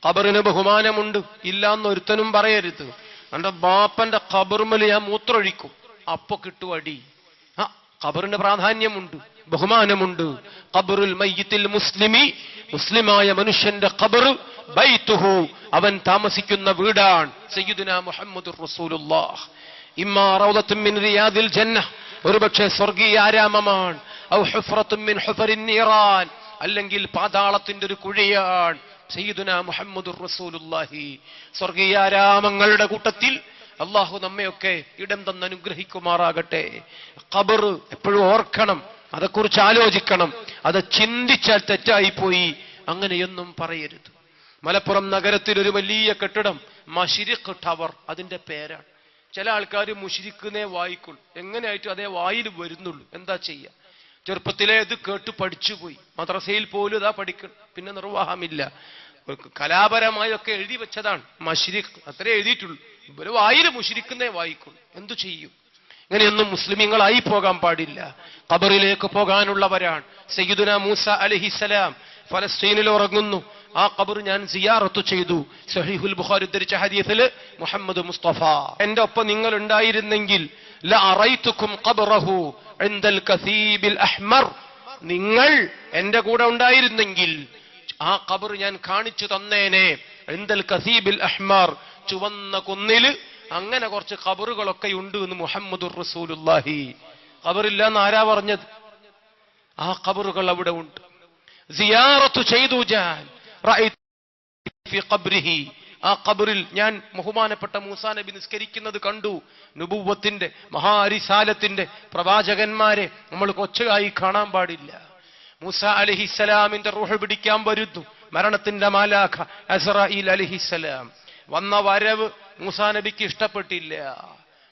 ഖബറിന് ബഹുമാനമുണ്ട് ഇല്ലാന്നൊരുത്തനും പറയരുത്. എന്റെ ബാപ്പന്റെ ഖബറുമേൽ ഞാൻ മൂത്രൊഴിക്കും, അപ്പൊ കിട്ടും അടി. ഖബറിന് പ്രാധാന്യമുണ്ട്, ബഹുമാനമുണ്ട്. ഖബറുൽ മയ്യിത്തിൽ മുസ്ലിമി, മുസ്ലിമായ മനുഷ്യന്റെ ഖബർ ബൈതുഹു, അവൻ താമസിക്കുന്ന വീടാണ്. സയ്യിദുനാ മുഹമ്മദുർ റസൂലുള്ളാഹ്. ഇമ്മാ റൗദത്തുൻ മിൻ റിയാദിൽ ജന്ന, ഒരുപക്ഷെ സ്വർഗീയ ആരാമമാണ്. ഔ ഹുഫ്റത്തുൻ മിൻ ഹുഫറിൻ നീറാൻ, അല്ലെങ്കിൽ പാതാളത്തിന്റെ ഒരു കുഴിയാണ് സയ്യിദുനാ മുഹമ്മദുർ റസൂലുള്ളാഹി. സ്വർഗീയാരാമങ്ങളുടെ കൂട്ടത്തിൽ അള്ളാഹു നമ്മയൊക്കെ ഇടം തന്ന് അനുഗ്രഹിക്കുമാറാകട്ടെ. ഖബർ എപ്പോഴും ഓർക്കണം, അതേക്കുറിച്ച് ആലോചിക്കണം. അത് ചിന്തിച്ചാൽ തെറ്റായിപ്പോയി, അങ്ങനെയൊന്നും പറയരുത്. മലപ്പുറം നഗരത്തിൽ ഒരു വലിയ കെട്ടിടം മശ്രിഖ് ടവർ, അതിന്റെ പേരാണ്. ചില ആൾക്കാർ മുശ്രിഖിനെ വായിക്കുള്ളൂ, എങ്ങനെയായിട്ടും അതേ വായിൽ വരുന്നുള്ളൂ. എന്താ ചെയ്യാ? ചെറുപ്പത്തിലെ ഇത് കേട്ട് പഠിച്ചുപോയി, മദ്രസയിൽ പോലും ഇതാ പഠിക്കണം, പിന്നെ നിർവാഹമില്ല. കലാപരമായൊക്കെ എഴുതി വെച്ചതാണ് മശ്രിഖ്, അത്രേ എഴുതിയിട്ടുള്ളൂ. ഇവര് വായിൽ മുശ്രിഖിനെ വായിക്കുള്ളൂ, എന്തു ചെയ്യും? ഇങ്ങനെയൊന്നും മുസ്ലിമീങ്ങളായി പോകാൻ പാടില്ല. ഖബറിലേക്ക് പോകാനുള്ളവരാണ്. സയ്യിദുനാ മൂസ അലൈഹിസ്സലാം ഫലസ്തീനിൽ ഉറങ്ങുന്നു. ആ ഖബർ ഞാൻ സിയാറത്ത് ചെയ്തു. സഹീഹുൽ ബുഖാരി ഉദ്ധരിച്ച ഹദീസില് മുഹമ്മദ് മുസ്തഫ, എന്റെ ഒപ്പം നിങ്ങൾ ഉണ്ടായിരുന്നെങ്കിൽ ലഅറൈതുകും ഖബറഹു ഇൻദൽ കസീബിൽ അഹ്മർ, നിങ്ങൾ എന്റെ കൂടെ ഉണ്ടായിരുന്നെങ്കിൽ ആ ഖബർ ഞാൻ കാണിച്ചു തന്നേനെ. ഇൻദൽ കസീബിൽ അഹ്മർ, ചുവന്ന കുന്നില് അങ്ങനെ കുറച്ച് ഖബറുകളൊക്കെ ഉണ്ട് എന്ന് മുഹമ്മദുർ റസൂലുള്ളാഹി. ഖബറില്ലാന്ന് ആരാ പറഞ്ഞത്? ആ ഖബറുകൾ അവിടെ ഉണ്ട്. സിയാറത്ത് ചെയ്തു ഞാൻ. ഫി ഖബ്രിഹി, ആ ഖബറിൽ ഞാൻ ബഹുമാനപ്പെട്ട മൂസാ നബി നിസ്കരിക്കുന്നത് കണ്ടു. നുബുവത്തിന്റെ മഹാരിസാലത്തിന്റെ പ്രവാചകന്മാരെ നമ്മൾ കൊച്ചായി കാണാൻ പാടില്ല. മൂസാ അലൈഹിസ്സലാമിന്റെ റൂഹ് പിടിക്കാൻ വരുന്നു മരണത്തിന്റെ മാലാഖ അസ്റായീൽ അലൈഹിസ്സലാം. വന്ന വരവ് മൂസാ നബിക്ക് ഇഷ്ടപ്പെട്ടില്ല.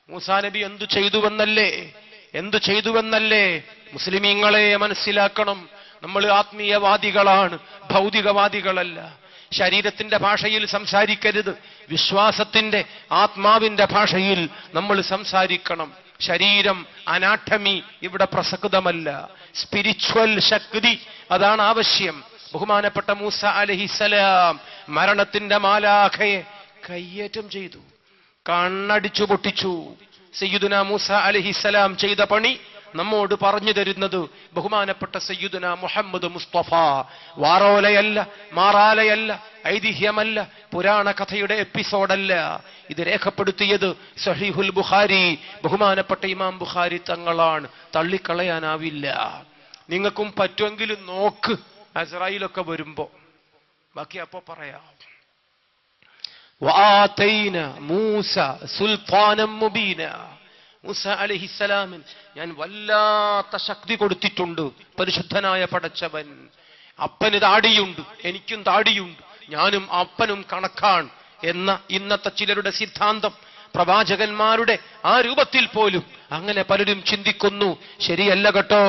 മൂസാ നബി എന്തു ചെയ്തുവെന്നല്ലേ? മുസ്ലിമീങ്ങളെ മനസ്സിലാക്കണം, നമ്മൾ ആത്മീയവാദികളാണ്, ഭൗതികവാദികളല്ല. ശരീരത്തിന്റെ ഭാഷയിൽ സംസാരിക്കരുത്, വിശ്വാസത്തിന്റെ ആത്മാവിന്റെ ഭാഷയിൽ നമ്മൾ സംസാരിക്കണം. ശരീരം, അനാട്ടമി ഇവിടെ പ്രസക്തമല്ല. സ്പിരിച്വൽ ശക്തി, അതാണ് ആവശ്യം. ബഹുമാനപ്പെട്ട മൂസ അലൈഹിസ്സലാം മരണത്തിന്റെ മാലാഖയെ കയ്യേറ്റം ചെയ്തു, കണ്ണടിച്ചു പൊട്ടിച്ചു. സയ്യിദുനാ മൂസ അലൈഹിസ്സലാം ചെയ്ത പണി നമ്മോട് പറഞ്ഞു തരുന്നത് ബഹുമാനപ്പെട്ട സയ്യിദുനാ മുഹമ്മദ് മുസ്തഫ. വാറോലയല്ല, മാറാലയല്ല, ഐതിഹ്യമല്ല, പുരാണ കഥയുടെ എപ്പിസോഡല്ല. ഇത് രേഖപ്പെടുത്തിയത് സഹീഹുൽ ബുഖാരി, ബഹുമാനപ്പെട്ട ഇമാം ബുഖാരി തങ്ങളാണ്. തള്ളിക്കളയാനാവില്ല. നിങ്ങൾക്കും പറ്റുമെങ്കിലും നോക്ക്, അസ്റായീലൊക്കെ വരുമ്പോ. ബാക്കി അപ്പോ പറയാം. വആതൈന മൂസ സുൽത്താനം മുബീന, മൂസ അലൈഹിസ്സലാമിന് ഞാൻ വല്ലാത്ത ശക്തി കൊടുത്തിട്ടുണ്ട്. പരിശുദ്ധനായ പടച്ചവൻ. അപ്പന് താടിയുണ്ട്, എനിക്കും താടിയുണ്ട്, ഞാനും അപ്പനും കണക്കാണ് എന്ന ഇന്നത്തെ ചിലരുടെ സിദ്ധാന്തം, പ്രവാചകന്മാരുടെ ആ രൂപത്തിൽ പോലും അങ്ങനെ പലരും ചിന്തിക്കുന്നു. ശരിയല്ല കേട്ടോ,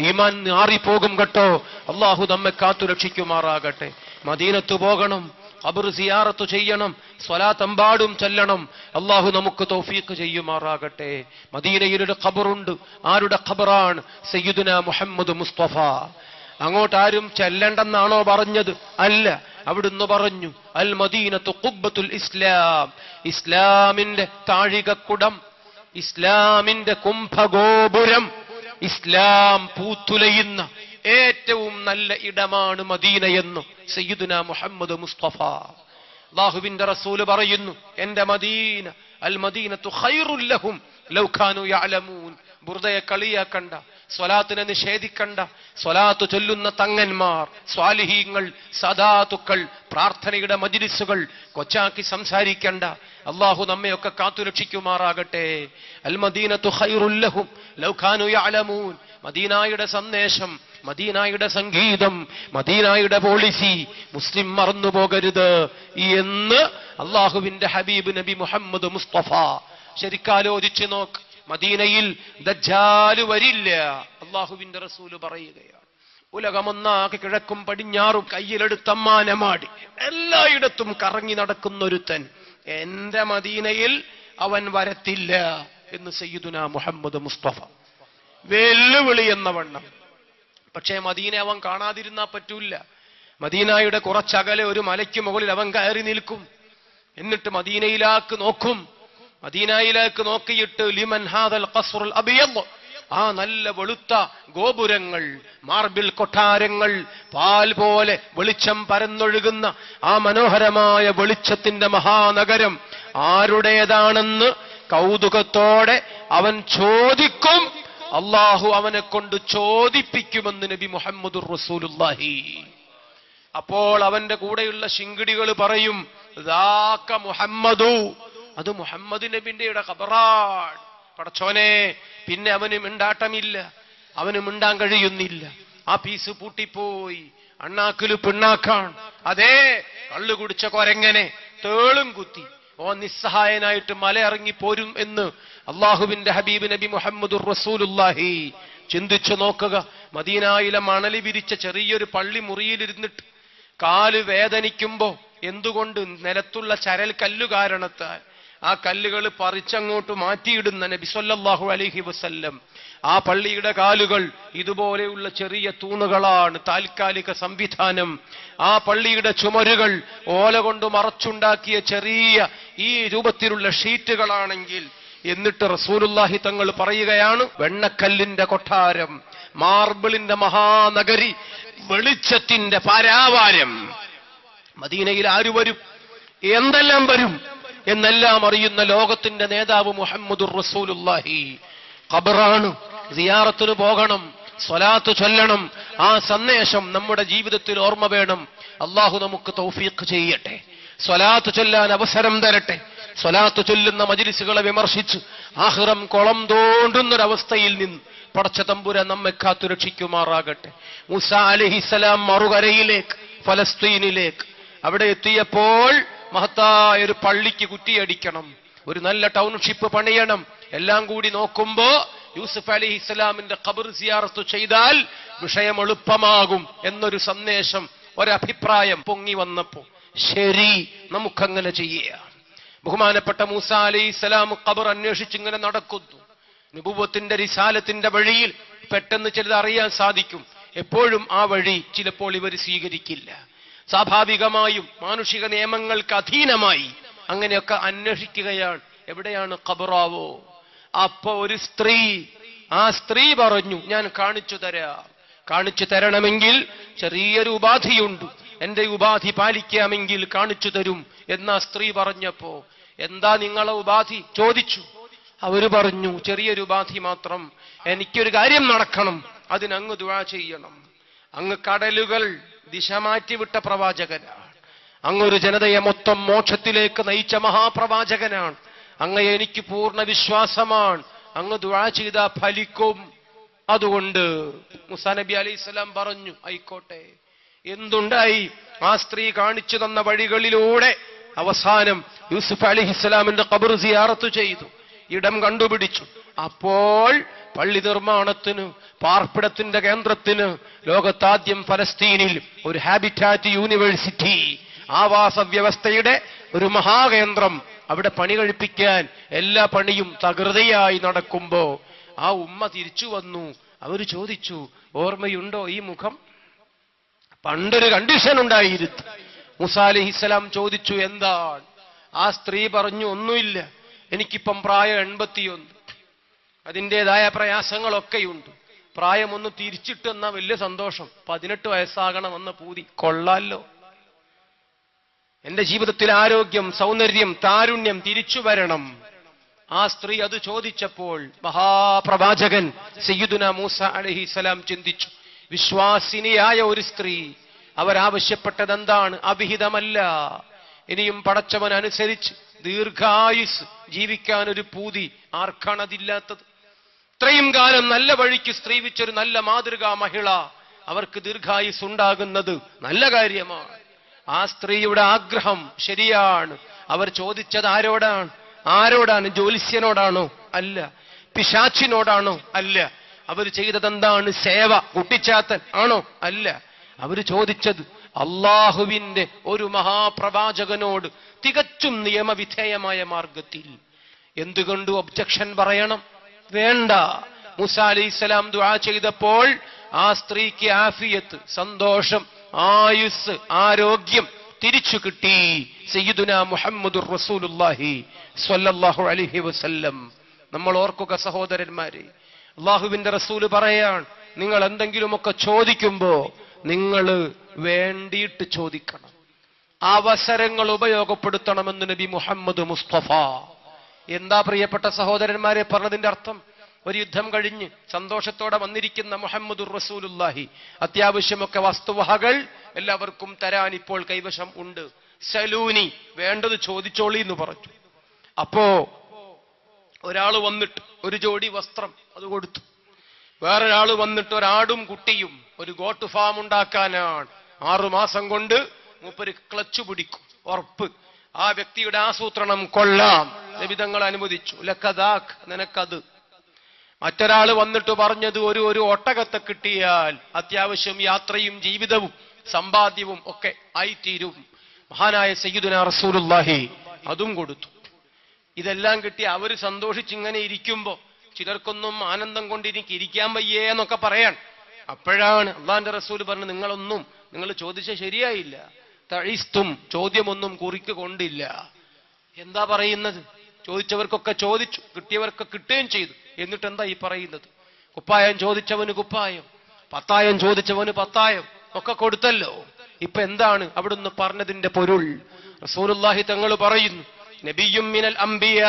ഈമാൻ മാറിപ്പോകും കേട്ടോ. അള്ളാഹു നമ്മെ കാത്തു രക്ഷിക്കുമാറാകട്ടെ. മദീനത്ത് പോകണം, ഖബർ സിയാറത്ത് ചെയ്യണം, സ്വലാത്തെമ്പാടും ചെല്ലണം. അള്ളാഹു നമുക്ക് തൗഫീഖ് ചെയ്യുമാറാകട്ടെ. മദീനയിൽ ഒരു ഖബറുണ്ട്. ആരുടെ ഖബറാണ്? സയ്യിദുനാ മുഹമ്മദ് മുസ്തഫ. അങ്ങോട്ട് ആരും ചെല്ലണ്ടെന്നാണോ പറഞ്ഞത്? അല്ല, അവിടുന്ന് പറഞ്ഞു അൽ മദീനത്തു ഖുബ്ബത്തുൽ ഇസ്ലാം, ഇസ്ലാമിന്റെ താഴികക്കുടം, ഇസ്ലാമിന്റെ കുംഭഗോപുരം, ഇസ്ലാം പൂത്തുലയുന്ന ഏറ്റവും നല്ല ഇടമാണ് മദീനയെന്ന് സയ്യിദുനാ മുഹമ്മദ് മുസ്തഫ. അല്ലാഹുവിന്റെ റസൂല് പറയുന്നു, എന്റെ മദീന അൽ മദീനത്തു ഖൈറുൽ ലഹും ലൗ കാനൂ യഅലമൂൻ. ബുർദയെ കളിയാക്കണ്ട, സ്വലാത്തിനെ നിഷേധിക്കണ്ട. സ്വലാത്ത് ചൊല്ലുന്ന തങ്ങന്മാർ, സ്വാലിഹീങ്ങൾ, സദാത്തുക്കൾ, പ്രാർത്ഥനയുടെ മജ്ലിസുകൾ കൊച്ചാക്കി സംസാരിക്കണ്ട. അള്ളാഹു നമ്മയൊക്കെ കാത്തുരക്ഷിക്കുമാറാകട്ടെ. അൽ മദീനത്തു ഖൈറുൽ ലഹും ലൗ കാനൂ യഅലമൂൻ. മദീനായുടെ സന്ദേശം, മദീനായുടെ സംഗീതം, മദീനായുടെ പോളിസി മുസ്ലിം മറന്നു പോകരുത് എന്ന് അള്ളാഹുവിന്റെ ഹബീബ് നബി മുഹമ്മദ് മുസ്തഫ. ശരിക്കാലോചിച്ച് നോക്ക്, മദീനയിൽ ദജ്ജാല് വരില്ല, അള്ളാഹുവിന്റെ റസൂല് പറയുകയാണ്. ഉലകമൊന്നാകെ കിഴക്കും പടിഞ്ഞാറും കയ്യിലെടുത്തമ്മാനമാടി എല്ലായിടത്തും കറങ്ങി നടക്കുന്നൊരുത്തൻ എന്റെ മദീനയിൽ അവൻ വരത്തില്ല എന്ന് സയ്യിദുനാ മുഹമ്മദ് മുസ്തഫ. വെല്ലുവിളി എന്ന വണ്ണം. പക്ഷേ മദീന അവൻ കാണാതിരുന്നാ പറ്റൂല. മദീനയുടെ കുറച്ചകലെ ഒരു മലയ്ക്ക് മുകളിൽ അവൻ കയറി നിൽക്കും. എന്നിട്ട് മദീനയിലേക്ക് നോക്കും. മദീനയിലേക്ക് നോക്കിയിട്ട് ലിമൻ ഹാദൽ ഖസ്റുൽ അബിയദ്, ആ നല്ല വെളുത്ത ഗോപുരങ്ങൾ, മാർബിൾ കൊട്ടാരങ്ങൾ, പാൽ പോലെ വെളിച്ചം പരന്നൊഴുകുന്ന ആ മനോഹരമായ വെളിച്ചത്തിന്റെ മഹാനഗരം ആരുടേതാണെന്ന് കൗതുകത്തോടെ അവൻ ചോദിക്കും. അള്ളാഹു അവനെ കൊണ്ട് ചോദിപ്പിക്കുമെന്ന് നബി മുഹമ്മദുർ റസൂലുള്ളാഹി. അപ്പോൾ അവന്റെ കൂടെയുള്ള ശിങ്കിടികൾ പറയും, ദാക മുഹമ്മദു, അത് മുഹമ്മദ് നബിയുടെ ഖബറാണ്. പടച്ചോനെ, പിന്നെ അവന് മിണ്ടാട്ടമില്ല, അവന് മിണ്ടാൻ കഴിയുന്നില്ല. ആ പീസ് പൂട്ടിപ്പോയി, അണ്ണാക്കില് പിണ്ണാക്കാണ്. അതേ, കള്ളു കുടിച്ച കൊരങ്ങനെ തേളും കുത്തി ഓ നിസ്സഹായനായിട്ട് മല ഇറങ്ങി പോരും എന്ന് അള്ളാഹുവിന്റെ ഹബീബ് നബി മുഹമ്മദുർ റസൂലുള്ളാഹി. ചിന്തിച്ചു നോക്കുക, മദീനയിലെ മണലി വിരിച്ച ചെറിയൊരു പള്ളി മുറിയിലിരുന്നിട്ട് കാല് വേദനിക്കുമ്പോ എന്തുകൊണ്ട് നിലത്തുള്ള ചരൽ കല്ലു കാരണത്താൽ ആ കല്ലുകൾ പറിച്ചങ്ങോട്ട് മാറ്റിയിടുന്ന നബി സല്ലല്ലാഹു അലൈഹി വസല്ലം, ആ പള്ളിയുടെ കാലുകൾ ഇതുപോലെയുള്ള ചെറിയ തൂണുകളാണ്, താൽക്കാലിക സംവിധാനം. ആ പള്ളിയുടെ ചുമരുകൾ ഓല കൊണ്ട് മറച്ചുണ്ടാക്കിയ ചെറിയ ഈ രൂപത്തിലുള്ള ഷീറ്റുകളാണെങ്കിൽ, എന്നിട്ട് റസൂലുള്ളാഹി തങ്ങൾ പറയുകയാണ്, വെണ്ണക്കല്ലിന്റെ കൊട്ടാരം, മാർബിളിന്റെ മഹാനഗരി, വെളിച്ചത്തിന്റെ പാരാവാരം. മദീനയിൽ ആര് വരും, എന്തെല്ലാം വരും എന്നെല്ലാം അറിയുന്ന ലോകത്തിന്റെ നേതാവ് മുഹമ്മദുർ റസൂലുള്ളാഹി. ഖബറാണ്, സിയാറത്തിന് പോകണം, സ്വലാത്ത് ചൊല്ലണം. ആ സന്ദേശം നമ്മുടെ ജീവിതത്തിൽ ഓർമ്മ വേണം. അള്ളാഹു നമുക്ക് തൗഫീഖ് ചെയ്യട്ടെ, സ്വലാത്ത് ചൊല്ലാൻ അവസരം തരട്ടെ. സ്വലാത്ത് ചൊല്ലുന്ന മജ്ലിസുകളെ വിമർശിച്ച് ആഖിറം കുളം തോണ്ടുന്നൊരവസ്ഥയിൽ നിന്ന് പടച്ച തമ്പുരാൻ നമ്മെ കാത്തു രക്ഷിക്കുമാറാകട്ടെ. മൂസാ അലൈഹിസ്സലാം മറുകരയിലേക്ക്, ഫലസ്തീനിലേക്ക് അവിടെ എത്തിയപ്പോൾ മഹത്തായ ഒരു പള്ളിക്ക് കുറ്റിയടിക്കണം, ഒരു നല്ല ടൗൺഷിപ്പ് പണിയണം. എല്ലാം കൂടി നോക്കുമ്പോ യൂസുഫ് അലൈഹിസ്സലാമിന്റെ ഖബർ സിയാറത്ത് ചെയ്താൽ വിഷയം എളുപ്പമാകും എന്നൊരു സന്ദേശം, ഒരഭിപ്രായം പൊങ്ങി വന്നപ്പോ ശരി, നമുക്കങ്ങനെ ചെയ്യാം. ബഹുമാനപ്പെട്ട മൂസാ അലൈഹിസ്സലാം ഖബർ അന്വേഷിച്ചിങ്ങനെ നടക്കുന്നു. നുബുവത്തിന്റെ റിസാലത്തിന്റെ വഴിയിൽ പെട്ടെന്ന് ചിലത് അറിയാൻ സാധിക്കും. എപ്പോഴും ആ വഴി ചിലപ്പോൾ ഇവർ സ്വീകരിക്കില്ല. സ്വാഭാവികമായും മാനുഷിക നിയമങ്ങൾക്ക് അധീനമായി അങ്ങനെയൊക്കെ അന്വേഷിക്കുകയാണ്, എവിടെയാണ് ഖബറാവോ. അപ്പൊ ഒരു സ്ത്രീ, ആ സ്ത്രീ പറഞ്ഞു, ഞാൻ കാണിച്ചു തരാം. കാണിച്ചു തരണമെങ്കിൽ ചെറിയൊരു ഉപാധിയുണ്ട്, എന്റെ ഉപാധി പാലിക്കാമെങ്കിൽ കാണിച്ചു തരും എന്നാ സ്ത്രീ പറഞ്ഞപ്പോ, എന്താ നിങ്ങളെ ഉപാധി ചോദിച്ചു. അവര് പറഞ്ഞു, ചെറിയൊരു ഉപാധി മാത്രം, എനിക്കൊരു കാര്യം നടക്കണം, അതിനങ്ങ് ദുആ ചെയ്യണം. അങ്ങ് കടലുകൾ ദിശ മാറ്റിവിട്ട പ്രവാചകനാണ്, അങ്ങൊരു ജനതയെ മൊത്തം മോക്ഷത്തിലേക്ക് നയിച്ച മഹാപ്രവാചകനാണ്, അങ്ങയെ എനിക്ക് പൂർണ്ണ വിശ്വാസമാണ്, അങ്ങ് ദുആ ചെയ്താ ഫലിക്കും. അതുകൊണ്ട് മൂസാ നബി അലൈഹിസ്സലാം പറഞ്ഞു, ആയിക്കോട്ടെ. എന്തുണ്ടായി? ആ സ്ത്രീ കാണിച്ചു തന്ന വഴികളിലൂടെ അവസാനം യൂസുഫ് അലൈഹിസ്സലാമിന്റെ ഖബർ സിയാറത്ത് ചെയ്തു, ഇടം കണ്ടുപിടിച്ചു. അപ്പോൾ പള്ളി നിർമ്മാണത്തിന്, പാർപ്പിടത്തിന്റെ കേന്ദ്രത്തിന് ലോകത്താദ്യം ഫലസ്തീനിൽ ഒരു ഹാബിറ്റാറ്റ് യൂണിവേഴ്സിറ്റി, ആവാസ വ്യവസ്ഥയുടെ ഒരു മഹാകേന്ദ്രം അവിടെ പണി കഴിപ്പിക്കാൻ എല്ലാ പണിയും തകൃതിയായി നടക്കുമ്പോ ആ ഉമ്മ തിരിച്ചു വന്നു. അവര് ചോദിച്ചു, ഓർമ്മയുണ്ടോ ഈ മുഖം? പണ്ടൊരു കണ്ടീഷൻ ഉണ്ടായിരുന്നു. മൂസാ അലൈഹിസ്സലാം ചോദിച്ചു, എന്താണ്? ആ സ്ത്രീ പറഞ്ഞു, ഒന്നുമില്ല, എനിക്കിപ്പം പ്രായം 81, അതിൻ്റെതായ പ്രയാസങ്ങളൊക്കെയുണ്ട്. പ്രായം ഒന്ന് തിരിച്ചിട്ടെന്നാ വലിയ സന്തോഷം, 18 വയസ്സാകണമെന്ന പൂതി. കൊള്ളാലോ, എന്റെ ജീവിതത്തിൽ ആരോഗ്യം, സൗന്ദര്യം, താരുണ്യം തിരിച്ചു വരണം. ആ സ്ത്രീ അത് ചോദിച്ചപ്പോൾ മഹാപ്രവാചകൻ സയ്യിദുനാ മൂസാ അലൈഹിസ്സലാം ചിന്തിച്ചു, വിശ്വാസിനിയായ ഒരു സ്ത്രീ, അവരാവശ്യപ്പെട്ടത് എന്താണ്? അവിഹിതമല്ല. ഇനിയും പടച്ചവൻ അനുസരിച്ച് ദീർഘായുസ് ജീവിക്കാൻ ഒരു പൂതി, ആർക്കാണതില്ലാത്തത്? ഇത്രയും കാലം നല്ല വഴിക്ക് സ്ത്രീവിച്ചൊരു നല്ല മാതൃകാ മഹിള, അവർക്ക് ദീർഘായുസ് ഉണ്ടാകുന്നത് നല്ല കാര്യമാണ്. ആ സ്ത്രീയുടെ ആഗ്രഹം ശരിയാണ്. അവർ ചോദിച്ചത് ആരോടാണ്? ആരോടാണ്? ജ്യോത്സ്യനോടാണോ? അല്ല. പിശാച്ചിനോടാണോ? അല്ല. അവർ ചെയ്തതെന്താണ്? സേവ, കുട്ടിച്ചാത്തൻ ആണോ? അല്ല. അവര് ചോദിച്ചത് അള്ളാഹുവിന്റെ ഒരു മഹാപ്രവാചകനോട് തികച്ചും നിയമവിധേയമായ മാർഗത്തിൽ. എന്തുകൊണ്ട് ഒബ്ജക്ഷൻ പറയണം? വേണ്ട. മൂസാ അലൈഹിസ്സലാം ദുആ ചെയ്തപ്പോൾ ആ സ്ത്രീക്ക് ആഫിയത്ത്, സന്തോഷം, ആയുസ്, ആരോഗ്യം തിരിച്ചു കിട്ടി. സയ്യിദുനാ മുഹമ്മദുർ റസൂലുള്ളാഹി സ്വല്ലല്ലാഹു അലൈഹി വസല്ലം. നമ്മൾ ഓർക്കുക സഹോദരന്മാരെ, അള്ളാഹുവിന്റെ റസൂല് പറയാൻ, നിങ്ങൾ എന്തെങ്കിലുമൊക്കെ ചോദിക്കുമ്പോ നിങ്ങൾ വേണ്ടിയിട്ട് ചോദിക്കണം, അവസരങ്ങൾ ഉപയോഗപ്പെടുത്തണമെന്ന് നബി മുഹമ്മദ് മുസ്തഫ. എന്താ പ്രിയപ്പെട്ട സഹോദരന്മാരെ പറഞ്ഞതിന്റെ അർത്ഥം? ഒരു യുദ്ധം കഴിഞ്ഞ് സന്തോഷത്തോടെ വന്നിരിക്കുന്ന മുഹമ്മദുർ റസൂലുള്ളാഹി അത്യാവശ്യമൊക്കെ വസ്തുവകകൾ എല്ലാവർക്കും തരാൻ ഇപ്പോൾ കൈവശം ഉണ്ട്. സലൂനി, വേണ്ടത് ചോദിച്ചോളി എന്ന് പറഞ്ഞു. അപ്പോ ഒരാൾ വന്നിട്ട് ഒരു ജോഡി വസ്ത്രം അത് കൊടുത്തു. വേറൊരാൾ വന്നിട്ട് ഒരാടും കുട്ടിയും ഒരു ഗോട്ട് ഫാം ഉണ്ടാക്കാനാണ്. 6 മാസം കൊണ്ട് മൂപ്പര് ക്ലച്ച് പിടിക്കും, ഉറപ്പ്. ആ വ്യക്തിയുടെ ആസൂത്രണം കൊള്ളാം, നബിതങ്ങൾ അനുവദിച്ചു. ലക്കദാക്ക്, നിനക്കത്. മറ്റൊരാൾ വന്നിട്ട് പറഞ്ഞത് ഒരു ഒട്ടകത്തെ കിട്ടിയാൽ അത്യാവശ്യം യാത്രയും ജീവിതവും സമ്പാദ്യവും ഒക്കെ ആയിത്തീരും. മഹാനായ സയ്യിദുനാ റസൂലുള്ളാഹി അതും കൊടുത്തു. ഇതെല്ലാം കിട്ടി അവര് സന്തോഷിച്ചിങ്ങനെ ഇരിക്കുമ്പോ ചിലർക്കൊന്നും ആനന്ദം കൊണ്ട് എനിക്ക് ഇരിക്കാൻ വയ്യേ എന്നൊക്കെ പറയാൻ. അപ്പോഴാണ് അള്ളാന്റെ റസൂൽ പറഞ്ഞു, നിങ്ങൾ ചോദിച്ച ശരിയായില്ല. തഴീസ്തും, ചോദ്യമൊന്നും കുറിക്ക് കൊണ്ടില്ല. എന്താ പറയുന്നത്? ചോദിച്ചവർക്കൊക്കെ ചോദിച്ചു, കിട്ടിയവർക്ക് കിട്ടുകയും ചെയ്തു. എന്നിട്ട് എന്താ ഈ പറയുന്നത്? കുപ്പായം ചോദിച്ചവന് കുപ്പായം, പത്തായം ചോദിച്ചവന് പത്തായം ഒക്കെ കൊടുത്തല്ലോ. ഇപ്പൊ എന്താണ് അവിടുന്ന് പറഞ്ഞതിന്റെ പൊരുൾ? റസൂലുള്ളാഹി തങ്ങൾ പറയുന്നു, നബിയ്യും മിനൽ അംബിയ,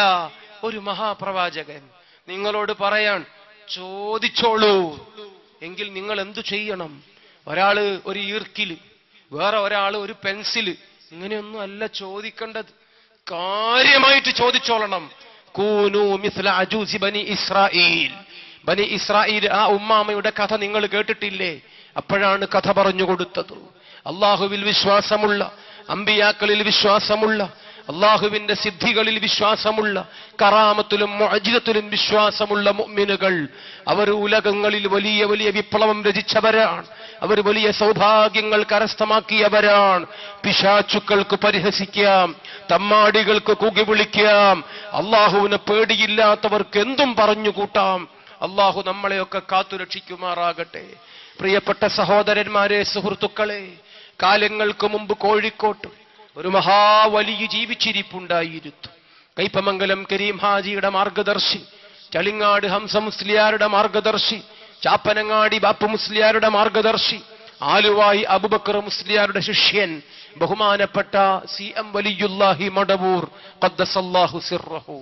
ഒരു മഹാപ്രവാചകൻ നിങ്ങളോട് പറയാൻ, ചോദിച്ചോളൂ. എങ്കിൽ നിങ്ങൾ എന്തു ചെയ്യണം? ഒരാള് ഒരു ഈർക്കില്, വേറെ ഒരാള് ഒരു പെൻസില്, ഇങ്ങനെയൊന്നും അല്ല ചോദിക്കേണ്ടത്. കാര്യമായിട്ട് ചോദിച്ചോളണം. കൂനു മിസ്ല അജൂസി ബനി ഇസ്രായീൽ. ബനി ഇസ്രായീൽ, ആ ഉമ്മാമയുടെ കഥ നിങ്ങൾ കേട്ടിട്ടില്ലേ? അപ്പോഴാണ് കഥ പറഞ്ഞു കൊടുത്തത്. അള്ളാഹുവിൽ വിശ്വാസമുള്ള, അമ്പിയാക്കളിൽ വിശ്വാസമുള്ള, അള്ളാഹുവിന്റെ സിദ്ധികളിൽ വിശ്വാസമുള്ള, കറാമത്തിലും മുഅ്ജിസത്തിലും വിശ്വാസമുള്ള മുഅ്മിനുകൾ, അവർ ഉലകങ്ങളിൽ വലിയ വലിയ വിപ്ലവം രചിച്ചവരാണ്. അവർ വലിയ സൗഭാഗ്യങ്ങൾ കരസ്ഥമാക്കിയവരാണ്. പിശാചുക്കൾക്ക് പരിഹസിക്കാം, തമ്മാടികൾക്ക് കൂകി വിളിക്കാം, അള്ളാഹുവിനെ പേടിയില്ലാത്തവർക്ക് എന്തും പറഞ്ഞുകൂട്ടാം. അള്ളാഹു നമ്മളെയൊക്കെ കാത്തുരക്ഷിക്കുമാറാകട്ടെ. പ്രിയപ്പെട്ട സഹോദരന്മാരെ, സുഹൃത്തുക്കളെ, കാലങ്ങൾക്ക് മുമ്പ് കോഴിക്കോട്ട് ഒരു മഹാവലിയ ജീവിച്ചിരിപ്പുണ്ടായിരുന്നു. കൈപ്പമംഗലം കരീം ഹാജിയുടെ മാർഗദർശി, ചളിങ്ങാട് ഹംസ മുസ്ലിയാരുടെ മാർഗദർശി, ചാപ്പനങ്ങാടി ബാപ്പു മുസ്ലിയാരുടെ മാർഗദർശി, ആലുവായി അബൂബക്കർ മുസ്ലിയാരുടെ ശിഷ്യൻ, ബഹുമാനപ്പെട്ട CM വലിയുല്ലാഹി മടവൂർ ഖദ്ദസല്ലാഹു സിർറഹു.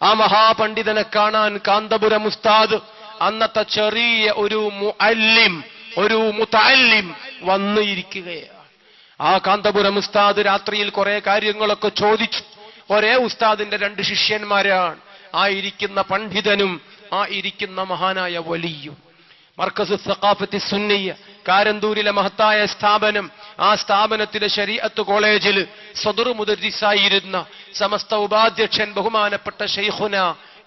ആ മഹാപണ്ഡിതനെ കാണാൻ കാന്തപുരം ഉസ്താദ്, അന്നത്തെ ചെറിയ ഒരു മുഅല്ലിം, ഒരു മുതഅല്ലിം വന്നു ഇരിക്കുകയാണ്. ആ കാന്തപുരം ഉസ്താദ് രാത്രിയിൽ കുറെ കാര്യങ്ങളൊക്കെ ചോദിച്ചു. ഒരേ ഉസ്താദിന്റെ 2 ശിഷ്യന്മാരാണ്, ആ ഇരിക്കുന്ന പണ്ഡിതനും ആ ഇരിക്കുന്ന മഹാനായ വലിയും. മർക്കസ് സഖാഫത്തി സുന്നിയ, കാരന്തൂരിലെ മഹത്തായ സ്ഥാപനം. ആ സ്ഥാപനത്തിലെ ശരീഅത്ത് കോളേജിൽ സദർ മുദരിസായിരുന്ന സമസ്ത ഉപാധ്യക്ഷൻ ബഹുമാനപ്പെട്ട ശൈഖുന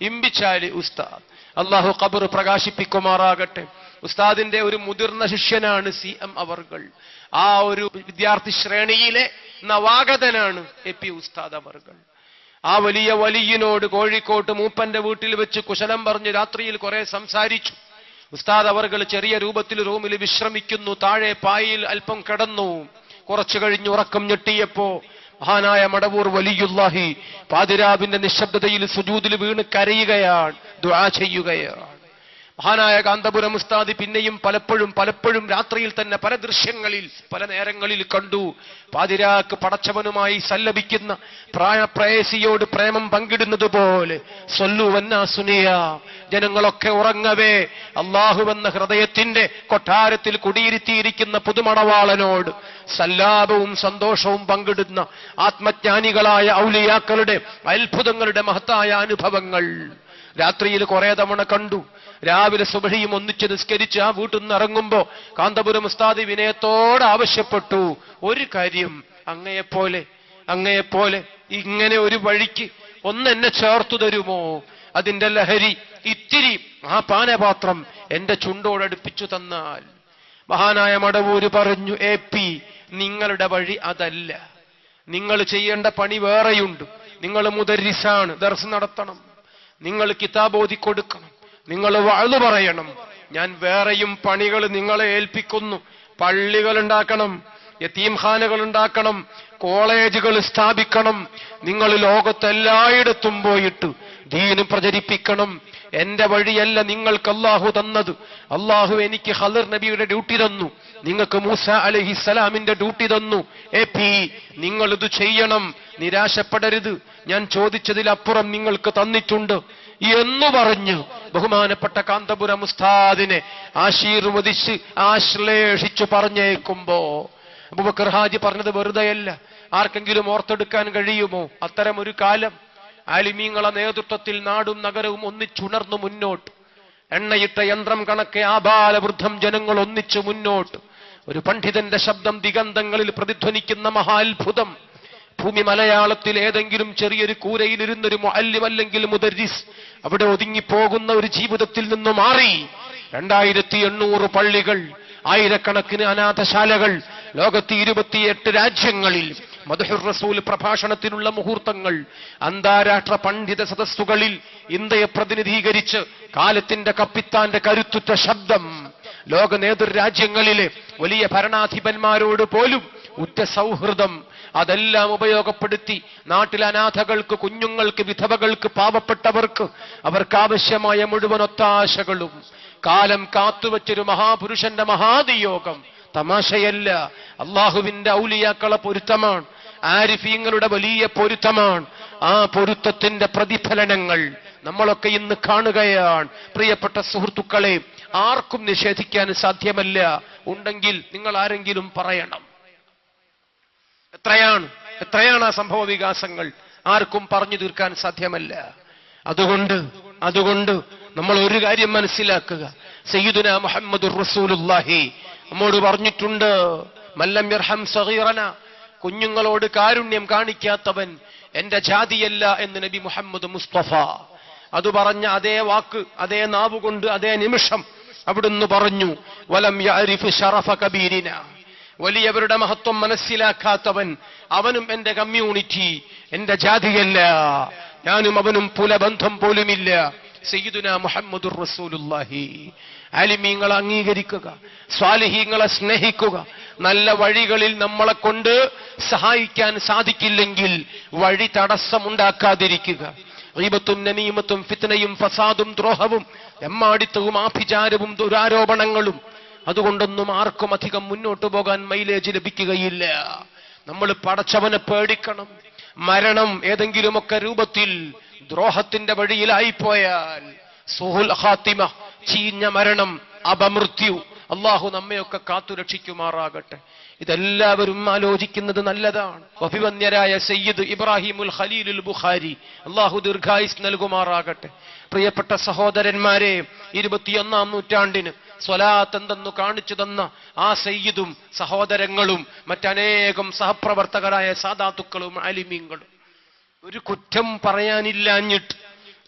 ഇമ്പിച്ചാലി ഉസ്താദ്, അള്ളാഹു ഖബർ പ്രകാശിപ്പിക്കുമാറാകട്ടെ. ഉസ്താദിന്റെ ഒരു മുതിർന്ന ശിഷ്യനാണ് CM അവർകൾ. ആ ഒരു വിദ്യാർത്ഥി ശ്രേണിയിലെ നവാഗതനാണ് AP ഉസ്താദ് അവർകൾ. ആ വലിയ വലിയനോട് കോഴിക്കോട്ട് മൂപ്പന്റെ വീട്ടിൽ വെച്ച് കുശലം പറഞ്ഞ് രാത്രിയിൽ കുറെ സംസാരിച്ചു. ഉസ്താദ് അവർകൾ ചെറിയ രൂപത്തിൽ റൂമിൽ വിശ്രമിക്കുന്നു. താഴെ പായിൽ അല്പം കിടന്നു. കുറച്ചു കഴിഞ്ഞ് ഉറക്കം ഞെട്ടിയപ്പോ മഹാനായ മടവൂർ വലിയുല്ലാഹി പാതിരാവിന്റെ നിശബ്ദതയിൽ സുജൂദിൽ വീണ് കരയുകയാണ്, ദുആ ചെയ്യുകയാണ്. മഹാനായ കാന്തപുരം ഉസ്താദ് പിന്നെയും പലപ്പോഴും രാത്രിയിൽ തന്നെ പല ദൃശ്യങ്ങളിൽ പല നേരങ്ങളിൽ കണ്ടു. പാതിരാക്ക് പടച്ചവനുമായി സല്ലപിക്കുന്ന പ്രായപ്രേയസിയോട് പ്രേമം പങ്കിടുന്നത് പോലെ സല്ലു വന്നാസുനിയ, ജനങ്ങളൊക്കെ ഉറങ്ങവേ അള്ളാഹുവെന്ന ഹൃദയത്തിന്റെ കൊട്ടാരത്തിൽ കുടിയിരുത്തിയിരിക്കുന്ന പുതുമണവാളനോട് സല്ലാപവും സന്തോഷവും പങ്കിടുന്ന ആത്മജ്ഞാനികളായ ഔലിയാക്കളുടെ അത്ഭുതങ്ങളുടെ മഹത്തായ അനുഭവങ്ങൾ രാത്രിയിൽ കുറെ തവണ കണ്ടു. രാവിലെ സുബഹിയും ഒന്നിച്ച് നിസ്കരിച്ച് ആ വീട്ടിൽ നിന്ന് ഇറങ്ങുമ്പോ കാന്തപുരം ഉസ്താദ് വിനയത്തോടെ ആവശ്യപ്പെട്ടു, ഒരു കാര്യം, അങ്ങയെപ്പോലെ ഇങ്ങനെ ഒരു വഴിക്ക് എന്നെ ചേർത്തു തരുമോ? അതിന്റെ ലഹരി ഇത്തിരി ആ പാനപാത്രം എന്റെ ചുണ്ടോടടുപ്പിച്ചു തന്നാൽ. മഹാനായ മടവൂര് പറഞ്ഞു, AP, നിങ്ങളുടെ വഴി അതല്ല. നിങ്ങൾ ചെയ്യേണ്ട പണി വേറെയുണ്ട്. നിങ്ങൾ മുദരിസാണ്, ദർസ് നടത്തണം, നിങ്ങൾ കിതാബ് ഓതിക്കൊടുക്കണം, നിങ്ങൾ വഅദ് പറയണം. ഞാൻ വേറെയും പണികൾ നിങ്ങളെ ഏൽപ്പിക്കുന്നു. പള്ളികൾ ഉണ്ടാക്കണം, യതീംഖാനകൾ ഉണ്ടാക്കണം, കോളേജുകൾ സ്ഥാപിക്കണം. നിങ്ങൾ ലോകത്തെല്ലായിടത്തും പോയിട്ട് ദീന് പ്രചരിപ്പിക്കണം. എന്റെ വഴിയല്ല നിങ്ങൾക്ക് അള്ളാഹു തന്നത്. അള്ളാഹു എനിക്ക് ഖളിർ നബിയുടെ ഡ്യൂട്ടി തന്നു, നിങ്ങൾക്ക് മൂസ അലൈഹിസ്സലാമിന്റെ ഡ്യൂട്ടി തന്നു. നിങ്ങൾ ഇത് ചെയ്യണം, നിരാശപ്പെടരുത്, ഞാൻ ചോദിച്ചതിലപ്പുറം നിങ്ങൾക്ക് തന്നിട്ടുണ്ട് എന്ന് പറഞ്ഞ് ബഹുമാനപ്പെട്ട കാന്തപുരം ഉസ്താദിനെ ആശീർവദിച്ച് ആശ്ലേഷിച്ചു പറഞ്ഞേക്കുമ്പോ അബൂബക്കർ ഹാജി പറഞ്ഞത് വെറുതെയല്ല. ആർക്കെങ്കിലും ഓർത്തെടുക്കാൻ കഴിയുമോ അത്തരം ഒരു കാലം? ആലിമീങ്ങളെ നേതൃത്വത്തിൽ നാടും നഗരവും ഒന്നിച്ചുണർന്നു മുന്നോട്ട്, എണ്ണയിട്ട യന്ത്രം കണക്കെ ആബാലവൃദ്ധം ജനങ്ങൾ ഒന്നിച്ചു മുന്നോട്ട്. ഒരു പണ്ഡിതന്റെ ശബ്ദം ദിഗന്ധങ്ങളിൽ പ്രതിധ്വനിക്കുന്ന മഹാത്ഭുതം. ഭൂമി മലയാളത്തിൽ ഏതെങ്കിലും ചെറിയൊരു കൂരയിലിരുന്നൊരു മുഅല്ലിം അല്ലെങ്കിൽ മുദർരിസ് അവിടെ ഒതുങ്ങിപ്പോകുന്ന ഒരു ജീവിതത്തിൽ നിന്ന് മാറി 2800 പള്ളികൾ, ആയിരക്കണക്കിന് അനാഥശാലകൾ, ലോകത്തെ 28 രാജ്യങ്ങളിൽ മദ്ഹുർ റസൂൽ പ്രഭാഷണത്തിനുള്ള മുഹൂർത്തങ്ങൾ, അന്താരാഷ്ട്ര പണ്ഡിത സദസ്സുകളിൽ ഇന്ത്യയെ പ്രതിനിധീകരിച്ച് കാലത്തിന്റെ കപ്പിത്താന്റെ കരുത്തുറ്റ ശബ്ദം, ലോക നേതൃരാജ്യങ്ങളിലെ വലിയ ഭരണാധിപന്മാരോട് പോലും ഉറ്റ സൗഹൃദം, അതെല്ലാം ഉപയോഗപ്പെടുത്തി നാട്ടിലെ അനാഥകൾക്ക്, കുഞ്ഞുങ്ങൾക്ക്, വിധവകൾക്ക്, പാവപ്പെട്ടവർക്ക് അവർക്കാവശ്യമായ മുഴുവൻ ഒത്താശകളും കാലം കാത്തുവച്ചൊരു മഹാപുരുഷന്റെ മഹാദിയോഗം. തമാശയല്ല, അള്ളാഹുവിന്റെ ഔലിയാക്കളെ പൊരുത്തമാണ്, ആരിഫീങ്ങളുടെ വലിയ പൊരുത്തമാണ്. ആ പൊരുത്തത്തിന്റെ പ്രതിഫലനങ്ങൾ നമ്മളൊക്കെ ഇന്ന് കാണുകയാണ്. പ്രിയപ്പെട്ട സുഹൃത്തുക്കളെ, ആർക്കും നിഷേധിക്കാൻ സാധ്യമല്ല. ഉണ്ടെങ്കിൽ നിങ്ങൾ ആരെങ്കിലും പറയണം. എത്രയാണ് ആ സംഭവ വികാസങ്ങൾ, ആർക്കും പറഞ്ഞു തീർക്കാൻ സാധ്യമല്ല. അതുകൊണ്ട് നമ്മൾ ഒരു കാര്യം മനസ്സിലാക്കുക. സയ്യിദുനാ മുഹമ്മദുർ റസൂലുള്ളാഹി നമ്മോട് പറഞ്ഞിട്ടുണ്ട്, മല്ലം യർഹം സഗീറന, കുഞ്ഞുങ്ങളോട് കാരുണ്യം കാണിക്കാത്തവൻ എന്റെ ജാതിയല്ല എന്ന് നബി മുഹമ്മദ് മുസ്തഫ. അത് പറഞ്ഞ അതേ വാക്ക്, അതേ നാവുകൊണ്ട്, അതേ നിമിഷം അവിടുന്ന് പറഞ്ഞു, വലം യഅരിഫ് ശറഫ കബീരിന, വലിയവരുടെ മഹത്വം മനസ്സിലാക്കാത്തവൻ അവനും എന്റെ കമ്മ്യൂണിറ്റി, എന്റെ ജാതിയല്ല, ഞാനും അവനും പുലബന്ധം പോലുമില്ല. സയ്യിദുനാ മുഹമ്മദുർ റസൂലുള്ളാഹി. ആലിമീങ്ങളെ അംഗീകരിക്കുക, സ്വാലിഹീങ്ങളെ സ്നേഹിക്കുക. നല്ല വഴികളിൽ നമ്മളെ കൊണ്ട് സഹായിക്കാൻ സാധിക്കില്ലെങ്കിൽ വഴി തടസ്സമുണ്ടാക്കാതിരിക്കുക. ഗീബത്തും നമീമത്തും ഫിത്നയും ഫസാദും ദ്രോഹവും എമ്മാടിത്തവും ആഭിചാരവും ദുരാരോപണങ്ങളും, അതുകൊണ്ടൊന്നും ആർക്കും അധികം മുന്നോട്ട് പോകാൻ മൈലേജ് ലഭിക്കുകയില്ല. നമ്മൾ പടച്ചവനെ പേടിക്കണം. മരണം ഏതെങ്കിലുമൊക്കെ രൂപത്തിൽ ദ്രോഹത്തിന്റെ വഴിയിലായിപ്പോയാൽ സുഹുൽ ഖാത്തിമ, ചീഞ്ഞ മരണം, അപമൃത്യു, അള്ളാഹു നമ്മയൊക്കെ കാത്തുരക്ഷിക്കുമാറാകട്ടെ. ഇതെല്ലാവരും ആലോചിക്കുന്നത് നല്ലതാണ്. അഭിവന്യരായ സയ്യിദ് ഇബ്രാഹിമുൽ ഖലീലുൽ ബുഖാരി, അള്ളാഹു ദീർഘായുസ് നൽകുമാറാകട്ടെ. പ്രിയപ്പെട്ട സഹോദരന്മാരെ, 21-ാം നൂറ്റാണ്ടിന് സ്വലാത്ത് എന്തെന്നു കാണിച്ചു തന്ന ആ സയ്യിദും സഹോദരങ്ങളും മറ്റനേകം സഹപ്രവർത്തകരായ സാദാത്തുക്കളും ആലിമീങ്ങളും, ഒരു കുറ്റം പറയാനില്ലാഞ്ഞിട്ട്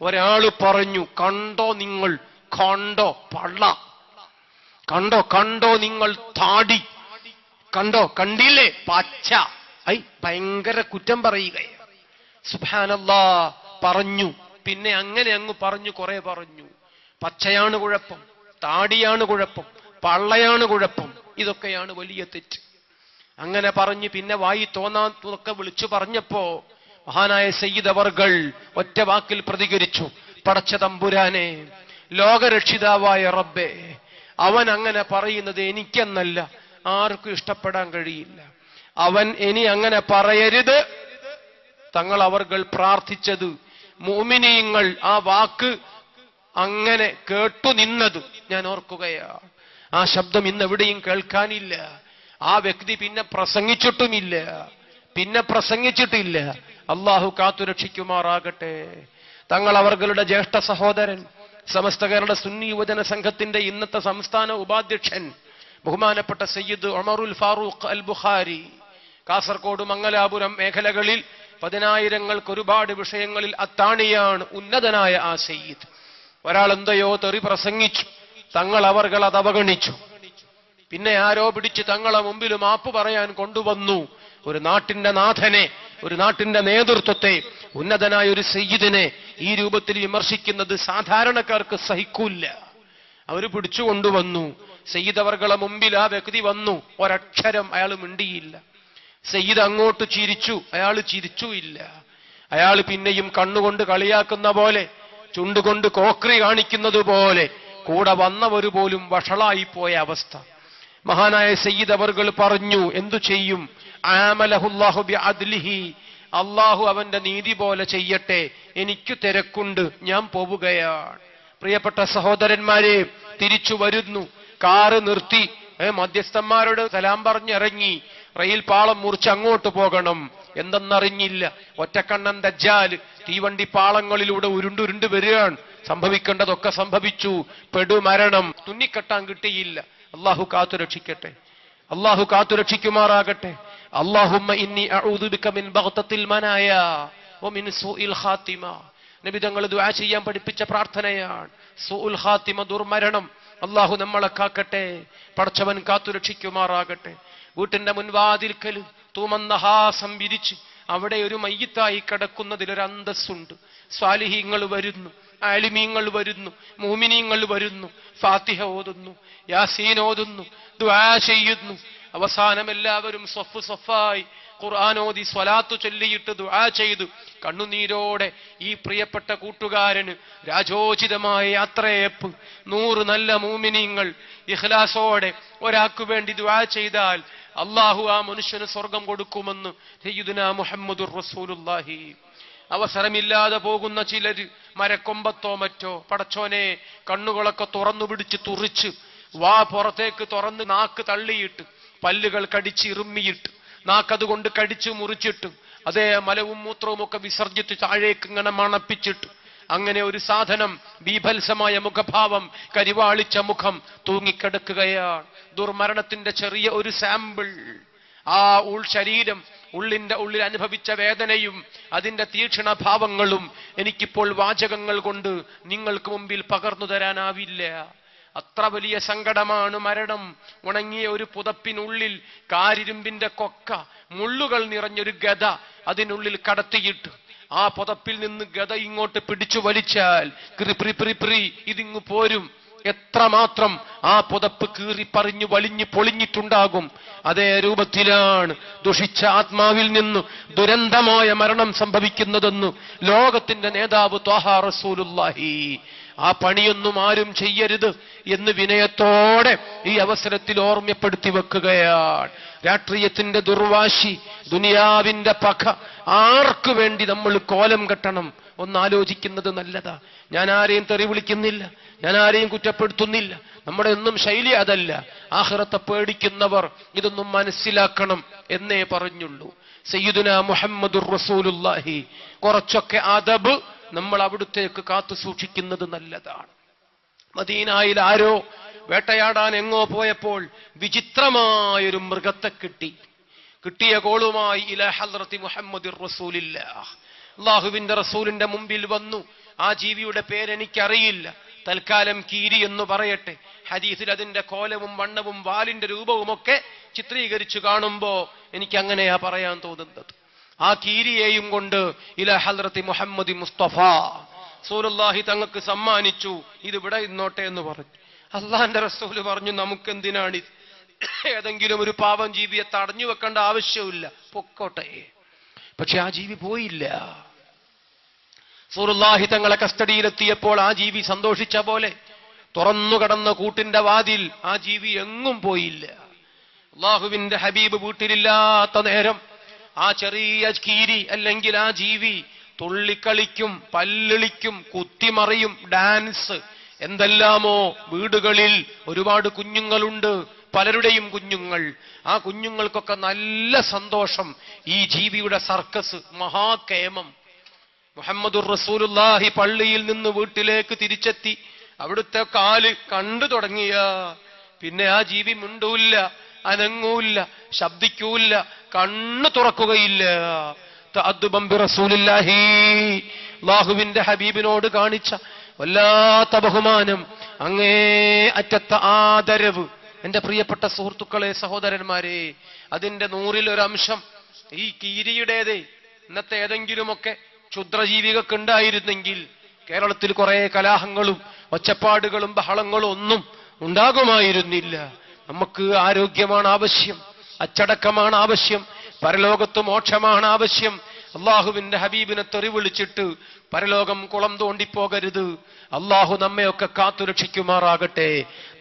ഒരാള് പറഞ്ഞു, കണ്ടോ നിങ്ങൾ, കണ്ടോ പള്ള, കണ്ടോ നിങ്ങൾ താടി, കണ്ടില്ലേ പച്ച. ഭയങ്കര കുറ്റം പറയുകയാണ്. സുബ്ഹാനല്ലാഹ് പറഞ്ഞു. പിന്നെ അങ്ങനെ അങ്ങ് കുറെ പറഞ്ഞു. പച്ചയാണ് കുഴപ്പം, താടിയാണ് കുഴപ്പം, പള്ളയാണ് കുഴപ്പം, ഇതൊക്കെയാണ് വലിയ തെറ്റ്. അങ്ങനെ പറഞ്ഞ് പിന്നെ വായി തോന്നാത്തൊക്കെ വിളിച്ചു പറഞ്ഞപ്പോ മഹാനായ സയ്യിദ് അവർകൾ ഒറ്റ വാക്കിൽ പ്രതികരിച്ചു, പടച്ച തമ്പുരാനെ, ലോകരക്ഷിതാവായ റബ്ബേ, അവൻ അങ്ങനെ പറയുന്നത് എനിക്കെന്നല്ല ആർക്കും ഇഷ്ടപ്പെടാൻ കഴിയില്ല. അവൻ ഇനി അങ്ങനെ പറയരുത്. തങ്ങൾ അവർകൾ പ്രാർത്ഥിച്ചത്, മുഅ്മിനീങ്ങൾ ആ വാക്ക് അങ്ങനെ കേട്ടു നിന്നത് ഞാൻ ഓർക്കുകയാണ്. ആ ശബ്ദം ഇന്ന് എവിടെയും കേൾക്കാനില്ല. ആ വ്യക്തി പിന്നെ പ്രസംഗിച്ചിട്ടില്ല. അള്ളാഹു കാത്തുരക്ഷിക്കുമാറാകട്ടെ. തങ്ങൾ അവർകളുടെ ജ്യേഷ്ഠ സഹോദരൻ, സമസ്ത കേരള സുന്നി യുവജന സംഘത്തിന്റെ ഇന്നത്തെ സംസ്ഥാന ഉപാധ്യക്ഷൻ ബഹുമാനപ്പെട്ട സയ്യിദ് ഉമറുൽ ഫാറൂഖ് അൽ ബുഖാരി, കാസർഗോഡ്, മംഗലാപുരം മേഖലകളിൽ 10,000-ങ്ങൾക്ക് ഒരുപാട് വിഷയങ്ങളിൽ അത്താണിയാണ് ഉന്നതനായ ആ സയ്യിദ്. ഒരാൾ എന്തെയോ തെറി പ്രസംഗിച്ചു, തങ്ങൾ അവർകൾ അത് അവഗണിച്ചു. പിന്നെ ആരോ പിടിച്ച് തങ്ങളെ മുമ്പിൽ മാപ്പ് പറയാൻ കൊണ്ടുവന്നു. ഒരു നാട്ടിന്റെ നാഥനെ, ഒരു നാട്ടിന്റെ നേതൃത്വത്തെ, ഉന്നതനായ ഒരു സയ്യിദിനെ ഈ രൂപത്തിൽ വിമർശിക്കുന്നത് സാധാരണക്കാർക്ക് സഹിക്കൂല്ല. അവര് പിടിച്ചുകൊണ്ടുവന്നു. സയ്യിദ് അവർകളെ മുമ്പിൽ ആ വ്യക്തി വന്നു. ഒരക്ഷരം അയാൾ മിണ്ടിയില്ല. സയ്യിദ് അങ്ങോട്ട് ചിരിച്ചു, അയാൾ ചിരിച്ചുമില്ല. അയാൾ പിന്നെയും കണ്ണുകൊണ്ട് കളിയാക്കുന്ന പോലെ, ചുണ്ടുകൊണ്ട് കോക്രി കാണിക്കുന്നത് പോലെ, കൂടെ വന്നവർ പോലും വഷളായിപ്പോയ അവസ്ഥ. മഹാനായ സയ്യിദ് അവർകൾ പറഞ്ഞു, എന്തു ചെയ്യും? ആമലഹുല്ലാഹു ബിഅദ്ലിഹി, അള്ളാഹു അവന്റെ നീതി പോലെ ചെയ്യട്ടെ, എനിക്ക് തിരക്കുണ്ട്, ഞാൻ പോവുകയാണ്. പ്രിയപ്പെട്ട സഹോദരന്മാരെ, തിരിച്ചു വരുന്നു. കാറ് നിർത്തി, മധ്യസ്ഥന്മാരോട് സലാം പറഞ്ഞിറങ്ങി. റെയിൽ പാളം മുറിച്ച് അങ്ങോട്ട് പോകണം. എന്തെന്നറിഞ്ഞില്ല. ഒറ്റക്കണ്ണൻ ദജ്ജാൽ തീവണ്ടി പാളങ്ങളിലൂടെ ഉരുണ്ടുരുണ്ട് വരികയാണ്. സംഭവിക്കേണ്ടതൊക്കെ സംഭവിച്ചു. പെടുമരണം. തുന്നിക്കെട്ടാൻ കിട്ടിയില്ല. അള്ളാഹു കാത്തുരക്ഷിക്കട്ടെ, അള്ളാഹു കാത്തുരക്ഷിക്കുമാറാകട്ടെ. അല്ലാഹുമ്മ ഇന്നി അഊദു ബിക മിൻ ബഗ്തത്തിൽ മനായ വമിൻ സൂഇൽ ഖാത്തിമ. നബി തങ്ങൾ ദുആ ചെയ്യാൻ പഠിപ്പിച്ച പ്രാർത്ഥനയാണ്. സൂഉൽ ഖാത്തിമ, ദുർമരണം. അള്ളാഹു നമ്മളെ കാക്കട്ടെ, പടച്ചവൻ കാത്തുരക്ഷിക്കുമാറാകട്ടെ. വീട്ടിന്റെ മുൻവാതിൽക്കൽ തൂമന്നഹാസം വിരിച്ച് അവിടെ ഒരു മയ്യിത്തായി കിടക്കുന്നതിലൊരു അന്തസ്സുണ്ട്. സ്വാലിഹീങ്ങൾ വരുന്നു, ആലിമീങ്ങൾ വരുന്നു, മൂമിനീങ്ങൾ വരുന്നു, ഫാത്തിഹ ഓതുന്നു, യാസീൻ ഓതുന്നു, ദുആ ചെയ്യുന്നു. അവസാനം എല്ലാവരും സ്വഫ് സ്വഫായി ഖുർആൻ ഓതി സ്വലാത്തു ചൊല്ലിയിട്ട് ദുആ ചെയ്തു കണ്ണുനീരോടെ ഈ പ്രിയപ്പെട്ട കൂട്ടുകാരന് രാജോചിതമായ യാത്രയപ്പ്. 100 നല്ല മൂമിനീങ്ങൾ ഇഖ്ലാസോടെ ഒരാൾക്ക് വേണ്ടി ദുആ ചെയ്താൽ അള്ളാഹു ആ മനുഷ്യന് സ്വർഗം കൊടുക്കുമെന്ന് സയ്യിദുനാ മുഹമ്മദുർ റസൂലുള്ളാഹി. അവസരമില്ലാതെ പോകുന്ന ചിലര് മരക്കൊമ്പത്തോ മറ്റോ, പടച്ചോനെ, കണ്ണുകളൊക്കെ തുറന്നു പിടിച്ച് തുറിച്ച്, വാ പുറത്തേക്ക് തുറന്ന് നാക്ക് തള്ളിയിട്ട്, പല്ലുകൾ കടിച്ച് ഇറുമ്മിയിട്ട്, നാക്കതുകൊണ്ട് കടിച്ചു മുറിച്ചിട്ട്, അതേ മലവും മൂത്രവും ഒക്കെ വിസർജിച്ച് താഴേക്ക് ഇങ്ങനെ മണപ്പിച്ചിട്ട്, അങ്ങനെ ഒരു സാധനം, ബീഭത്സമായ മുഖഭാവം, കരിവാളിച്ച മുഖം തൂങ്ങിക്കിടക്കുകയാണ്. ദുർമരണത്തിന്റെ ചെറിയ ഒരു സാമ്പിൾ. ആ ശരീരം, ഉള്ളിന്റെ ഉള്ളിൽ അനുഭവിച്ച വേദനയും അതിന്റെ തീക്ഷണഭാവങ്ങളും എനിക്കിപ്പോൾ വാചകങ്ങൾ കൊണ്ട് നിങ്ങൾക്ക് മുമ്പിൽ പകർന്നു തരാനാവില്ല. അത്ര വലിയ സങ്കടമാണ് മരണം. ഉണങ്ങിയ ഒരു പുതപ്പിനുള്ളിൽ കാരിരുമ്പിന്റെ കൊക്ക, മുള്ളുകൾ നിറഞ്ഞൊരു ഗദ അതിനുള്ളിൽ കടത്തിയിട്ട് ആ പുതപ്പിൽ നിന്ന് ഗദ ഇങ്ങോട്ട് പിടിച്ചു വലിച്ചാൽ ഇതിങ്ങു പോരും. എത്രമാത്രം ആ പുതപ്പ് കീറി പറഞ്ഞു വലിഞ്ഞു പൊളിഞ്ഞിട്ടുണ്ടാകും. അതേ രൂപത്തിലാണ് ദുഷിച്ച ആത്മാവിൽ നിന്ന് ദുരന്തമായ മരണം സംഭവിക്കുന്നതെന്ന് ലോകത്തിന്റെ നേതാവ് ത്വാഹ റസൂലുള്ളാഹി. ആ പണിയൊന്നും ആരും ചെയ്യരുത് എന്ന് വിനയത്തോടെ ഈ അവസരത്തിൽ ഓർമ്മപ്പെടുത്തി വെക്കുകയാണ്. രാഷ്ട്രീയത്തിന്റെ ദുർവാശി, ദുനിയാവിന്റെ പക, ആർക്കു വേണ്ടി നമ്മൾ കോലം കെട്ടണം ഒന്നാലോചിക്കുന്നത് നല്ലതാ. ഞാൻ ആരെയും തെറി വിളിക്കുന്നില്ല, ഞാൻ ആരെയും കുറ്റപ്പെടുത്തുന്നില്ല. നമ്മുടെ ഒന്നും ശൈലി അതല്ല. ആഖിറത്തെ പേടിക്കുന്നവർ ഇതൊന്നും മനസ്സിലാക്കണം എന്നേ പറഞ്ഞുള്ളൂ. സയ്യിദുനാ മുഹമ്മദുർ റസൂലുള്ളാഹി. കുറച്ചൊക്കെ അദബ് നമ്മൾ അവിടുത്തേക്ക് കാത്തു സൂക്ഷിക്കുന്നത് നല്ലതാണ്. മദീനയിൽ ആരോ വേട്ടയാടാൻ എങ്ങോ പോയപ്പോൾ വിചിത്രമായൊരു മൃഗത്തെ കിട്ടിയ കോളുമായി ഇലാ ഹദ്റത്തി മുഹമ്മദിർ റസൂലില്ലാഹ്. അല്ലാഹുവിന്റെ റസൂലിന്റെ മുമ്പിൽ വന്നു. ആ ജീവിയുടെ പേരെനിക്കറിയില്ല, തൽക്കാലം കീരി എന്ന് പറയട്ടെ. ഹദീസിൽ അതിന്റെ കോലവും വണ്ണവും വാലിന്റെ രൂപവുമൊക്കെ ചിത്രീകരിച്ചു കാണുമ്പോ എനിക്ക് അങ്ങനെയാ പറയാൻ തോന്നുന്നത്. ആ കീരിയെയും കൊണ്ട് ഇലാ ഹദ്റത്തി മുഹമ്മദി മുസ്തഫ റസൂലുള്ളാഹി തങ്ങൾക്ക് സമ്മാനിച്ചു. ഇത് ഇവിടെ ഇന്നോട്ടെ എന്ന് പറഞ്ഞു. അള്ളാന്റെ റസൂല് പറഞ്ഞു, നമുക്കെന്തിനാണ് ഏതെങ്കിലും ഒരു പാവം ജീവിയെ തടഞ്ഞു വെക്കേണ്ട ആവശ്യമില്ല, പൊക്കോട്ടെ. പക്ഷെ ആ ജീവി പോയില്ല. റസൂലുള്ളാഹി തങ്ങളെ കസ്റ്റഡിയിലെത്തിയപ്പോൾ ആ ജീവി സന്തോഷിച്ച പോലെ തുറന്നു കടന്ന കൂട്ടിന്റെ വാതിൽ ആ ജീവി എങ്ങും പോയില്ല. അള്ളാഹുവിന്റെ ഹബീബ് വീട്ടിലില്ലാത്ത നേരം ആ ചെറിയ കീരി അല്ലെങ്കിൽ ആ ജീവി തുള്ളിക്കളിക്കും, പല്ലിളിക്കും, കുത്തിമറിയും, ഡാൻസ്, എന്തെല്ലാമോ. വീടുകളിൽ ഒരുപാട് കുഞ്ഞുങ്ങളുണ്ട്, പലരുടെയും കുഞ്ഞുങ്ങൾ. ആ കുഞ്ഞുങ്ങൾക്കൊക്കെ നല്ല സന്തോഷം. ഈ ജീവിയുടെ സർക്കസ്, മഹാകേമം. മുഹമ്മദുർ റസൂലുള്ളാഹി പള്ളിയിൽ നിന്ന് വീട്ടിലേക്ക് തിരിച്ചെത്തി അവിടുത്തെ കാല് കണ്ടു തുടങ്ങിയ പിന്നെ ആ ജീവി മിണ്ടൂല്ല, അനങ്ങൂല്ല, ശബ്ദിക്കൂല്ല, കണ്ണു തുറക്കുകയില്ല. തഅദ്ദുബൻ ബിറസൂലില്ലാഹി. അല്ലാഹുവിന്റെ ഹബീബിനോട് കാണിച്ച വല്ലാത്ത ബഹുമാനം, അങ്ങേ അറ്റത്ത ആദരവ്. എന്റെ പ്രിയപ്പെട്ട സുഹൃത്തുക്കളെ, സഹോദരന്മാരെ, അതിന്റെ 100ൽ ഒരു അംശം ഈ കീരിയുടേതേ. ഇന്നത്തെ ഏതെങ്കിലുമൊക്കെ ക്ഷുദ്രജീവികൾക്ക് ഉണ്ടായിരുന്നെങ്കിൽ കേരളത്തിൽ കുറെ കലാഹങ്ങളും ഒച്ചപ്പാടുകളും ബഹളങ്ങളും ഒന്നും ഉണ്ടാകുമായിരുന്നില്ല. നമുക്ക് ആരോഗ്യമാണ് ആവശ്യം, അച്ചടക്കമാണ് ആവശ്യം, പരലോകത്ത് മോക്ഷമാണ് ആവശ്യം. അള്ളാഹുവിന്റെ ഹബീബിനെ തെറി വിളിച്ചിട്ട് പരലോകം കുളം തോണ്ടിപ്പോകരുത്. അള്ളാഹു നമ്മയൊക്കെ കാത്തുരക്ഷിക്കുമാറാകട്ടെ.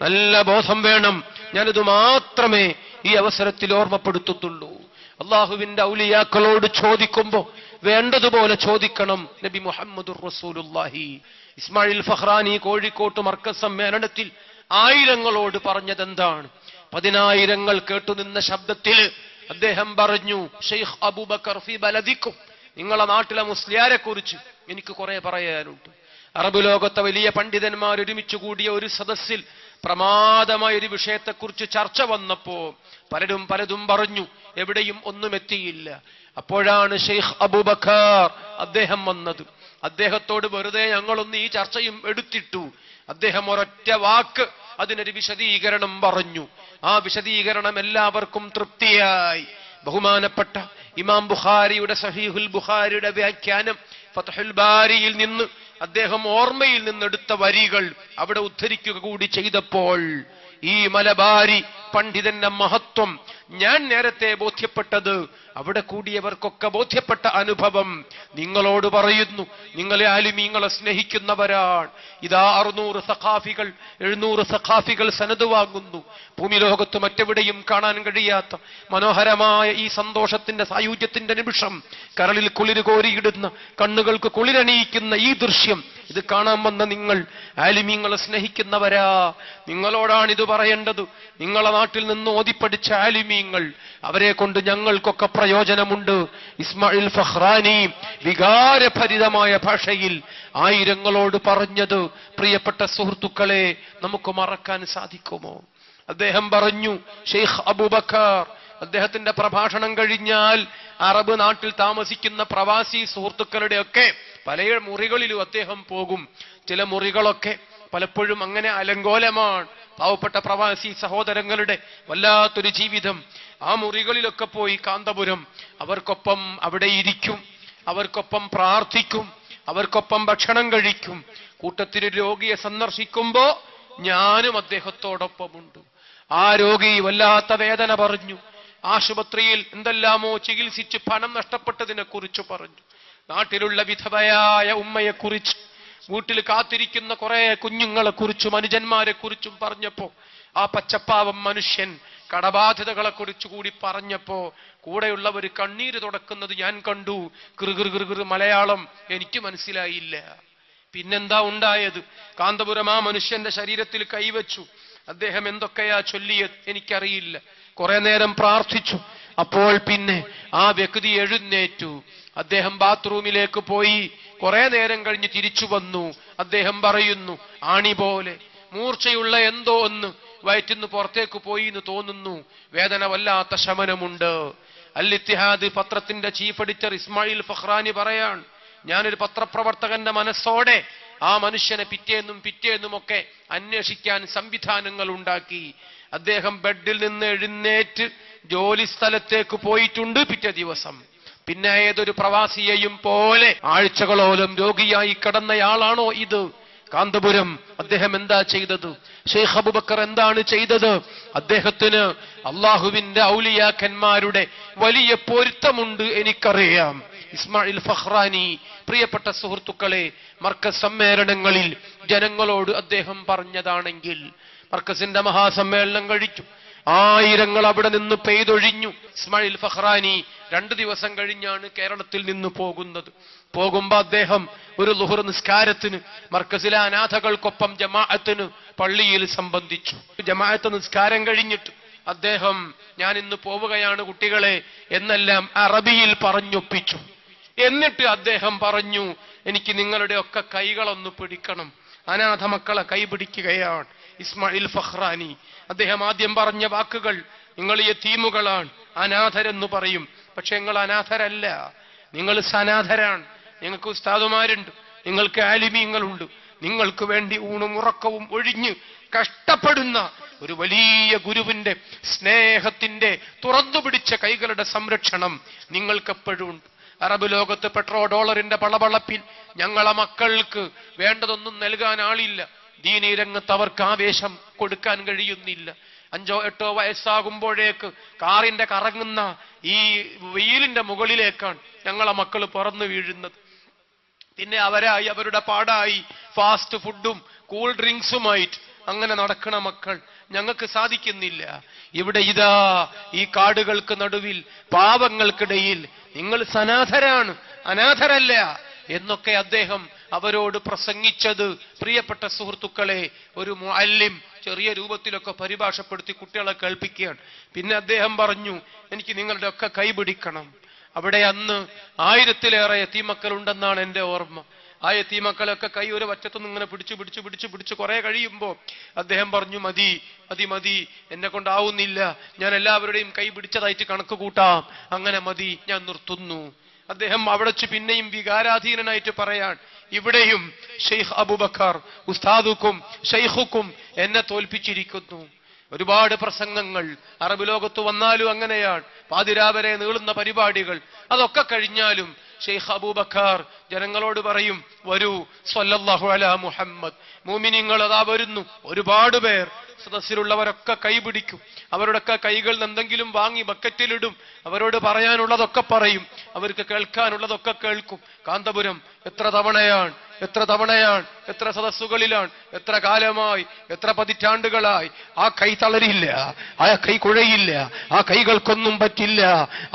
നല്ല ബോധം വേണം. ഞാനിത് മാത്രമേ ഈ അവസരത്തിൽ ഓർമ്മപ്പെടുത്തുള്ളൂ. അള്ളാഹുവിന്റെ ഔലിയാക്കളോട് ചോദിക്കുമ്പോ വേണ്ടതുപോലെ ചോദിക്കണം. നബി മുഹമ്മദുർ റസൂലുള്ളാഹി ഇസ്മായിൽ ഫഖ്റാനി കോഴിക്കോട്ട് മർക്കസ് സമ്മേളനത്തിൽ ആയിരങ്ങളോട് പറഞ്ഞതെന്താണ്? 10,000 കേട്ടുനിന്ന ശബ്ദത്തിൽ അദ്ദേഹം പറഞ്ഞു, ഷെയ്ഖ് അബൂബക്കർ ഫി ബലദിക്കും, നിങ്ങളെ നാട്ടിലെ മുസ്ലിയാരെ കുറിച്ച് എനിക്ക് കുറെ പറയാനുണ്ട്. അറബ് ലോകത്തെ വലിയ പണ്ഡിതന്മാർ ഒരുമിച്ച് കൂടിയ ഒരു സദസ്സിൽ പ്രമാദമായ ഒരു വിഷയത്തെക്കുറിച്ച് ചർച്ച വന്നപ്പോ പലതും പറഞ്ഞു, എവിടെയും ഒന്നും എത്തിയില്ല. അപ്പോഴാണ് ഷെയ്ഖ് അബൂബക്കർ അദ്ദേഹം വന്നത്. അദ്ദേഹത്തോട് വെറുതെ ഞങ്ങളൊന്ന് ഈ ചർച്ചയും എടുത്തിട്ടു. അദ്ദേഹം ഒരൊറ്റ വാക്ക് അതിനൊരു വിശദീകരണം പറഞ്ഞു. ആ വിശദീകരണം എല്ലാവർക്കും തൃപ്തിയായി. ബഹുമാനപ്പെട്ട ഇമാം ബുഖാരിയുടെ സഹീഹുൽ ബുഖാരിയുടെ വ്യാഖ്യാനം ഫത്ഹുൽ ബാരിയിൽ നിന്ന് അദ്ദേഹം ഓർമ്മയിൽ നിന്നെടുത്ത വരികൾ അവിടെ ഉദ്ധരിക്കുക കൂടി ചെയ്തപ്പോൾ ഈ മലബാരി പണ്ഡിതന്റെ മഹത്വം ഞാൻ നേരത്തെ ബോധ്യപ്പെട്ടത് അവിടെ കൂടിയവർക്കൊക്കെ ബോധ്യപ്പെട്ട അനുഭവം നിങ്ങളോട് പറയുന്നു. നിങ്ങളെ ആലിമീങ്ങളെ സ്നേഹിക്കുന്നവരാണ്. ഇതാ 600 സഖാഫികൾ 700 സഖാഫികൾ സനദ് വാങ്ങുന്നു. ഭൂമി ലോകത്ത് മറ്റെവിടെയും കാണാൻ കഴിയാത്ത മനോഹരമായ ഈ സന്തോഷത്തിന്റെ സായുജ്യത്തിന്റെ നിമിഷം, കരളിൽ കുളിര് കോരിയിടുന്ന, കണ്ണുകൾക്ക് കുളിരണിയിക്കുന്ന ഈ ദൃശ്യം ഇത് കാണാൻ വന്ന നിങ്ങൾ ആലിമീങ്ങളെ സ്നേഹിക്കുന്നവരാ. നിങ്ങളോടാണിത് പറയേണ്ടത്. നിങ്ങളെ നാട്ടിൽ നിന്ന് ഓതിപ്പടിച്ച ആലിമീങ്ങൾ, അവരെ കൊണ്ട് ഞങ്ങൾക്കൊക്കെ പ്രയോജനമുണ്ട്. ഇസ്മായിൽ ഫഖ്റാനി വികാരഭരിതമായ ഭാഷയിൽ ആയിരങ്ങളോട് പറഞ്ഞത് പ്രിയപ്പെട്ട സുഹൃത്തുക്കളെ നമുക്ക് മറക്കാൻ സാധിക്കുമോ? അദ്ദേഹം പറഞ്ഞു, ഷെയ്ഖ് അബൂബക്കർ അദ്ദേഹത്തിന്റെ പ്രഭാഷണം കഴിഞ്ഞാൽ അറബ് നാട്ടിൽ താമസിക്കുന്ന പ്രവാസി സുഹൃത്തുക്കളുടെ ഒക്കെ പല മുറികളിലും അദ്ദേഹം പോകും. ചില മുറികളൊക്കെ പലപ്പോഴും അങ്ങനെ അലങ്കോലമാണ്. പാവപ്പെട്ട പ്രവാസി സഹോദരങ്ങളുടെ വല്ലാത്തൊരു ജീവിതം. ആ മുറികളിലൊക്കെ പോയി കാന്തപുരം അവർക്കൊപ്പം അവിടെ ഇരിക്കും, അവർക്കൊപ്പം പ്രാർത്ഥിക്കും, അവർക്കൊപ്പം ഭക്ഷണം കഴിക്കും. കൂട്ടത്തിൽ രോഗിയെ സന്ദർശിക്കുമ്പോ ഞാനും അദ്ദേഹത്തോടൊപ്പമുണ്ട്. ആ രോഗി വല്ലാത്ത വേദന പറഞ്ഞു. ആശുപത്രിയിൽ എന്തെല്ലാമോ ചികിത്സിച്ച് പണം നഷ്ടപ്പെട്ടതിനെ കുറിച്ച് പറഞ്ഞു. നാട്ടിലുള്ള വിധവയായ ഉമ്മയെക്കുറിച്ച്, വീട്ടിൽ കാത്തിരിക്കുന്ന കുറെ കുഞ്ഞുങ്ങളെ കുറിച്ചും അനുജന്മാരെ കുറിച്ചും പറഞ്ഞപ്പോ, ആ പച്ചപ്പാവം മനുഷ്യൻ കടബാധ്യതകളെ കുറിച്ച് കൂടി പറഞ്ഞപ്പോ കൂടെയുള്ളവർ കണ്ണീര് തുടക്കുന്നത് ഞാൻ കണ്ടു. കൃകൃകൃകൃ മലയാളം എനിക്ക് മനസ്സിലായില്ല. പിന്നെന്താ ഉണ്ടായത്? കാന്തപുരം ആ മനുഷ്യന്റെ ശരീരത്തിൽ കൈവച്ചു. അദ്ദേഹം എന്തൊക്കെയാ ചൊല്ലിയത് എനിക്കറിയില്ല. കുറെ നേരം പ്രാർത്ഥിച്ചു. അപ്പോൾ പിന്നെ ആ വ്യക്തി എഴുന്നേറ്റു. അദ്ദേഹം ബാത്റൂമിലേക്ക് പോയി. കുറെ നേരം കഴിഞ്ഞ് തിരിച്ചു വന്നു. അദ്ദേഹം പറയുന്നു, ആണി പോലെ മൂർച്ചയുള്ള എന്തോ ഒന്ന് വയറ്റിന്ന് പുറത്തേക്ക് പോയി എന്ന് തോന്നുന്നു. വേദന വല്ലാത്ത ശമനമുണ്ട്. അൽ ഇത്തിഹാദ് പത്രത്തിന്റെ ചീഫ് എഡിറ്റർ ഇസ്മായിൽ ഫഖ്റാനി പറയാൻ, ഞാനൊരു പത്രപ്രവർത്തകന്റെ മനസ്സോടെ ആ മനുഷ്യനെ പിറ്റേന്നുമൊക്കെ അന്വേഷിക്കാൻ സംവിധാനങ്ങൾ ഉണ്ടാക്കി. അദ്ദേഹം ബെഡിൽ നിന്ന് എഴുന്നേറ്റ് ജോലി സ്ഥലത്തേക്ക് പോയിട്ടുണ്ട് പിറ്റേ ദിവസം. പിന്നെ ഏതൊരു പ്രവാസിയെയും പോലെ ആഴ്ചകളോളം രോഗിയായി കിടന്നയാളാണോ ഇത്? കാന്തപുരം അദ്ദേഹം എന്താ ചെയ്തത്? ഷെയ്ഖ് അബൂബക്കർ എന്താണ് ചെയ്തത്? അദ്ദേഹത്തിന് അള്ളാഹുവിന്റെ ഔലിയാക്കന്മാരുടെ വലിയ പൊരുത്തമുണ്ട്, എനിക്കറിയാം. ഇസ്മായിൽ ഫഖ്റാനി പ്രിയപ്പെട്ട സുഹൃത്തുക്കളെ, മർക്കസ് സമ്മേളനങ്ങളിൽ ജനങ്ങളോട് അദ്ദേഹം പറഞ്ഞതാണെങ്കിൽ, മർക്കസിന്റെ മഹാസമ്മേളനം കഴിച്ചു, ആയിരങ്ങൾ അവിടെ നിന്ന് പെയ്തൊഴിഞ്ഞു. ഇസ്മായിൽ ഫഖ്റാനി 2 ദിവസം കഴിഞ്ഞാണ് കേരളത്തിൽ നിന്ന് പോകുന്നത്. പോകുമ്പോ അദ്ദേഹം ഒരു ളുഹർ നിസ്കാരത്തിന് മർക്കസിലെ അനാഥകൾക്കൊപ്പം ജമാഅത്തിന് പള്ളിയിൽ സംബന്ധിച്ചു. ജമാഅത്ത് നിസ്കാരം കഴിഞ്ഞിട്ട് അദ്ദേഹം, ഞാൻ ഇന്ന് പോവുകയാണ് കുട്ടികളെ എന്നെല്ലാം അറബിയിൽ പറഞ്ഞൊപ്പിച്ചു. എന്നിട്ട് അദ്ദേഹം പറഞ്ഞു, എനിക്ക് നിങ്ങളുടെ ഒക്കെ കൈകളൊന്ന് പിടിക്കണം. അനാഥ മക്കളെ കൈ പിടിക്കുകയാണ് ഇസ്മായിൽ ഫഖ്റാനി. അദ്ദേഹം ആദ്യം പറഞ്ഞ വാക്കുകൾ, നിങ്ങൾ യതീമുകളാണ്, അനാഥരെന്ന് പറയും. പക്ഷെ നിങ്ങൾ അനാഥരല്ല, നിങ്ങൾ സനാഥരാണ്. നിങ്ങൾക്ക് ഉസ്താദുമാരുണ്ട്, നിങ്ങൾക്ക് ആലിമീങ്ങളുണ്ട്. നിങ്ങൾക്ക് വേണ്ടി ഊണും ഉറക്കവും ഒഴിഞ്ഞ് കഷ്ടപ്പെടുന്ന ഒരു വലിയ ഗുരുവിന്റെ സ്നേഹത്തിന്റെ തുറന്നുപിടിച്ച കൈകളുടെ സംരക്ഷണം നിങ്ങൾക്കെപ്പോഴും ഉണ്ട്. അറബ് ലോകത്ത് $1 പളപളപ്പിൽ ഞങ്ങളെ മക്കൾക്ക് വേണ്ടതൊന്നും നൽകാൻ ആളില്ല. ദീനീ രംഗത്ത് അവർക്ക് ആവേശം കൊടുക്കാൻ കഴിയുന്നില്ല. 5 or 8 വയസ്സാകുമ്പോഴേക്ക് കാറിന്റെ കറങ്ങുന്ന ഈ വെയിലിന്റെ മുകളിലേക്കാണ് ഞങ്ങളെ മക്കൾ പറന്നു വീഴുന്നത്. പിന്നെ അവരായി അവരുടെ പാടായി ഫാസ്റ്റ് ഫുഡും കൂൾ ഡ്രിങ്ക്സുമായിട്ട് അങ്ങനെ നടക്കണ മക്കൾ. ഞങ്ങൾക്ക് സാധിക്കുന്നില്ല. ഇവിടെ ഇതാ ഈ കാടുകൾക്ക് നടുവിൽ പാവങ്ങൾക്കിടയിൽ നിങ്ങൾ സനാഥരാണ്, അനാഥരല്ല എന്നൊക്കെ അദ്ദേഹം അവരോട് പ്രസംഗിച്ചത് പ്രിയപ്പെട്ട സുഹൃത്തുക്കളെ ഒരു മുഅല്ലിം ചെറിയ രൂപത്തിലൊക്കെ പരിഭാഷപ്പെടുത്തി കുട്ടികളെ കേൾപ്പിക്കുകയാണ്. പിന്നെ അദ്ദേഹം പറഞ്ഞു, എനിക്ക് നിങ്ങളുടെ ഒക്കെ കൈപിടിക്കണം. അവിടെ അന്ന് 1000-ലേറെ യതീമക്കൾ ഉണ്ടെന്നാണ് എന്റെ ഓർമ്മ. ആ യതീമക്കളൊക്കെ കൈ ഒരു വറ്റത്തുനിന്ന് ഇങ്ങനെ പിടിച്ച് കുറെ കഴിയുമ്പോ അദ്ദേഹം പറഞ്ഞു, മതി മതി മതി, എന്നെ കൊണ്ടാവുന്നില്ല, ഞാൻ എല്ലാവരുടെയും കൈ പിടിച്ചതായിട്ട് കണക്ക് കൂട്ടാം, അങ്ങനെ മതി, ഞാൻ നിർത്തുന്നു. അദ്ദേഹം അവിടെ പിന്നെയും വികാരാധീനനായിട്ട് പറയാൻ, ഇവിടെയും ഷെയ്ഖ് അബൂബക്കർ ഉസ്താദുക്കും ഷെയ്ഖുക്കും എന്നെ തോൽപ്പിച്ചിരിക്കുന്നു. ഒരുപാട് പ്രസംഗങ്ങൾ അറബ് ലോകത്ത് വന്നാലും അങ്ങനെയാണ്, പാതിരാവരെ നീളുന്ന പരിപാടികൾ. അതൊക്കെ കഴിഞ്ഞാലും ഷെയ്ഖ് അബൂബക്കർ ജനങ്ങളോട് പറയും, വരൂ സ്വല്ലല്ലാഹു അലാ മുഹമ്മദ്. മുഅ്മിനീങ്ങൾ അതാ വരുന്നു. ഒരുപാട് പേർ സദസ്സിലുള്ളവരൊക്കെ കൈപിടിക്കും. അവരുടെയൊക്കെ കൈകൾ എന്തെങ്കിലും വാങ്ങി ബക്കറ്റിലിടും. അവരോട് പറയാനുള്ളതൊക്കെ പറയും, അവർക്ക് കേൾക്കാനുള്ളതൊക്കെ കേൾക്കും. കാന്തപുരം എത്ര തവണയാണ് എത്ര സദസ്സുകളിലാണ്, എത്ര കാലമായി, എത്ര പതിറ്റാണ്ടുകളായി ആ കൈ തളരില്ല, ആ കൈ കുഴയില്ല, ആ കൈകൾക്കൊന്നും പറ്റില്ല.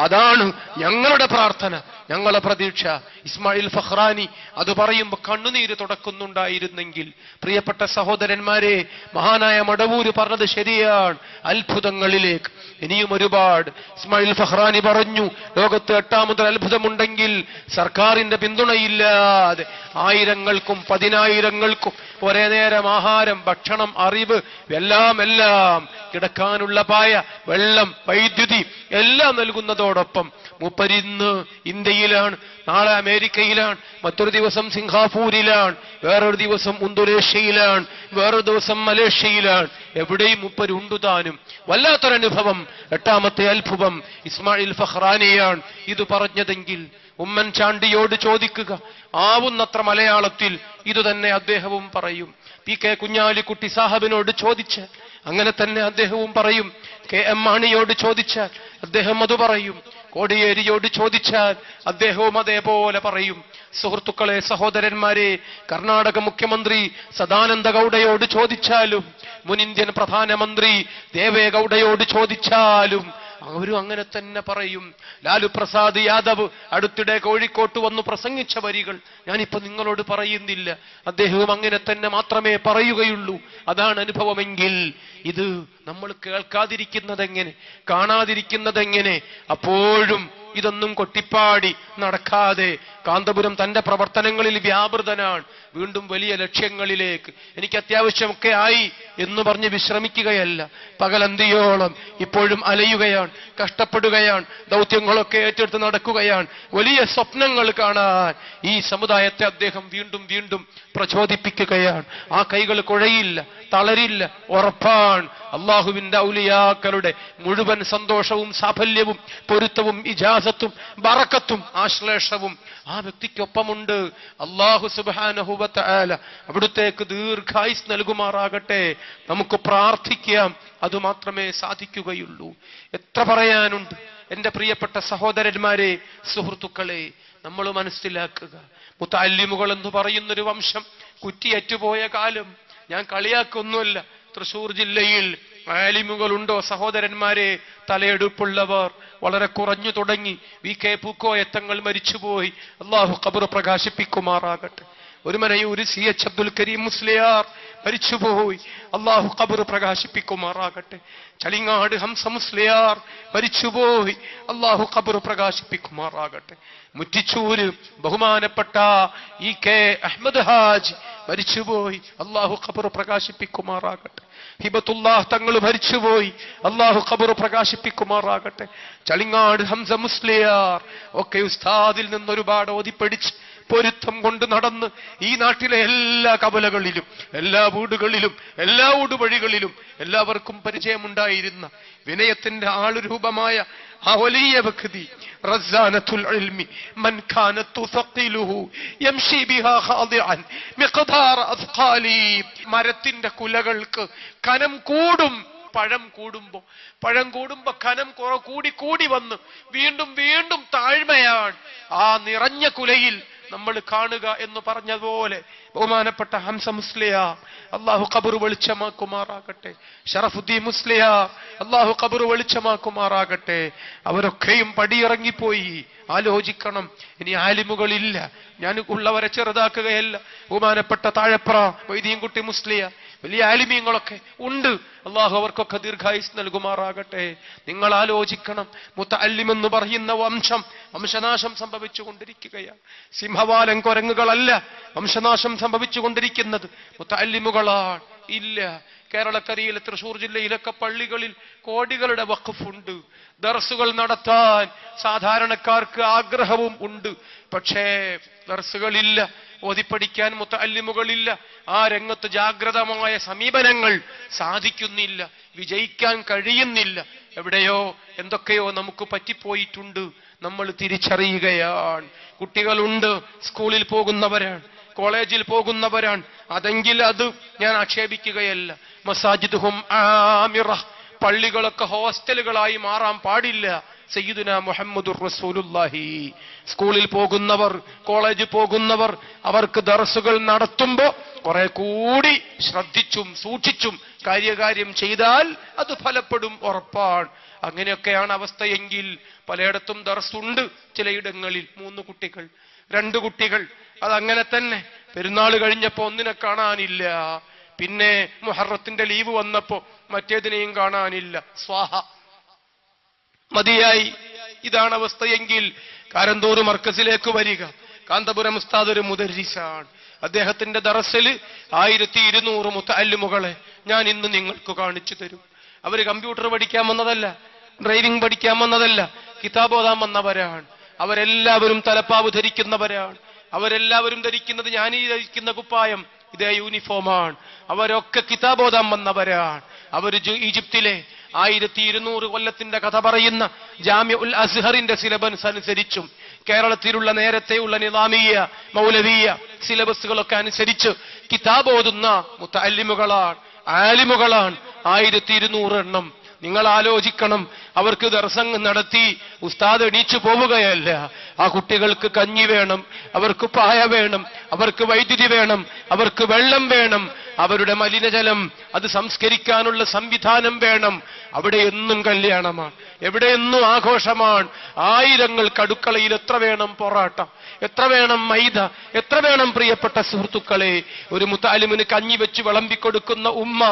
അതാണ് ഞങ്ങളുടെ പ്രാർത്ഥന, ഞങ്ങളെ പ്രതീക്ഷ. ഇസ്മായിൽ ഫഖ്റാനി അത് പറയുമ്പോൾ കണ്ണുനീര് തുടക്കുന്നുണ്ടായിരുന്നെങ്കിൽ, പ്രിയപ്പെട്ട സഹോദരന്മാരെ, മഹാനായ മടവൂര് പറഞ്ഞത് ശരിയാണ്, അത്ഭുതങ്ങളിലേക്ക് ഇനിയും ഒരുപാട്. ഇസ്മായിൽ ഫഖ്റാനി പറഞ്ഞു, ലോകത്ത് 8ാമത് അത്ഭുതമുണ്ടെങ്കിൽ സർക്കാരിന്റെ പിന്തുണയില്ലാതെ 1000-ങ്ങൾക്കും 10,000-ങ്ങൾക്കും ഒരേ നേരം ആഹാരം, ഭക്ഷണം, അറിവ് എല്ലാം കിടക്കാനുള്ള പായ, വെള്ളം, വൈദ്യുതി എല്ലാം നൽകുന്നതോടൊപ്പം മൂപ്പരിന്ന് ഇന്ത്യയിലാണ്, നാളെ അമേരിക്കയിലാണ്, മറ്റൊരു ദിവസം സിംഗാപൂരിലാണ്, വേറൊരു ദിവസം ഇന്തോനേഷ്യയിലാണ്, വേറൊരു ദിവസം മലേഷ്യയിലാണ്. എവിടെയും മൂപ്പരുണ്ടു താനും. വല്ലാത്തൊരനുഭവം. 8ാമത്തെ അത്ഭുതം ഇസ്മായിൽ ഫഖ്റാനിയാണ് ഇത് പറഞ്ഞതെങ്കിൽ ഉമ്മൻചാണ്ടിയോട് ചോദിക്കുക, ആവുന്നത്ര മലയാളത്തിൽ ഇത് തന്നെ അദ്ദേഹവും പറയും. PK കുഞ്ഞാലിക്കുട്ടി സാഹബിനോട് ചോദിച്ചാൽ അങ്ങനെ തന്നെ അദ്ദേഹവും പറയും. KM മാണിയോട് ചോദിച്ചാൽ അദ്ദേഹം അത് പറയും. കോടിയേരിയോട് ചോദിച്ചാൽ അദ്ദേഹവും അതേപോലെ പറയും. സുഹൃത്തുക്കളെ, സഹോദരന്മാരെ, കർണാടക മുഖ്യമന്ത്രി സദാനന്ദ ഗൗഡയോട് ചോദിച്ചാലും, മുൻ ഇന്ത്യൻ പ്രധാനമന്ത്രി ദേവേഗൌഡയോട് ചോദിച്ചാലും അവരും അങ്ങനെ തന്നെ പറയും. ലാലു പ്രസാദ് യാദവ് അടുത്തിടെ കോഴിക്കോട്ട് വന്നു പ്രസംഗിച്ച വരികൾ ഞാനിപ്പോ നിങ്ങളോട് പറയുന്നില്ല. അദ്ദേഹവും അങ്ങനെ തന്നെ മാത്രമേ പറയുകയുള്ളൂ. അതാണ് അനുഭവമെങ്കിൽ ഇത് നമ്മൾ കേൾക്കാതിരിക്കുന്നതെങ്ങനെ, കാണാതിരിക്കുന്നതെങ്ങനെ? അപ്പോഴും ഇതൊന്നും കൊട്ടിപ്പാടി നടക്കാതെ കാന്തപുരം തന്റെ പ്രവർത്തനങ്ങളിൽ വ്യാപൃതനാണ്. വീണ്ടും വലിയ ലക്ഷ്യങ്ങളിലേക്ക് എനിക്ക് അത്യാവശ്യമൊക്കെ ആയി എന്ന് പറഞ്ഞ് വിശ്രമിക്കുകയല്ല. പകലന്തിയോളം ഇപ്പോഴും അലയുകയാണ്, കഷ്ടപ്പെടുകയാണ്, ദൗത്യങ്ങളൊക്കെ ഏറ്റെടുത്ത് നടക്കുകയാണ്. വലിയ സ്വപ്നങ്ങൾ കാണാൻ ഈ സമുദായത്തെ അദ്ദേഹം വീണ്ടും വീണ്ടും പ്രചോദിപ്പിക്കുകയാണ്. ആ കൈകൾ കുഴയില്ല, തളരില്ല, ഉറപ്പാണ്. അള്ളാഹുവിന്റെ ഔലിയാക്കളുടെ മുഴുവൻ സന്തോഷവും സാഫല്യവും പൊരുത്തവും ഇജാസത്തും ബറക്കത്തും ആശ്ലേഷവും ആ വ്യക്തിക്കൊപ്പമുണ്ട്. അല്ലാഹു സുബ്ഹാനഹു വ തആല അവിടുത്തേക്ക് ദീർഘായുസ് നൽകുമാറാകട്ടെ. നമുക്ക് പ്രാർത്ഥിക്കാം, അതുമാത്രമേ സാധിക്കുകയുള്ളൂ. എത്ര പറയാനുണ്ട് എന്റെ പ്രിയപ്പെട്ട സഹോദരന്മാരെ, സുഹൃത്തുക്കളെ. നമ്മൾ മനസ്സിലാക്കുക, മുതഅല്ലിമുകൾ എന്ന് പറയുന്നൊരു വംശം കുറ്റിയറ്റുപോയ കാലം. ഞാൻ കളിയാക്കൊന്നുമല്ല. തൃശൂർ ജില്ലയിൽ ആലിമുകളുണ്ടോ സഹോദരന്മാരെ? തലയെടുപ്പുള്ളവർ വളരെ കുറഞ്ഞു തുടങ്ങി. VK പൂക്കോയ തങ്ങൾ മരിച്ചുപോയി, അള്ളാഹു ഖബർ പ്രകാശിപ്പിക്കുമാറാകട്ടെ. ഒരു മനയൂർ CH അബ്ദുൽ കരീം മുസ്ലിയാർ മരിച്ചുപോയി, അള്ളാഹു ഖബർ പ്രകാശിപ്പിക്കുമാറാകട്ടെ. ചളിങ്ങാട് ഹംസ മുസ്ലിയാർ മരിച്ചുപോയി, അള്ളാഹു ഖബർ പ്രകാശിപ്പിക്കുമാറാകട്ടെ. മുറ്റിച്ചൂര് ബഹുമാനപ്പെട്ട EK അഹ്മദ് ഹാജി മരിച്ചുപോയി, അള്ളാഹു ഖബർ പ്രകാശിപ്പിക്കുമാറാകട്ടെ. ഹിബത്തുല്ലാഹ് തങ്ങൾ മരിച്ചുപോയി, അള്ളാഹു ഖബർ പ്രകാശിപ്പിക്കുമാറാകട്ടെ. ചളിങ്ങാട് ഹംസ മുസ്ലിയാർ ഒക്കെ ഉസ്താദിൽ നിന്ന് ഒരുപാട് ഓതിപ്പടിച്ച് പൊരുത്തം കൊണ്ട് നടന്ന് ഈ നാട്ടിലെ എല്ലാ കവലകളിലും എല്ലാ വീടുകളിലും എല്ലാ ഊടുവഴികളിലും എല്ലാവർക്കും പരിചയമുണ്ടായിരുന്ന വിനയത്തിന്റെ ആളുരൂപമായ ആ വലിയ വ്യക്തി റസാനത്തുൽ ഇൽമി മൻ കാനത് തുസഖിലുഹു യംശി ബിഹാ ഖാദിഅൻ മിഖ്ദാർ അസ്ഖാലി. മരത്തിന്റെ കുലകൾക്ക് കനം കൂടും. പഴം കൂടുമ്പോ കനം കൂടി കൂടി വന്ന് വീണ്ടും വീണ്ടും താഴ്മയാണ്. ആ നിറഞ്ഞ കുലയിൽ നമ്മൾ കാണുക എന്ന് പറഞ്ഞതുപോലെ ബഹുമാനപ്പെട്ട ഹംസ മുസ്ലിയാർ അള്ളാഹു ഖബർ വെളിച്ചമാക്കുമാറാകട്ടെ, ഷറഫുദ്ദീൻ മുസ്ലിയാർ അള്ളാഹു ഖബർ വെളിച്ചമാക്കുമാറാകട്ടെ. അവരൊക്കെയും പടിയിറങ്ങിപ്പോയി. ആലോചിക്കണം, ഇനി ആലിമുകളില്ല. ഞാൻ ഉള്ളവരെ ചെറുതാക്കുകയല്ല. ബഹുമാനപ്പെട്ട താഴപ്ര വൈദ്യൻകുട്ടി മുസ്ലിയാർ, വലിയ ആലിമീങ്ങളൊക്കെ ഉണ്ട്. അള്ളാഹു അവർക്കൊക്കെ ദീർഘായുസ് നൽകുമാറാകട്ടെ. നിങ്ങൾ ആലോചിക്കണം, മുതഅല്ലിം എന്ന് പറയുന്ന വംശനാശം സംഭവിച്ചുകൊണ്ടിരിക്കുകയാണ്. സിംഹവാലൻ കുരങ്ങുകളല്ല വംശനാശം സംഭവിച്ചുകൊണ്ടിരിക്കുന്നത്, മുതഅല്ലിമുകളാണ്. ഇല്ല, കേരളക്കരയിലെ തൃശൂർ ജില്ലയിലൊക്കെ പള്ളികളിൽ കോടികളുടെ വഖഫുണ്ട്. ദർസുകൾ നടത്താൻ സാധാരണക്കാർക്ക് ആഗ്രഹവും ഉണ്ട്. പക്ഷേ ദർസുകളില്ല, ഓതിപ്പടിക്കാൻ മുതഅല്ലിമുകളില്ല. ആ രംഗത്ത് ജാഗ്രതമായ സമീപനങ്ങൾ സാധിക്കുന്നില്ല, വിജയിക്കാൻ കഴിയുന്നില്ല. എവിടെയോ എന്തൊക്കെയോ നമുക്ക് പറ്റിപ്പോയിട്ടുണ്ട്. നമ്മൾ തിരിച്ചറിയുകയാണ്. കുട്ടികളുണ്ട്, സ്കൂളിൽ പോകുന്നവരാണ്, കോളേജിൽ പോകുന്നവരാണ്. അതെങ്കിൽ അത് ഞാൻ ആക്ഷേപിക്കുകയല്ല. മസാജിദുഹും ആമിറ, പള്ളികളൊക്കെ ഹോസ്റ്റലുകളായി മാറാൻ പാടില്ല. സയ്യിദുനാ മുഹമ്മദുർ റസൂലുള്ളാഹി. സ്കൂളിൽ പോകുന്നവർ, കോളേജിൽ പോകുന്നവർ, അവർക്ക് ദർസുകൾ നടത്തുമ്പോൾ കുറെ കൂടി ശ്രദ്ധിച്ചും സൂക്ഷിച്ചും കാര്യകാര്യം ചെയ്താൽ അത് ഫലപ്പെടും, ഉറപ്പാണ്. അങ്ങനെയൊക്കെയാണ് അവസ്ഥയെങ്കിൽ പലയിടത്തും ദർസുണ്ട്. ചിലയിടങ്ങളിൽ 3 കുട്ടികൾ 2 കുട്ടികൾ, അതങ്ങനെ തന്നെ. പെരുന്നാൾ കഴിഞ്ഞപ്പോ ഒന്നിനെ കാണാനില്ല, പിന്നെ മുഹറത്തിന്റെ ലീവ് വന്നപ്പോ മറ്റേതിനെയും കാണാനില്ല. സ്വാഹ, മതിയായി. ഇതാണ് അവസ്ഥയെങ്കിൽ കാരന്തൂർ മർക്കസിലേക്ക് വരിക. കാന്തപുരം ഉസ്താദ് ഒരു മുദർരിസാണ്. അദ്ദേഹത്തിന്റെ ദറസിൽ 1200 മുതഅല്ലിമുകളെ ഞാൻ ഇന്ന് നിങ്ങൾക്ക് കാണിച്ചു തരും. അവര് കമ്പ്യൂട്ടർ പഠിക്കാൻ വന്നതല്ല, ഡ്രൈവിംഗ് പഠിക്കാൻ വന്നതല്ല, കിതാബ് ഓതാൻ വന്നവരാണ്. അവരെല്ലാവരും തലപ്പാവ് ധരിക്കുന്നവരാണ്. അവരെല്ലാവരും ധരിക്കുന്നത്, ഞാൻ ഈ ധരിക്കുന്ന കുപ്പായം ഇതേ യൂണിഫോമാണ്. അവരൊക്കെ കിതാബ് ഓതാൻ വന്നവരാണ്. അവർ ഈജിപ്തിലെ 1200 കൊല്ലത്തിന്റെ കഥ പറയുന്ന ജാമിഉൽ അസ്ഹറിന്റെ സിലബസ് അനുസരിച്ചും കേരളത്തിലുള്ള നേരത്തെയുള്ള നിസാമിയ മൗലവിയ സിലബസുകളൊക്കെ അനുസരിച്ച് കിതാബ് ഓതുന്ന മുതഅല്ലിമുകളാണ്, ആലിമുകളാണ്. 1200 എണ്ണം. നിങ്ങൾ ആലോചിക്കണം, അവർക്ക് ദർസംഗ് നടത്തി ഉസ്താദ് എണീച്ചു പോവുകയല്ല. ആ കുട്ടികൾക്ക് കഞ്ഞി വേണം, അവർക്ക് പായ വേണം, അവർക്ക് വൈദ്യുതി വേണം, അവർക്ക് വെള്ളം വേണം, അവരുടെ മലിനജലം അത് സംസ്കരിക്കാനുള്ള സംവിധാനം വേണം. അവിടെ എന്നും കല്യാണമാണ്, എവിടെയെന്നും ആഘോഷമാണ്. ആയിരങ്ങൾക്ക് അടുക്കളയിൽ എത്ര വേണം പൊറാട്ട, എത്ര വേണം മൈദ, എത്ര വേണം പ്രിയപ്പെട്ട സുഹൃത്തുക്കളെ. ഒരു മുതഅല്ലിമിന് കഞ്ഞി വെച്ച് വിളമ്പിക്കൊടുക്കുന്ന ഉമ്മ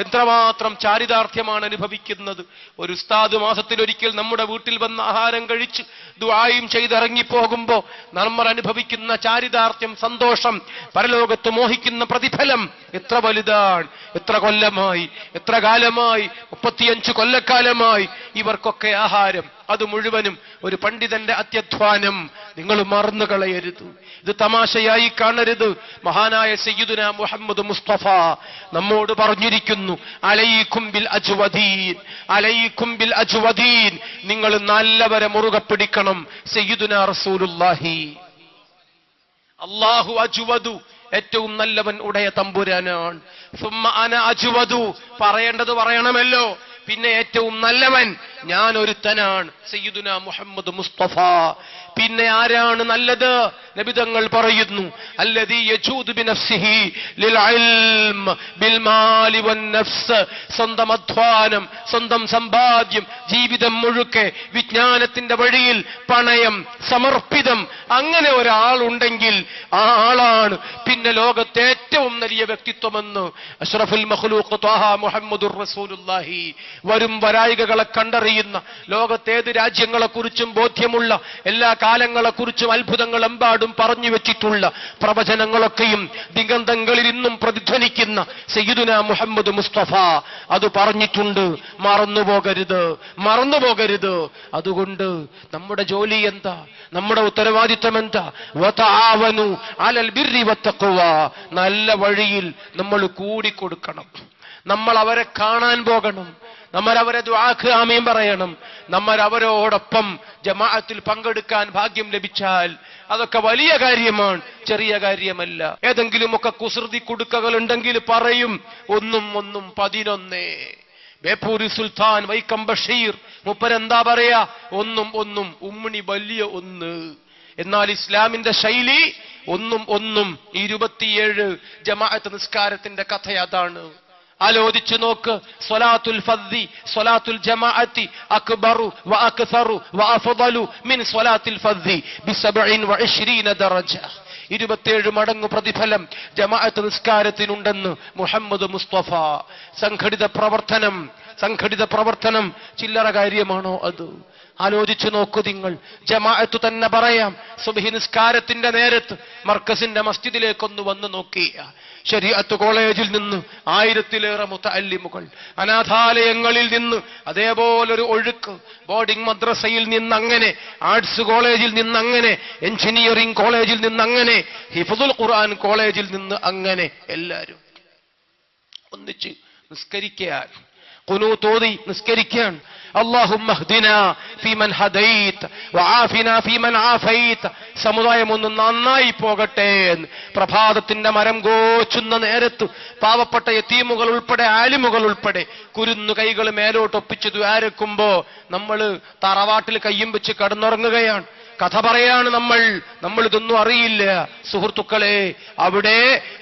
എത്രമാത്രം ചാരിതാർത്ഥ്യമാണ് അനുഭവിക്കുന്നത്. ഒരു ഉസ്താദ് മാസത്തിലൊരിക്കൽ നമ്മുടെ വീട്ടിൽ വന്ന് ആഹാരം കഴിച്ച് ദുആയും ചെയ്തിറങ്ങിപ്പോകുമ്പോ നമ്മൾ അനുഭവിക്കുന്ന ചാരിതാർത്ഥ്യം, സന്തോഷം, പരലോകത്ത് മോഹിക്കുന്ന പ്രതിഫലം എത്ര വലുതാണ്. എത്ര കൊല്ലമായി, എത്ര കാലമായി, 35 കൊല്ലക്കാലമായി ഇവർക്കൊക്കെ ആഹാരം. അത് മുഴുവനും ഒരു പണ്ഡിതന്റെ അത്യധ്വാനം. നിങ്ങൾ മറന്നു കളയരുത്, ഇത് തമാശയായി കാണരുത്. മഹാനായ സയ്യിദുനാ മുഹമ്മദ് മുസ്തഫ നമ്മോട് പറഞ്ഞിരിക്കുന്നു, അലൈക്കും ബിൽ അജ്വദീൻ, അലൈക്കും ബിൽ അജ്വദീൻ, നിങ്ങൾ നല്ലവരെ മുറുകെ പിടിക്കണം. സയ്യിദുനാ റസൂലുള്ളാഹി. അല്ലാഹു അജ്വദു, ഏറ്റവും നല്ലവൻ ഉടയ തമ്പുരാനാണ്. സുമ്മ അന അജ്വദു, പറയേണ്ടത് പറയണമല്ലോ. പിന്നെ ഏറ്റവും നല്ലവൻ ഞാൻ ഒരുത്തനാണ്, സയ്യിദുനാ മുഹമ്മദ് മുസ്തഫ. പിന്നെ ആരാണ് നല്ലത്? നബിതങ്ങൾ പറയുന്നു, അല്ലദീ യജൂദു ബിനഫ്സിഹി ലിൽ ഇൽം ബിൽ മാലി വൻ നഫ്സ്, സ്വന്തം അധ്വാനം, സ്വന്തം സമ്പാദ്യം, ജീവിതം മുഴുക്കെ വിജ്ഞാനത്തിന്റെ വഴിയിൽ പണയം, സമർപ്പിതം, അങ്ങനെ ഒരാളുണ്ടെങ്കിൽ ആ ആളാണ് പിന്നെ ലോകത്തെ ഏറ്റവും വലിയ വ്യക്തിത്വമെന്ന് അഷ്റഫുൽ മഖ്ലൂഖ് ത്വാഹ മുഹമ്മദുർ റസൂലുള്ളാഹി. വരും വരായികകളെ കണ്ടറിയുന്ന, ലോകത്തേത് രാജ്യങ്ങളെക്കുറിച്ചും ബോധ്യമുള്ള, എല്ലാ കാലങ്ങളെക്കുറിച്ചും അത്ഭുതങ്ങളെമ്പാടും പറഞ്ഞു വെച്ചിട്ടുള്ള പ്രവചനങ്ങളൊക്കെയും ദിഗന്ധങ്ങളിൽ ഇന്നും പ്രതിധ്വനിക്കുന്ന സയ്യിദുനാ മുഹമ്മദ് മുസ്തഫ അത് പറഞ്ഞിട്ടുണ്ട്. മറന്നുപോകരുത്, മറന്നുപോകരുത്. അതുകൊണ്ട് നമ്മുടെ ജോലി എന്താ? നമ്മുടെ ഉത്തരവാദിത്വം എന്താ? വതആവനു അലൽ ബിർരി വത്തഖ്വ, നല്ല വഴിയിൽ നമ്മൾ കൂടിക്കൊടുക്കണം. നമ്മൾ അവരെ കാണാൻ പോകണം, നമ്മൾ അവരെ ദുആക്ക് ആമീൻ പറയണം. നമ്മൾ അവരോടൊപ്പം ജമാഅത്തിൽ പങ്കെടുക്കാൻ ഭാഗ്യം ലഭിച്ചാൽ അതൊക്കെ വലിയ കാര്യമാണ്, ചെറിയ കാര്യമല്ല. ഏതെങ്കിലുമൊക്കെ കുസൃതി കുടുക്കകൾ ഉണ്ടെങ്കിൽ പറയും 1 ബേപ്പൂരി സുൽത്താൻ വൈക്കം ബഷീർ മുപ്പരെന്താ പറയാ? 1 ഉമ്മിണി വലിയ 1. എന്നാൽ ഇസ്ലാമിന്റെ ശൈലി 1 27 ജമാഅത്ത് നിസ്കാരത്തിന്റെ കഥ അതാണ്. ആലോചിച്ചു നോക്ക്. സ്വലാത്തുൽ ഫദ്ദി സ്വലാത്തുൽ ജമാഅത്തി അക്ബറു വ അക്സറു വ അഫ്ദലു മിൻ സ്വലാത്തിൽ ഫദ്ദി ബി 27 ദറജ. 27 മടങ്ങ് പ്രതിഫലം ജമാഅത്ത് നിസ്കാരത്തിനുണ്ടെന്ന് മുഹമ്മദ് മുസ്തഫ. സംഘടിത പ്രവർത്തനം ചില്ലറ കാര്യമാണോ അത്? ആലോചിച്ചു നോക്കൂ നിങ്ങൾ. ജമാഅത്ത് തന്നെ പറയാം. സുബ്ഹി നിസ്കാരത്തിന്റെ നേരത്ത് മർക്കസിന്റെ മസ്ജിദിലേക്കൊന്ന് വന്നു നോക്കിയ ശരീഅത്ത് കോളേജിൽ നിന്ന് 1000-ലേറെ മുതഅല്ലിമുകൾ, അനാഥാലയങ്ങളിൽ നിന്ന് അതേപോലൊരു ഒഴുക്ക്, ബോർഡിംഗ് മദ്രസയിൽ നിന്നങ്ങനെ, ആർട്സ് കോളേജിൽ നിന്നങ്ങനെ, എഞ്ചിനീയറിംഗ് കോളേജിൽ നിന്നങ്ങനെ, ഹിഫ്ദുൽ ഖുർആൻ കോളേജിൽ നിന്ന് അങ്ങനെ എല്ലാവരും ഒന്നിച്ച് നിസ്കരിക്കാൻ, ഖുനൂത്ത് ഓതി നിസ്കരിക്കാൻ. اللهم اهدنا فيمن هديت وعافنا فيمن عافيت. സമുദായം ഒന്ന് നന്നായി പോകട്ടെ. പ്രഭാതത്തിന്റെ മരം ഗോച്ചുന്ന നേരത്ത് പാവപ്പെട്ട യതീമുകൾ ഉൾപ്പെടെ ആലിമുകൾ ഉൾപ്പെടെ കുരുന്നു കൈകൾ മേലോട്ടൊപ്പിച്ച് ദ്വാരക്കുമ്പോ നമ്മൾ തറവാട്ടിൽ കയ്യും വെച്ച് കടന്നുറങ്ങുകയാണ്. കഥ പറയാണ് നമ്മൾ ഇതൊന്നും അറിയില്ല. സുഹൃത്തുക്കളെ, അവിടെ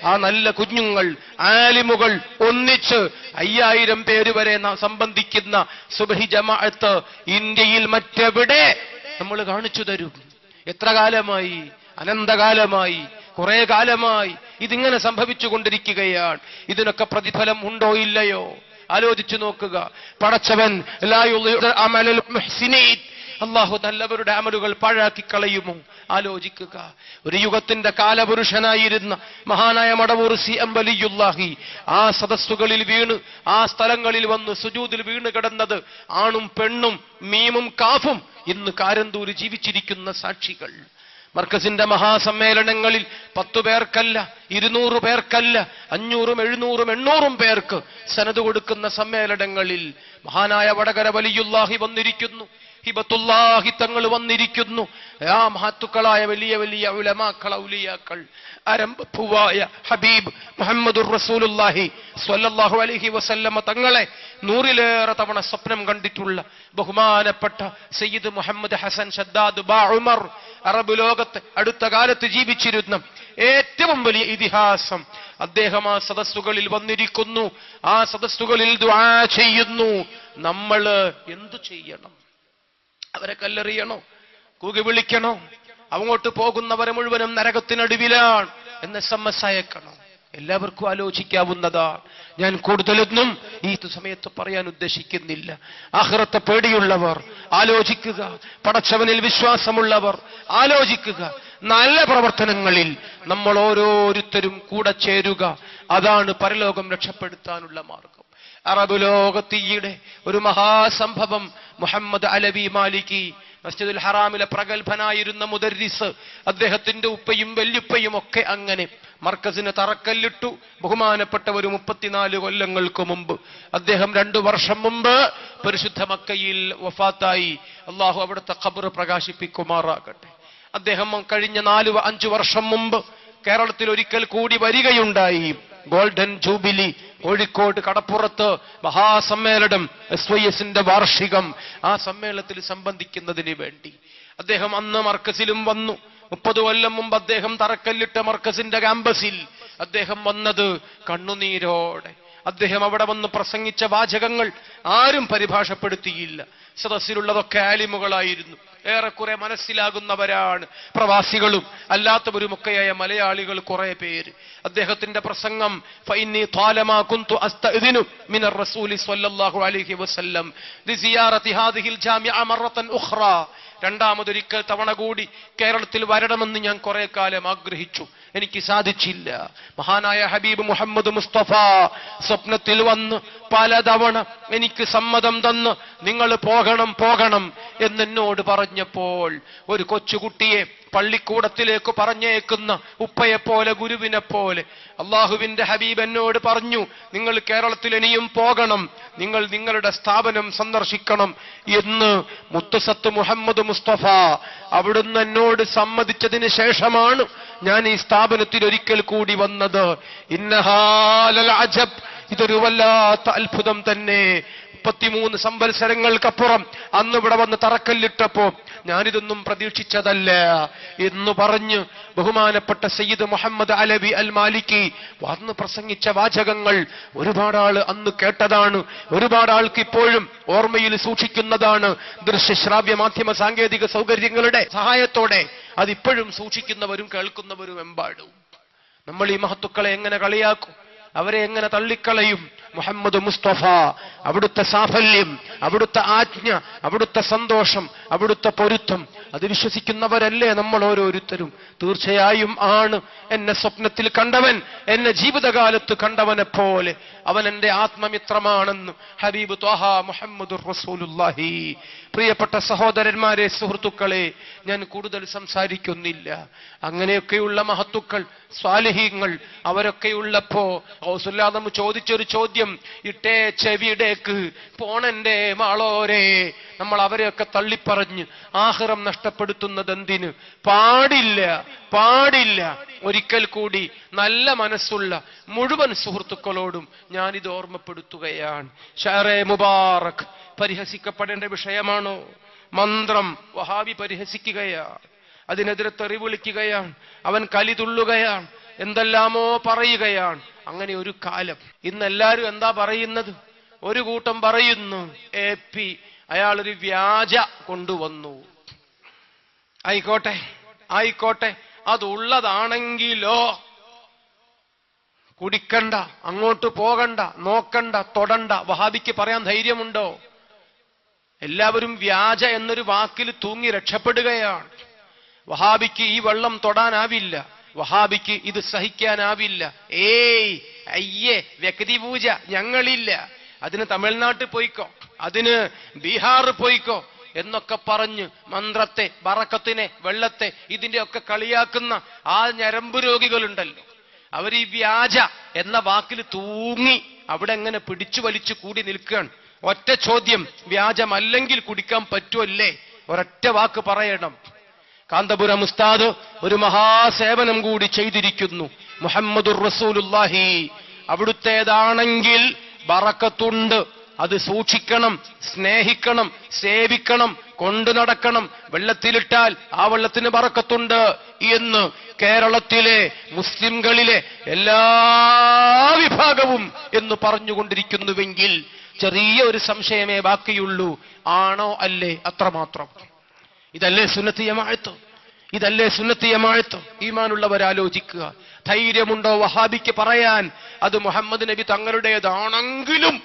ആ നല്ല കുഞ്ഞുങ്ങൾ ആലിമുകൾ ഒന്നിച്ച് 5000 പേര് വരെ സംബന്ധിക്കുന്ന സുബ്ഹി ജമാഅത്ത് ഇന്ത്യയിൽ മറ്റെവിടെ നമ്മൾ കാണിച്ചു തരും. എത്ര കാലമായി? അനന്തകാലമായി, കുറെ കാലമായി ഇതിങ്ങനെ സംഭവിച്ചു കൊണ്ടിരിക്കുകയാണ്. ഇതിനൊക്കെ പ്രതിഫലം ഉണ്ടോ ഇല്ലയോ? ആലോചിച്ചു നോക്കുക. പടച്ചവൻ ലാ യുളിഉ അമലൽ മുഹ്സിനീൻ, അല്ലാഹു നല്ലവരുടെ അമലുകൾ പാഴാക്കി കളയുമോ? ആലോചിക്കുക. ഒരു യുഗത്തിന്റെ കാലപുരുഷനായിരുന്ന മഹാനായ മടവൂർ CM വലിയുല്ലാഹി ആ സദസ്സുകളിൽ വീണ്, ആ സ്ഥലങ്ങളിൽ വന്ന് സുജൂദിൽ വീണ് കിടന്നത് ആണും പെണ്ണും മീമും കാഫും ഇന്ന് കാരന്തൂര് ജീവിച്ചിരിക്കുന്ന സാക്ഷികൾ. മർക്കസിന്റെ മഹാസമ്മേളനങ്ങളിൽ 10 പേർക്കല്ല, 200 പേർക്കല്ല, 500, 700, 800 പേർക്ക് സനദ് കൊടുക്കുന്ന സമ്മേളനങ്ങളിൽ മഹാനായ വടകര വലിയുല്ലാഹി വന്നിരിക്കുന്നു, ഹിബത്തുല്ലാഹി തങ്ങൾ വന്നിരിക്കുന്നു. ആ മഹത്തുക്കളായ വലിയ വലിയ ഉലമാക്കൾ, ഔലിയാക്കൾ, ആരംഭപ്പൂവായ ഹബീബ് മുഹമ്മദുർ റസൂലുള്ളാഹി സ്വല്ലല്ലാഹു അലൈഹി വസല്ലമ തങ്ങളെ 100-ലേറെ തവണ സ്വപ്നം കണ്ടിട്ടുള്ള ബഹുമാനപ്പെട്ട സയ്യിദ് മുഹമ്മദ് ഹസൻ ഷദ്ദാദ് ബാ ഉമർ, അറബ് ലോകത്ത് അടുത്ത കാലത്ത് ജീവിച്ചിരുന്ന ഏറ്റവും വലിയ ഇതിഹാസം, അദ്ദേഹം ആ സദസ്സുകളിൽ വന്നിരിക്കുന്നു. ആ സദസ്സുകളിൽ ദുആ ചെയ്യുന്നു. നമ്മൾ എന്തു ചെയ്യണം? അവരെ കല്ലെറിയണോ? കൂകി വിളിക്കണോ? അങ്ങോട്ട് പോകുന്നവരെ മുഴുവനും നരകത്തിനടുവിലാണ് എന്ന് SMS അയക്കണോ? എല്ലാവർക്കും ആലോചിക്കാവുന്നതാണ്. ഞാൻ കൂടുതലൊന്നും ഈ സമയത്ത് പറയാൻ ഉദ്ദേശിക്കുന്നില്ല. ആഖിറത്തെ പേടിയുള്ളവർ ആലോചിക്കുക. പടച്ചവനിൽ വിശ്വാസമുള്ളവർ ആലോചിക്കുക. നല്ല പ്രവർത്തനങ്ങളിൽ നമ്മൾ ഓരോരുത്തരും കൂടെ ചേരുക. അതാണ് പരലോകം രക്ഷപ്പെടുത്താനുള്ള മാർഗം. അറബ് ലോകത്തീയുടെ ഒരു മഹാസംഭവം, മുഹമ്മദ് അലവി മാലിക്കി, മസ്ജിദുൽ ഹറാമിലെ പ്രഗത്ഭനായിരുന്ന മുദർരിസ്, അദ്ദേഹത്തിന്റെ ഉപ്പയും വല്യുപ്പയും ഒക്കെ അങ്ങനെ മർക്കസിന് തറക്കല്ലിട്ടു. ബഹുമാനപ്പെട്ട ഒരു 34 കൊല്ലങ്ങൾക്ക് മുമ്പ് അദ്ദേഹം 2 വർഷം മുമ്പ് പരിശുദ്ധ മക്കയിൽ വഫാത്തായി. അള്ളാഹു അവിടുത്തെ ഖബർ പ്രകാശിപ്പിക്കുമാറാകട്ടെ. അദ്ദേഹം കഴിഞ്ഞ 4-5 വർഷം മുമ്പ് കേരളത്തിൽ ഒരിക്കൽ കൂടി വരികയുണ്ടായി. ഗോൾഡൻ ജൂബിലി കോഴിക്കോട് കടപ്പുറത്ത് മഹാസമ്മേളനം, SYSന്റെ വാർഷികം. ആ സമ്മേളനത്തിൽ സംബന്ധിക്കുന്നതിന് വേണ്ടി അദ്ദേഹം അന്ന് മർക്കസിലും വന്നു. 30 കൊല്ലം മുമ്പ് അദ്ദേഹം തറക്കല്ലിട്ട മർക്കസിന്റെ ക്യാമ്പസിൽ അദ്ദേഹം വന്നത് കണ്ണുനീരോടെ. അദ്ദേഹം അവിടെ വന്ന് പ്രസംഗിച്ച വാചകങ്ങൾ ആരും പരിഭാഷപ്പെടുത്തിയില്ല. സദസ്സിലുള്ളതൊക്കെ ആലിമുകളായിരുന്നു. ഏറെക്കുറെ മനസ്സിലാകുന്നവരാണ്. പ്രവാസികളും അല്ലാത്തവരുമൊക്കെയായ മലയാളികൾ കുറെ പേര്. അദ്ദേഹത്തിന്റെ പ്രസംഗം ഫഇന്നി ത്വാലമാ കുന്തു അസ്തഇദിനു മിനർ റസൂലി സ്വല്ലല്ലാഹു അലൈഹി വസല്ലം ലിസിയാറതി ഹാദിഹിൽ ജാമിഅ മറത്തൻ ഉഖ്റാ. രണ്ടാമതൊരിക്കൽ തവണ കൂടി കേരളത്തിൽ വരണമെന്ന് ഞാൻ കുറെ കാലം ആഗ്രഹിച്ചു, എനിക്ക് സാധിച്ചില്ല. മഹാനായ ഹബീബ് മുഹമ്മദ് മുസ്തഫ സ്വപ്നത്തിൽ വന്ന് പലതവണ എനിക്ക് സമ്മതം തന്ന് നിങ്ങൾ പോകണം എന്നോട് പറഞ്ഞു. പറഞ്ഞപ്പോൾ ഒരു കൊച്ചുകുട്ടിയെ പള്ളിക്കൂടത്തിലേക്ക് പറഞ്ഞേക്കുന്ന ഉപ്പയെപ്പോലെ ഗുരുവിനെ പോലെ അള്ളാഹുവിന്റെ ഹബീബ് എന്നോട് പറഞ്ഞു, നിങ്ങൾ കേരളത്തിൽ ഇനിയും പോകണം, നിങ്ങൾ നിങ്ങളുടെ സ്ഥാപനം സന്ദർശിക്കണം എന്ന് മുത്തുസത്ത് മുഹമ്മദ് മുസ്തഫ അവിടുന്ന് എന്നോട് സമ്മതിച്ചതിന് ശേഷമാണ് ഞാൻ ഈ സ്ഥാപനത്തിൽ ഒരിക്കൽ കൂടി വന്നത്. ഇന്നഹാലൽ അജബ്, ഇതൊരു വല്ലാത്ത അത്ഭുതം തന്നെ. 33 സംവത്സരങ്ങൾക്കപ്പുറം അന്ന് ഇവിടെ വന്ന് തറക്കല്ലിട്ടപ്പോ ഞാനിതൊന്നും പ്രതീക്ഷിച്ചതല്ല എന്ന് പറഞ്ഞ് ബഹുമാനപ്പെട്ട സയ്യിദ് മുഹമ്മദ് അലവി അൽ മാലിക്കി വന്ന് പ്രസംഗിച്ച വാചകങ്ങൾ ഒരുപാട് ആള് അന്ന് കേട്ടതാണ്, ഒരുപാട് ആൾക്ക് ഇപ്പോഴും ഓർമ്മയിൽ സൂക്ഷിക്കുന്നതാണ്. ദൃശ്യശ്രാവ്യ മാധ്യമ സാങ്കേതിക സൗകര്യങ്ങളുടെ സഹായത്തോടെ അതിപ്പോഴും സൂക്ഷിക്കുന്നവരും കേൾക്കുന്നവരും എമ്പാടും. നമ്മൾ ഈ മഹത്തുക്കളെ എങ്ങനെ കളിയാക്കും, അവരെ എങ്ങനെ തള്ളിക്കളയും? മുഹമ്മദ് മുസ്തഫ അവിടുത്തെ സാഫല്യം, അവിടുത്തെ ആജ്ഞ, അവിടുത്തെ സന്തോഷം, അവിടുത്തെ പൊരുത്തം, അത് വിശ്വസിക്കുന്നവരല്ലേ നമ്മൾ ഓരോരുത്തരും? തീർച്ചയായും ആണ്. എന്നെ സ്വപ്നത്തിൽ കണ്ടവൻ എന്നെ ജീവിതകാലത്ത് കണ്ടവനെ പോലെ അവൻ എന്റെ ആത്മമിത്രമാണെന്ന് ഹബീബ് ത്വഹ മുഹമ്മദുർ റസൂലുള്ളാഹി. പ്രിയപ്പെട്ട സഹോദരന്മാരെ, സുഹൃത്തുക്കളെ, ഞാൻ കൂടുതൽ സംസാരിക്കുന്നില്ല. അങ്ങനെയൊക്കെയുള്ള മഹത്തുക്കൾ, സ്വാലിഹീങ്ങൾ അവരൊക്കെയുള്ളപ്പോ ഔസുല്ലാദം ചോദിച്ചൊരു ചോദ്യം, ഇട്ടേ ചെവിടേക്ക് പോണന്റെ മാളോരെ. നമ്മൾ അവരെയൊക്കെ തള്ളിപ്പറഞ്ഞ് ആഖിറം നഷ്ടപ്പെടുത്തുന്നത് എന്തിന്? പാടില്ല, പാടില്ല. ഒരിക്കൽ കൂടി നല്ല മനസ്സുള്ള മുഴുവൻ സുഹൃത്തുക്കളോടും ഞാനിത് ഓർമ്മപ്പെടുത്തുകയാണ്. ഷഅറെ മുബാറക് പരിഹസിക്കപ്പെടേണ്ട വിഷയമാണോ? മന്ത്രം വഹാബി പരിഹസിക്കുകയാണ്, അതിനെതിരെ തെറി വിളിക്കുകയാണ്, അവൻ കലിതുള്ളുകയാണ്, എന്തെല്ലാമോ പറയുകയാണ്. അങ്ങനെ ഒരു കാലം. ഇന്നെല്ലാരും എന്താ പറയുന്നത്? ഒരു കൂട്ടം പറയുന്നു, AP അയാളൊരു വ്യാജ കൊണ്ടുവന്നു. ആയിക്കോട്ടെ, ആയിക്കോട്ടെ, അതുള്ളതാണെങ്കിലോ കുടിക്കണ്ട, അങ്ങോട്ട് പോകണ്ട, നോക്കണ്ട, തൊടണ്ട. വഹാബിക്ക് പറയാൻ ധൈര്യമുണ്ടോ? എല്ലാവരും വ്യാജ എന്നൊരു വാക്കിൽ തൂങ്ങി രക്ഷപ്പെടുകയാണ്. വഹാബിക്ക് ഈ വെള്ളം തൊടാനാവില്ല, വഹാബിക്ക് ഇത് സഹിക്കാനാവില്ല. ഏയ് അയ്യേ, വ്യക്തി പൂജ ഞങ്ങളില്ല, അതിന് തമിഴ്നാട്ടിൽ പോയിക്കോ, അതിന് ബീഹാർ പോയിക്കോ എന്നൊക്കെ പറഞ്ഞ് മന്ത്രത്തെ, ബറക്കത്തിനെ, വെള്ളത്തെ, ഇതിന്റെ ഒക്കെ കളിയാക്കുന്ന ആ ഞരമ്പ് രോഗികളുണ്ടല്ലോ, അവർ ഈ വ്യാജ എന്ന വാക്കിൽ തൂങ്ങി അവിടെ എങ്ങനെ പിടിച്ചു വലിച്ചു കൂടി നിൽക്കുകയാണ്. ഒറ്റ ചോദ്യം, വ്യാജമല്ലെങ്കിൽ കുടിക്കാൻ പറ്റുമല്ലേ? ഒരൊറ്റ വാക്ക് പറയണം. കാന്തപുരം ഉസ്താദ് ഒരു മഹാസേവനം കൂടി ചെയ്തിരിക്കുന്നു. മുഹമ്മദുർ റസൂലുള്ളാഹി അവിടുത്തേതാണെങ്കിൽ ബറക്കത്തുണ്ട്, അത് സൂക്ഷിക്കണം, സ്നേഹിക്കണം, സേവിക്കണം, കൊണ്ടു നടക്കണം. വെള്ളത്തിലിട്ടാൽ ആ വെള്ളത്തിന് ബറക്കത്തുണ്ട് എന്ന് കേരളത്തിലെ മുസ്ലിംകളിലെ എല്ലാ വിഭാഗവും എന്ന് പറഞ്ഞുകൊണ്ടിരിക്കുന്നുവെങ്കിൽ ചെറിയ ഒരു സംശയമേ ബാക്കിയുള്ളൂ. ആണോ അല്ലേ? അത്രമാത്രം. ഇതല്ലേ സുന്നത്ത് ജമാഅത്ത്? ഇതല്ലേ സുന്നത്ത് ജമാഅത്ത്? ഈമാനുള്ളവരാലോചിക്കുക. ധൈര്യമുണ്ടോ വഹാബിക്ക് പറയാൻ അത് മുഹമ്മദ് നബി തങ്ങളുടേതാണെങ്കിലും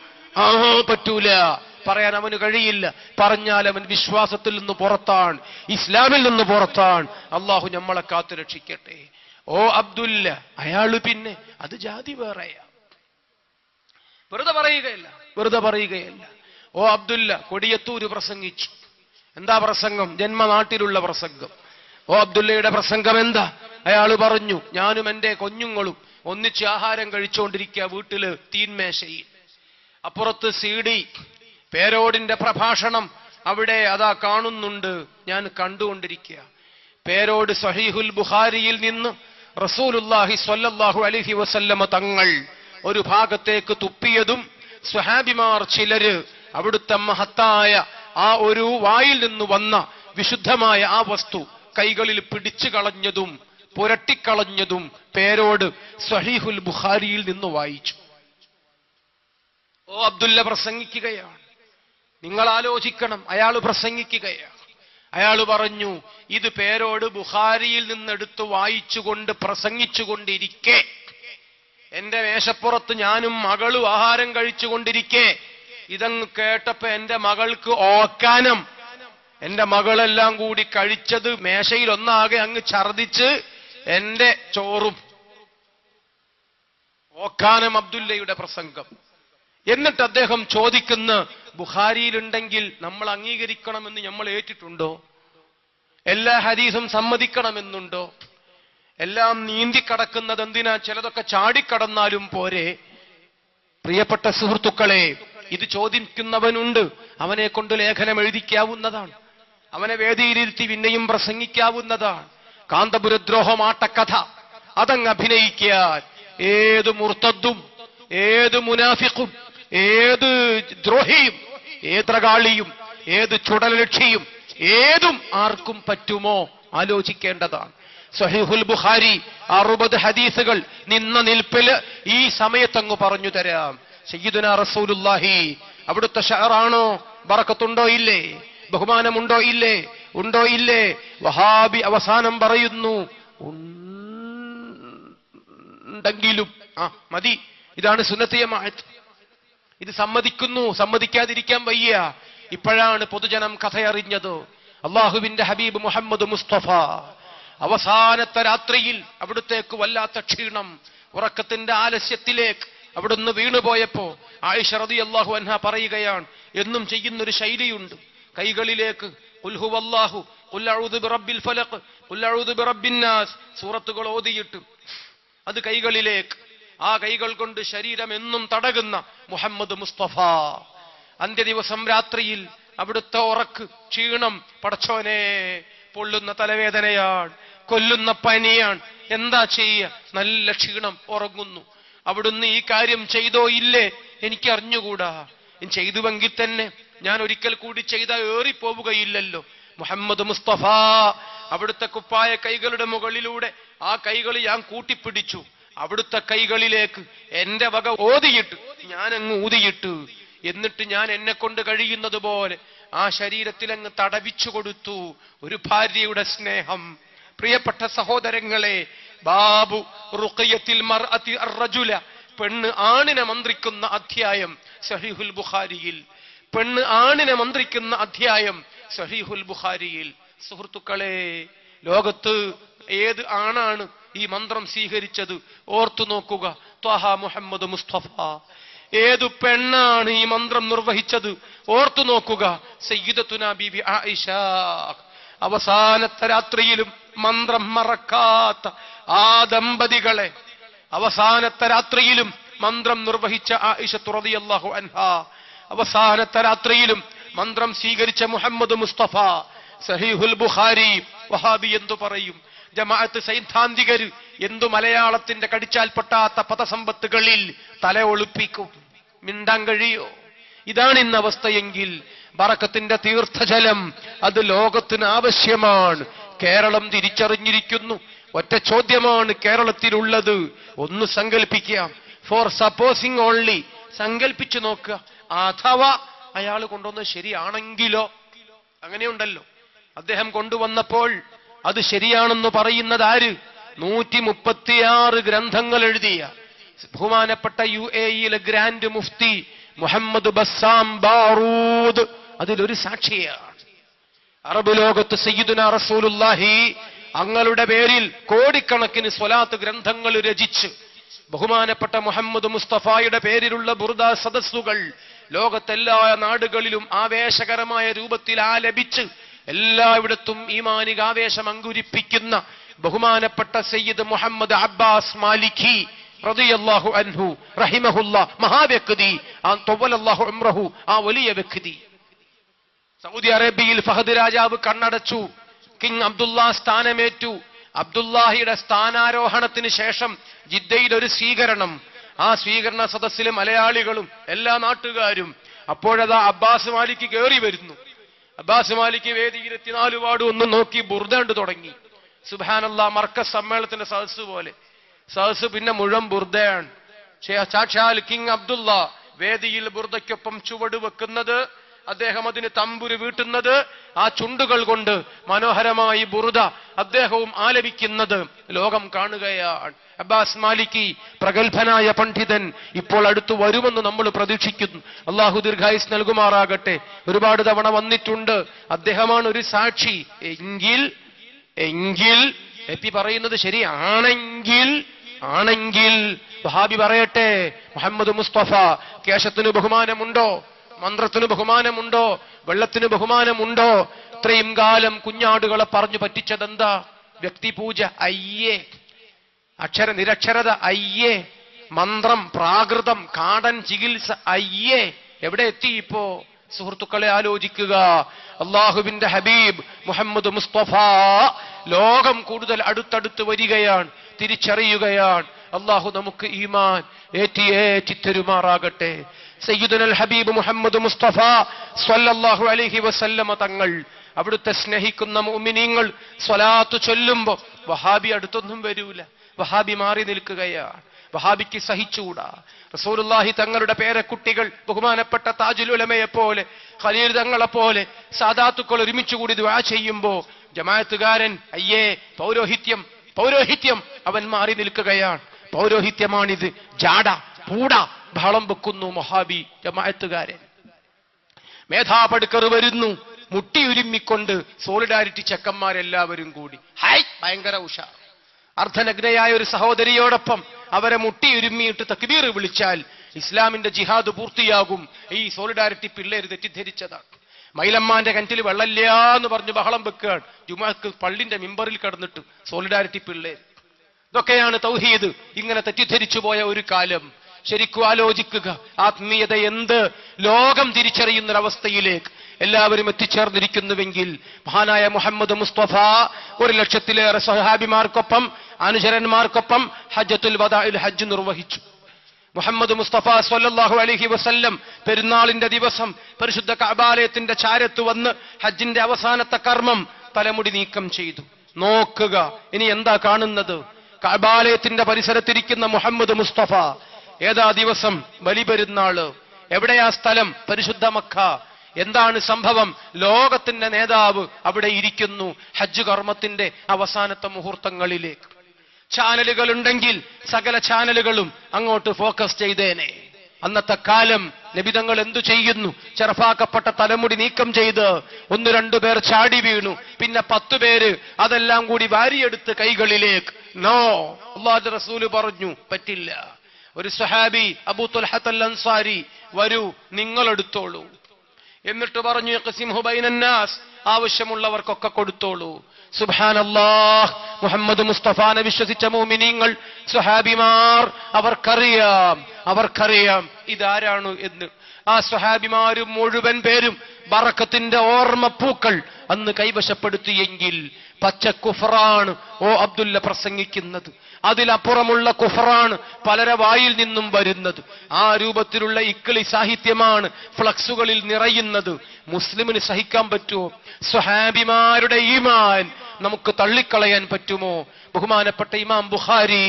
പറ്റൂല, പറയാൻ അവന് കഴിയില്ല. പറഞ്ഞാൽ അവൻ വിശ്വാസത്തിൽ നിന്ന് പുറത്താണ്, ഇസ്ലാമിൽ നിന്ന് പുറത്താണ്. അള്ളാഹു നമ്മളെ കാത്തു രക്ഷിക്കട്ടെ. ഓ അബ്ദുല്ല, അയാള് പിന്നെ അത് ജാതി വേറെയാ. വെറുതെ പറയുകയല്ല, വെറുതെ പറയുകയല്ല. ഓ അബ്ദുല്ല കൊടിയത്തൂര് പ്രസംഗിച്ചു. എന്താ പ്രസംഗം? ജന്മനാട്ടിലുള്ള പ്രസംഗം. ഓ അബ്ദുല്ലയുടെ പ്രസംഗം എന്താ? അയാള് പറഞ്ഞു, ഞാനും എന്റെ കുഞ്ഞുങ്ങളും ഒന്നിച്ച് ആഹാരം കഴിച്ചുകൊണ്ടിരിക്കുക വീട്ടില് തീന്മേശയിൽ. അപ്പുറത്ത് CD പേരോടിന്റെ പ്രഭാഷണം അവിടെ അതാ കാണുന്നുണ്ട്, ഞാൻ കണ്ടുകൊണ്ടിരിക്കുക. പേരോട് സഹീഹുൽ ബുഖാരിയിൽ നിന്ന് റസൂലുള്ളാഹി സ്വല്ലല്ലാഹു അലൈഹി വസല്ലമ തങ്ങൾ ഒരു ഭാഗത്തേക്ക് തുപ്പിയതും സ്വഹാബിമാർ ചിലര് അവിടുത്തെ മഹത്തായ ആ ഒരു വായിൽ നിന്ന് വന്ന വിശുദ്ധമായ ആ വസ്തു കൈകളിൽ പിടിച്ചു കളഞ്ഞതും പുരട്ടിക്കളഞ്ഞതും പേരോട് സഹീഹുൽ ബുഖാരിയിൽ നിന്ന് വായിച്ചു. ഓ അബ്ദുല്ല പ്രസംഗിക്കുകയാണ്. നിങ്ങൾ ആലോചിക്കണം, അയാൾ പ്രസംഗിക്കുകയാണ്. അയാൾ പറഞ്ഞു, ഇത് പേരോട് ബുഖാരിയിൽ നിന്നെടുത്ത് വായിച്ചുകൊണ്ട് പ്രസംഗിച്ചുകൊണ്ടിരിക്കെ എന്റെ മേശപ്പുറത്ത് ഞാനും മകളും ആഹാരം കഴിച്ചുകൊണ്ടിരിക്കെ ഇതങ്ങ് കേട്ടപ്പോ എന്റെ മകൾക്ക് ഓക്കാനം. എന്റെ മകളെല്ലാം കൂടി കഴിച്ചത് മേശയിൽ ഒന്നാകെ അങ്ങ് ഛർദിച്ച് എന്റെ ചോറും. ഓക്കാനം അബ്ദുല്ലയുടെ പ്രസംഗം. എന്നിട്ട് അദ്ദേഹം ചോദിക്കുന്ന, ബുഖാരിയിലുണ്ടെങ്കിൽ നമ്മൾ അംഗീകരിക്കണമെന്ന് നമ്മൾ ഏറ്റിട്ടുണ്ടോ? എല്ലാ ഹദീസും സമ്മതിക്കണമെന്നുണ്ടോ? എല്ലാം നീന്തിക്കടക്കുന്നത് എന്തിനാ? ചിലതൊക്കെ ചാടിക്കടന്നാലും പോരെ? പ്രിയപ്പെട്ട സുഹൃത്തുക്കളെ, ഇത് ചോദിക്കുന്നവനുണ്ട്. അവനെ കൊണ്ട് ലേഖനം എഴുതിക്കാവുന്നതാണ്, അവനെ വേദിയിലിരുത്തി പിന്നെയും പ്രസംഗിക്കാവുന്നതാണ്. കാന്തപുരദ്രോഹം ആട്ടക്കഥ അതങ്ങ് അഭിനയിക്കാൻ ഏത് മുർത്തദ്ദും ഏത് മുനാഫിഖും ഏത് ദ്രോഹിയും ഏത്രകാളിയും ഏത് ചുടലക്ഷിയും ഏതും ആർക്കും പറ്റുമോ? ആലോചിക്കേണ്ടതാണ്. സഹീഹുൽ ബുഖാരി 60 ഹദീസുകൾ നിന്ന നിൽപ്പിൽ ഈ സമയത്തങ്ങ് പറഞ്ഞു തരാം. സയ്യിദുനാ റസൂലുള്ളാഹി അവിടുത്തെ ഷഅറാണോ? ബറക്കത്തുണ്ടോ ഇല്ലേ? ബഹുമാനമുണ്ടോ ഇല്ലേ? ഉണ്ടോ ഇല്ലേ? വഹാബി അവസാനം പറയുന്നു ഉണ്ടെങ്കിലും മതി. ഇതാണ് സുന്നത്തിയ മഅത്ത്. ഇത് സമ്മതിക്കുന്നു, സമ്മതിക്കാതിരിക്കാൻ വയ്യ. ഇപ്പോഴാണ് പൊതുജനം കഥയറിഞ്ഞത്. അള്ളാഹുവിന്റെ ഹബീബ് മുഹമ്മദ് മുസ്തഫ അവസാനത്തെ രാത്രിയിൽ അവിടുത്തേക്ക് വല്ലാത്ത ക്ഷീണം, ഉറക്കത്തിന്റെ ആലസ്യത്തിലേക്ക് അവിടുന്ന് വീണുപോയപ്പോ ആയിഷ റളിയല്ലാഹു അൻഹ പറയുകയാണ്, എന്നും ചെയ്യുന്നൊരു ശൈലിയുണ്ട്. കൈകളിലേക്ക് ഖുൽ ഹുവല്ലാഹു, ഖുൽ അഊദു ബിറബ്ബിൽ ഫലഖ്, ഖുൽ അഊദു ബിറബ്ബിൻ നാസ് സൂറത്തുകൾ ഓതിയിട്ട് അത് കൈകളിലേക്ക്, ആ കൈകൾ കൊണ്ട് ശരീരം എന്നും തടകുന്ന മുഹമ്മദ് മുസ്തഫ അന്ത്യദിവസം രാത്രിയിൽ അവിടുത്തെ ഉറക്ക് ക്ഷീണം, പടച്ചോനെ പൊള്ളുന്ന തലവേദനയാണ്, കൊല്ലുന്ന പനിയാണ്, എന്താ ചെയ്യുക? നല്ല ക്ഷീണം, ഉറങ്ങുന്നു. അവിടുന്ന് ഈ കാര്യം ചെയ്തോ ഇല്ലേ എനിക്ക് അറിഞ്ഞുകൂടാ. ചെയ്തുവെങ്കിൽ തന്നെ ഞാൻ ഒരിക്കൽ കൂടി ചെയ്താൽ ഏറിപ്പോവുകയില്ലല്ലോ. മുഹമ്മദ് മുസ്തഫ അവിടുത്തെ കുപ്പായ കൈകളുടെ മുകളിലൂടെ ആ കൈകൾ ഞാൻ കൂട്ടിപ്പിടിച്ചു. അവിടുത്തെ കൈകളിലേക്ക് എന്റെ വക ഓതിയിട്ട് ഞാനങ്ങ് ഊതിയിട്ട്, എന്നിട്ട് ഞാൻ എന്നെ കൊണ്ട് കഴിയുന്നത് പോലെ ആ ശരീരത്തിലങ്ങ് തടവിച്ചു കൊടുത്തു. ഒരു ഭാര്യയുടെ സ്നേഹം. പ്രിയപ്പെട്ട സഹോദരങ്ങളെ, ബാബു റുഖിയത്തിൽ മർഅതി അർറജുല, പെണ്ണ് ആണിനെ മന്ത്രിക്കുന്ന അധ്യായം സഹീഹുൽ ബുഖാരിയിൽ. പെണ്ണ് ആണിനെ മന്ത്രിക്കുന്ന അധ്യായം സഹീഹുൽ ബുഖാരിയിൽ. സുഹൃത്തുക്കളെ, ലോകത്ത് ഏത് ആണാണ് ഈ മന്ത്രം സ്വീകരിച്ചത്? ഓർത്തു നോക്കുക. ത്വഹ മുഹമ്മദ് മുസ്തഫ. ഏതു പെണ്ണാണ് ഈ മന്ത്രം നിർവഹിച്ചത്? ഓർത്തു നോക്കുക. സയ്യിദത്തുനാ ബീബി ആയിഷ. അവസാനത്തെ രാത്രിയിലും മന്ത്രം മറക്കാത്ത ആ ദമ്പതികളെ, അവസാനത്തെ രാത്രിയിലും മന്ത്രം നിർവഹിച്ച ആയിഷ റളിയല്ലാഹു അൻഹാ, അവസാനത്തെ രാത്രിയിലും മന്ത്രം സ്വീകരിച്ച മുഹമ്മദ് മുസ്തഫ. സഹീഹുൽ ബുഖാരി. വഹാബി എന്തു പറയും? ജമാഅത്ത് സൈദ്ധാന്തികര് എന്തു മലയാളത്തിന്റെ കടിച്ചാൽ പൊട്ടാത്ത പദസമ്പത്തുകളിൽ തല ഒളിപ്പിക്കും? മിണ്ടാൻ കഴിയോ? ഇതാണ് ഇന്ന് അവസ്ഥയെങ്കിൽ ബറക്കത്തിന്റെ തീർത്ഥജലം അത് ലോകത്തിന് ആവശ്യമാണ്. കേരളം തിരിച്ചറിഞ്ഞിരിക്കുന്നു. ഒറ്റ ചോദ്യമാണ് കേരളത്തിലുള്ളത്. ഒന്ന് സങ്കല്പിക്കാം. ഫോർ സപ്പോസിങ് ഓൺലി, സങ്കല്പിച്ചു നോക്കുക. അഥവാ അയാൾ കൊണ്ടുവന്നത് ശരിയാണെങ്കിലോ? അങ്ങനെയുണ്ടല്ലോ. അദ്ദേഹം കൊണ്ടുവന്നപ്പോൾ അത് ശരിയാണെന്ന് പറയുന്നത് ആര്? 136 ഗ്രന്ഥങ്ങൾ എഴുതിയ ബഹുമാനപ്പെട്ട UAE ഗ്രാൻഡ് മുഫ്തി മുഹമ്മദ് ബസ്സാം ബാറൂദ് അതിലൊരു സാക്ഷിയാണ്. അറബ് ലോകത്ത് സയ്യിദുനാ റസൂലുള്ളാഹി അങ്ങളുടെ പേരിൽ കോടിക്കണക്കിന് സ്വലാത്ത് ഗ്രന്ഥങ്ങൾ രചിച്ച് ബഹുമാനപ്പെട്ട മുഹമ്മദ് മുസ്തഫായുടെ പേരിലുള്ള ബുർദ സദസ്സുകൾ ലോകത്തെല്ലാ നാടുകളിലും ആവേശകരമായ രൂപത്തിൽ ആലപിച്ച് എല്ലായിടത്തും ഈമാനിക ആവേശം അങ്കുരിപ്പിക്കുന്ന ബഹുമാനപ്പെട്ട സയ്യിദ് മുഹമ്മദ് അബ്ബാസ് മാലിക്കി റളിയല്ലാഹു അൻഹു റഹിമഹുല്ലാ, മഹാവ്യക്തി, ത്വവ്വലല്ലാഹു ഉംറഹു, ആ വലിയ വ്യക്തി. സൗദി അറേബ്യയിൽ ഫഹദ് രാജാവ് കണ്ണടച്ചു. കിങ് അബ്ദുള്ള സ്ഥാനമേറ്റു. അബ്ദുല്ലാഹിയുടെ സ്ഥാനാരോഹണത്തിന് ശേഷം ജിദ്ദയിൽ ഒരു സ്വീകരണം. ആ സ്വീകരണ സദസ്സിലെ മലയാളികളും എല്ലാ നാട്ടുകാരും. അപ്പോഴതാ അബ്ബാസ് മാലിക്ക് കയറി വരുന്നു. അബ്ബാസ് മാലിക്ക് വേദിയിലെത്തി 4 വാർഡ് ഒന്ന് നോക്കി ബുർദണ്ട് തുടങ്ങി. സുബ്ഹാനല്ലാഹ്, മർക്കസ് സമ്മേളനത്തിന്റെ സദസ്സ് പോലെ സദസ്സ് പിന്നെ മുഴുവൻ ബുർദയാണ്. സാക്ഷാൽ കിങ് അബ്ദുള്ള വേദിയിൽ ബുർദയ്ക്കൊപ്പം ചുവട് വെക്കുന്നത്, അദ്ദേഹം അതിന് തമ്പുരു വീട്ടുന്നത്, ആ ചുണ്ടുകൾ കൊണ്ട് മനോഹരമായി ബുർദ അദ്ദേഹവും ആലപിക്കുന്നത് ലോകം കാണുകയാണ്. അബ്ബാസ് മാലിക്കി പ്രഗത്ഭനായ പണ്ഡിതൻ ഇപ്പോൾ അടുത്തു വരുമെന്ന് നമ്മൾ പ്രതീക്ഷിക്കുന്നു. അള്ളാഹു ദീർഘായുസ് നൽകുമാറാകട്ടെ. ഒരുപാട് തവണ വന്നിട്ടുണ്ട്. അദ്ദേഹമാണ് ഒരു സാക്ഷി. എങ്കിൽ എപ്പി പറയുന്നത് ശരിയാണെങ്കിൽ വഹാബി പറയട്ടെ, മുഹമ്മദ് മുസ്തഫ കേശത്തിന് ബഹുമാനമുണ്ടോ? മന്ത്രത്തിന് ബഹുമാനമുണ്ടോ? വെള്ളത്തിന് ബഹുമാനമുണ്ടോ? ഇത്രയും കാലം കുഞ്ഞാടുകളെ പറഞ്ഞു പറ്റിച്ചതെന്താ? വ്യക്തിപൂജ, അയ്യേ. നിരക്ഷരത, അയ്യേ. മന്ത്രം, പ്രാകൃതം, കാടൻ ചികിത്സ, അയ്യേ. എവിടെ എത്തി ഇപ്പോ? സുഹൃത്തുക്കളെ ആലോചിക്കുക. അള്ളാഹുവിന്റെ ഹബീബ് മുഹമ്മദ് മുസ്തഫ ലോകം കൂടുതൽ അടുത്തടുത്ത് വരികയാണ്, തിരിച്ചറിയുകയാണ്. അള്ളാഹു നമുക്ക് ഈമാൻ ഏറ്റിത്തരുമാറാകട്ടെ. സയ്യിദുനൽ ഹബീബ് മുഹമ്മദ് മുസ്തഫ സ്വല്ലല്ലാഹു അലൈഹി വസല്ലമ തങ്ങൾ, അവിടുത്തെ സ്നേഹിക്കുന്ന മുഅ്മിനീങ്ങൾ സ്വലാത്ത് ചൊല്ലുമ്പോ വഹാബി അടുത്തൊന്നും വരൂല, വഹാബി മാറി നിൽക്കുകയാണ്. വഹാബിക്ക് സഹിച്ചുകൂടാ. റസൂലുള്ളാഹി തങ്ങളുടെ പേരക്കുട്ടികൾ ബഹുമാനപ്പെട്ട താജുൽ ഉലമയെ പോലെ, ഖലീൽ തങ്ങളെ പോലെ സാദാത്തുക്കൾ ഒരുമിച്ചുകൂടി ദുആ ചെയ്യുമ്പോ ജമാഅത്തുകാരൻ അയ്യേ പൗരോഹിത്യം പൗരോഹിത്യം അവൻ മാറി നിൽക്കുകയാണ്. പൗരോഹിത്യമാണിത്, ജാട പൂട ബഹളം വെക്കുന്നു വഹാബി ജമാഅത്തുകാരൻ. മേധാപടുക്കർ വരുന്നു, മുട്ടിയുരുമ്മിക്കൊണ്ട് സോളിഡാരിറ്റി ചെക്കന്മാരെല്ലാവരും കൂടി ഭയങ്കര ഉഷാർ. അർദ്ധനഗ്നയായ ഒരു സഹോദരിയോടൊപ്പം അവരെ മുട്ടിയുരുമ്മിയിട്ട് തക്ബീർ വിളിച്ചാൽ ഇസ്ലാമിന്റെ ജിഹാദ് പൂർത്തിയാകും. ഈ സോളിഡാരിറ്റി പിള്ളേര് തെറ്റിദ്ധരിച്ചതാണ്. മൈലമ്മാന്റെ കിണറ്റിൽ വെള്ളമില്ലാന്ന് പറഞ്ഞ് ബഹളം വെക്കുകയാണ് ജുമാക്ക് പള്ളിന്റെ മിമ്പറിൽ കിടന്നിട്ട് സോളിഡാരിറ്റി പിള്ളേർ. ഇതൊക്കെയാണ് തൗഹീദ്. ഇങ്ങനെ തെറ്റിദ്ധരിച്ചു പോയ ഒരു കാലം. ശരിക്കും ആലോചിക്കുക, ആത്മീയത എന്ത്? ലോകം തിരിച്ചറിയുന്നൊരവസ്ഥയിലേക്ക് എല്ലാവരും എത്തിച്ചേർന്നിരിക്കുന്നുവെങ്കിൽ മഹാനായ മുഹമ്മദ് മുസ്തഫ 1,00,000-ലേറെ സ്വഹാബിമാർക്കൊപ്പം അനുചരന്മാർക്കൊപ്പം ഹജ്ജത്തുൽ വദാഇൽ ഹജ്ജ് നിർവഹിച്ചു. മുഹമ്മദ് മുസ്തഫ സ്വല്ലല്ലാഹു അലൈഹി വസല്ലം പെരുന്നാളിന്റെ ദിവസം പരിശുദ്ധ കഅബാലയത്തിന്റെ ചാരത്ത് വന്ന് ഹജ്ജിന്റെ അവസാനത്തെ കർമ്മം തലമുടി നീക്കം ചെയ്തു. നോക്കുക, ഇനി എന്താ കാണുന്നത്? കഅബാലയത്തിന്റെ പരിസരത്തിരിക്കുന്ന മുഹമ്മദ് മുസ്തഫ. ഏതാ ദിവസം? ബലിപെരുന്നാള്. എവിടെയാ സ്ഥലം? പരിശുദ്ധ മക്ക. എന്താണ് സംഭവം? ലോകത്തിന്റെ നേതാവ് അവിടെ ഇരിക്കുന്നു ഹജ്ജ് കർമ്മത്തിന്റെ അവസാനത്തെ മുഹൂർത്തങ്ങളിലേക്ക്. ചാനലുകൾ ഉണ്ടെങ്കിൽ സകല ചാനലുകളും അങ്ങോട്ട് ഫോക്കസ് ചെയ്തേനെ. അന്നത്തെ കാലം നബിതങ്ങൾ എന്തു ചെയ്യുന്നു? ചെറുപ്പാക്കപ്പെട്ട തലമുടി നീക്കം ചെയ്ത് 1-2 പേർ ചാടി വീണു, പിന്നെ 10 പേര് അതെല്ലാം കൂടി വാരിയെടുത്ത് കൈകളിലേക്ക്. നോ, അല്ലാഹുവിന്റെ റസൂല് പറഞ്ഞു പറ്റില്ല. ഒരു സ്വഹാബി അബൂ തുൽഹത്തുൽ അൻസാരി, വരൂ നിങ്ങൾ എടുത്തോളൂ. എന്നിട്ട് പറഞ്ഞു യഖ്സിംഹു ബൈനന്നാസ്, ആവശ്യമുള്ളവർക്കൊക്കെ കൊടുത്തോളൂ. സുബ്ഹാനല്ലാഹ്, മുഹമ്മദ് മുസ്തഫാനെ വിശ്വസിച്ച മുഅ്മിനീങ്ങൾ, സ്വഹാബിമാർ, അവർക്കറിയാം ഇതാരാണ് എന്ന്. ആ സ്വഹാബിമാരും മുഴുവൻ പേരും ബറക്കത്തിന്റെ ഓർമ്മപ്പൂക്കൾ അന്ന് കൈവശപ്പെടുത്തിയെങ്കിൽ പച്ച കുഫറാണ് ഓ അബ്ദുല്ല പ്രസംഗിക്കുന്നത്. അതിലപ്പുറമുള്ള കുഫറാണ് പലരെ വായിൽ നിന്നും വരുന്നത്. ആ രൂപത്തിലുള്ള ഇക്കിളി സാഹിത്യമാണ് ഫ്ലക്സുകളിൽ നിറയുന്നത്. മുസ്ലിമിന് സഹിക്കാൻ പറ്റുമോ? സ്വഹാബിമാരുടെ ഈമാൻ നമുക്ക് തള്ളിക്കളയാൻ പറ്റുമോ? ബഹുമാനപ്പെട്ട ഇമാം ബുഖാരി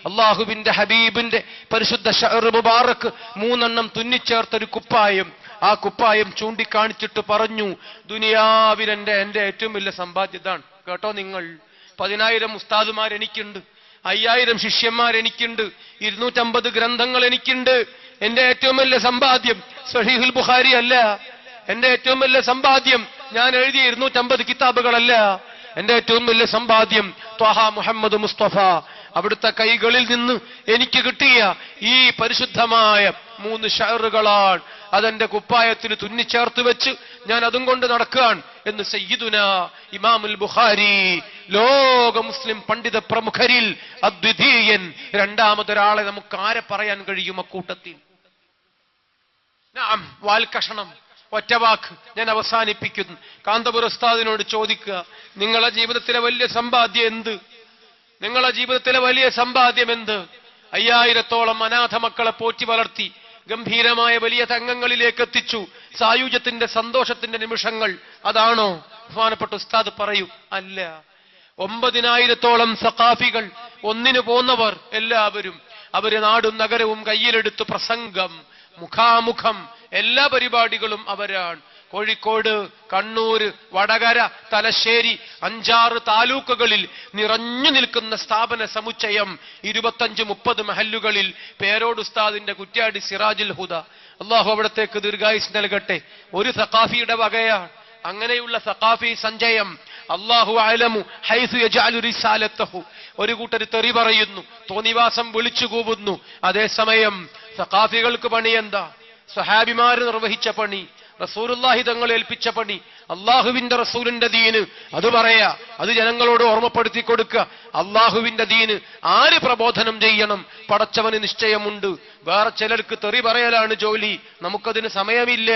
അള്ളാഹുവിന്റെ ഹബീബിന്റെ പരിശുദ്ധ ശഅർ മുബാറക് 3 തുന്നിച്ചേർത്തൊരു കുപ്പായം, ആ കുപ്പായം ചൂണ്ടിക്കാണിച്ചിട്ട് പറഞ്ഞു, ദുനിയാവിൽ എന്റെ ഏറ്റവും വലിയ സമ്പാദ്യതാണ് കേട്ടോ. നിങ്ങൾ 10,000 ഉസ്താദുമാർ എനിക്കുണ്ട്, 5,000 ശിഷ്യന്മാർ എനിക്കുണ്ട്, 250 ഗ്രന്ഥങ്ങൾ എനിക്കുണ്ട്. എന്റെ ഏറ്റവും വലിയ സമ്പാദ്യം സഹീഹുൽ ബുഖാരി അല്ല. എന്റെ ഏറ്റവും വലിയ സമ്പാദ്യം ഞാൻ എഴുതിയ 250 കിതാബുകളല്ല. എന്റെ ഏറ്റവും വലിയ സമ്പാദ്യം ത്വഹ മുഹമ്മദ് മുസ്തഫ. അവിടുത്തെ കൈകളിൽ നിന്ന് എനിക്ക് കിട്ടിയ ഈ പരിശുദ്ധമായ 3 ഷഅറുകളാണ്. അതെന്റെ കുപ്പായത്തിന് തുന്നിച്ചേർത്ത് വെച്ച് ഞാൻ അതും കൊണ്ട് നടക്കുകയാണ് എന്ന് സയ്യിദുന ഇമാമുൽ ബുഖാരി, ലോക മുസ്ലിം പണ്ഡിത പ്രമുഖരിൽ അദ്വിതീയൻ. രണ്ടാമതൊരാളെ നമുക്ക് ആരെ പറയാൻ കഴിയും അക്കൂട്ടത്തിൽ? വാൽക്കഷണം, ഒറ്റവാക്ക് ഞാൻ അവസാനിപ്പിക്കുന്നു. കാന്തപുര ഉസ്താദിനോട് ചോദിക്കുക, നിങ്ങളെ ജീവിതത്തിലെ വലിയ സമ്പാദ്യം എന്ത്? നിങ്ങളെ ജീവിതത്തിലെ വലിയ സമ്പാദ്യം എന്ത്? 5000-ഓളം അനാഥ മക്കളെ പോറ്റി വളർത്തി ഗംഭീരമായ വലിയ തങ്ങങ്ങളിലേക്ക് എത്തിച്ചു. സായുജ്യത്തിന്റെ സന്തോഷത്തിന്റെ നിമിഷങ്ങൾ അതാണോ? ബഹുമാനപ്പെട്ട ഉസ്താദ് പറയൂ, അല്ല. 9000-ഓളം സഖാഫികൾ, ഒന്നിനു പോന്നവർ എല്ലാവരും, അവര് നാടും നഗരവും കയ്യിലെടുത്ത് പ്രസംഗം, മുഖാമുഖം, എല്ലാ പരിപാടികളും അവരാണ്. കോഴിക്കോട്, കണ്ണൂര്, വടകര, തലശ്ശേരി 5-6 താലൂക്കുകളിൽ നിറഞ്ഞു നിൽക്കുന്ന സ്ഥാപന സമുച്ചയം, 25-30 മഹല്ലുകളിൽ. പേരോട് ഉസ്താദിന്റെ കുറ്റ്യാടി സിറാജുൽ ഹുദ, അള്ളാഹു അവിടത്തേക്ക് ദീർഘായുസ് നൽകട്ടെ, ഒരു സഖാഫിയുടെ വകയാണ്. അങ്ങനെയുള്ള സഖാഫി സഞ്ചയം അല്ലാഹു അഅലമു ഹൈസു യജഅലു റിസാലതഹു. ഒരു കൂട്ടർ തെറി പറയുന്നു, തോന്നിവാസം വിളിച്ചു കൂവുന്നു. അതേസമയം സഖാഫികൾക്ക് പണി എന്താ? സ്വഹാബിമാർ നിർവഹിച്ച പണി, റസൂലുള്ളാഹി തങ്ങൾ ഏൽപ്പിച്ച പണി, അള്ളാഹുവിന്റെ റസൂലിന്റെ ദീന് അത് പറയാ, അത് ജനങ്ങളോട് ഓർമ്മപ്പെടുത്തി കൊടുക്കുക. അള്ളാഹുവിന്റെ ദീന് ആര് പ്രബോധനം ചെയ്യണം? പടച്ചവന് നിശ്ചയമുണ്ട്. വേറെ ചിലർക്ക് തെറി പറയലാണ് ജോലി, നമുക്കതിന് സമയമില്ല.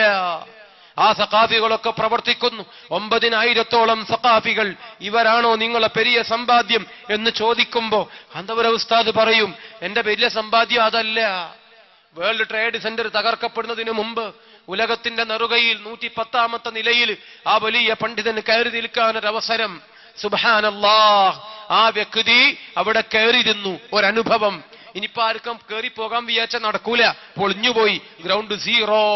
ആ സഖാഫികളൊക്കെ പ്രവർത്തിക്കുന്നു. 9,000-ഓളം സഖാഫികൾ. ഇവരാണോ നിങ്ങളെ പെരിയ സമ്പാദ്യം എന്ന് ചോദിക്കുമ്പോ അന്തവര ഉസ്താദ് പറയും, എന്റെ വലിയ സമ്പാദ്യം അതല്ല. വേൾഡ് ട്രേഡ് സെന്റർ തകർക്കപ്പെടുന്നതിന് മുമ്പ് ഉലകത്തിന്റെ നെറുകയിൽ 110-ാമത്തെ നിലയിൽ ആ വലിയ പണ്ഡിതന് കയറി നിൽക്കാനൊരവസരം. സുബ്ഹാനല്ലാഹ്, ആ വ്യക്തി അവിടെ കയറിയിരുന്നു. ഒരനുഭവം. ഇനിയിപ്പോ ആർക്കും കയറി പോകാൻ വിചാരിച്ച നടക്കൂല, പൊളിഞ്ഞുപോയി. ഗ്രൗണ്ട് 0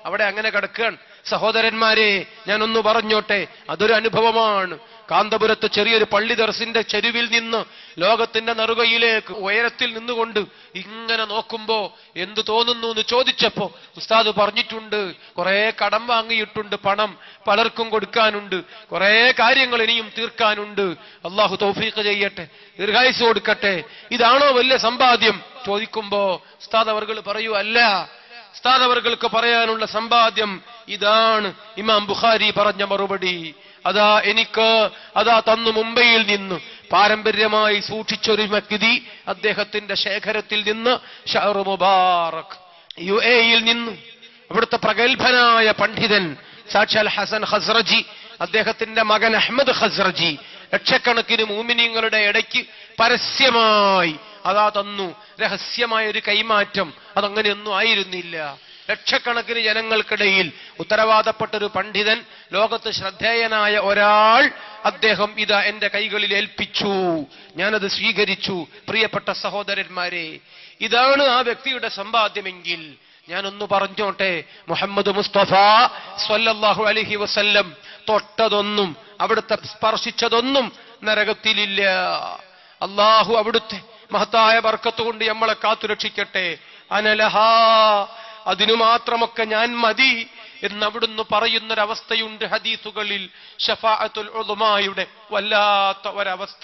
അവിടെ അങ്ങനെ കിടക്കുകയാണ്. സഹോദരന്മാരെ, ഞാനൊന്നു പറഞ്ഞോട്ടെ, അതൊരു അനുഭവമാണ്. കാന്തപുരത്ത് ചെറിയൊരു പള്ളി ദർസിന്റെ ചെരുവിൽ നിന്ന് ലോകത്തിന്റെ നെറുകയിലേക്ക് ഉയരത്തിൽ നിന്നുകൊണ്ട് ഇങ്ങനെ നോക്കുമ്പോ എന്തു തോന്നുന്നു എന്ന് ചോദിച്ചപ്പോ ഉസ്താദ് പറഞ്ഞിട്ടുണ്ട്, കുറെ കടം വാങ്ങിയിട്ടുണ്ട്, പണം പലർക്കും കൊടുക്കാനുണ്ട്, കുറെ കാര്യങ്ങൾ ഇനിയും തീർക്കാനുണ്ട്. അള്ളാഹു തൗഫീഖ് ചെയ്യട്ടെ, ദീർഘായുസ്സ് കൊടുക്കട്ടെ. ഇതാണോ വലിയ സമ്പാദ്യം ചോദിക്കുമ്പോ ഉസ്താദ് അവർകൾ പറയൂ, അല്ല. ഉസ്താദ് അവർക്ക് പറയാനുള്ള സമ്പാദ്യം ഇതാണ്. ഇമാം ബുഖാരി പറഞ്ഞ മറുപടി അതാ, എനിക്ക് അതാ തന്നു മുംബൈയിൽ നിന്ന് പാരമ്പര്യമായി സൂക്ഷിച്ചൊരു വ്യക്തി, അദ്ദേഹത്തിന്റെ ശേഖരത്തിൽ നിന്ന് ഷഹർ മുബാറക്, UAE-യിൽ നിന്ന് അവിടുത്തെ പ്രഗത്ഭനായ പണ്ഡിതൻ സാക്ഷാൽ ഹസൻ ഖസ്റജി, അദ്ദേഹത്തിന്റെ മകൻ അഹ്മദ് ഖസ്റജി ലക്ഷക്കണക്കിന് മുഅ്മിനീങ്ങളുടെ ഇടയ്ക്ക് പരസ്യമായി അതാ തന്നു. രഹസ്യമായ ഒരു കൈമാറ്റം, അതങ്ങനെയൊന്നും ആയിരുന്നില്ല. ലക്ഷക്കണക്കിന് ജനങ്ങൾക്കിടയിൽ ഉത്തരവാദപ്പെട്ടൊരു പണ്ഡിതൻ, ലോകത്ത് ശ്രദ്ധേയനായ ഒരാൾ, അദ്ദേഹം ഇതാ എന്റെ കൈകളിൽ ഏൽപ്പിച്ചു, ഞാനത് സ്വീകരിച്ചു. പ്രിയപ്പെട്ട സഹോദരന്മാരെ, ഇതാണ് ആ വ്യക്തിയുടെ സമ്പാദ്യമെങ്കിൽ ഞാനൊന്ന് പറഞ്ഞോട്ടെ, മുഹമ്മദ് മുസ്തഫ സ്വല്ലല്ലാഹു അലൈഹി വസല്ലം തൊട്ടതൊന്നും അവിടുത്തെ സ്പർശിച്ചതൊന്നും നരകത്തിലില്ല. അള്ളാഹു അവിടുത്തെ മഹത്തായ ബർക്കത്ത് കൊണ്ട് നമ്മളെ കാത്തുരക്ഷിക്കട്ടെ. അനലഹാ, അതിനു മാത്രമൊക്കെ ഞാൻ മതി എന്നവിടുന്ന് പറയുന്നൊരവസ്ഥയുണ്ട് ഹദീസുകളിൽ. ശഫാഅത്തുൽ ഉളുമായുടെ വല്ലാത്ത ഒരവസ്ഥ.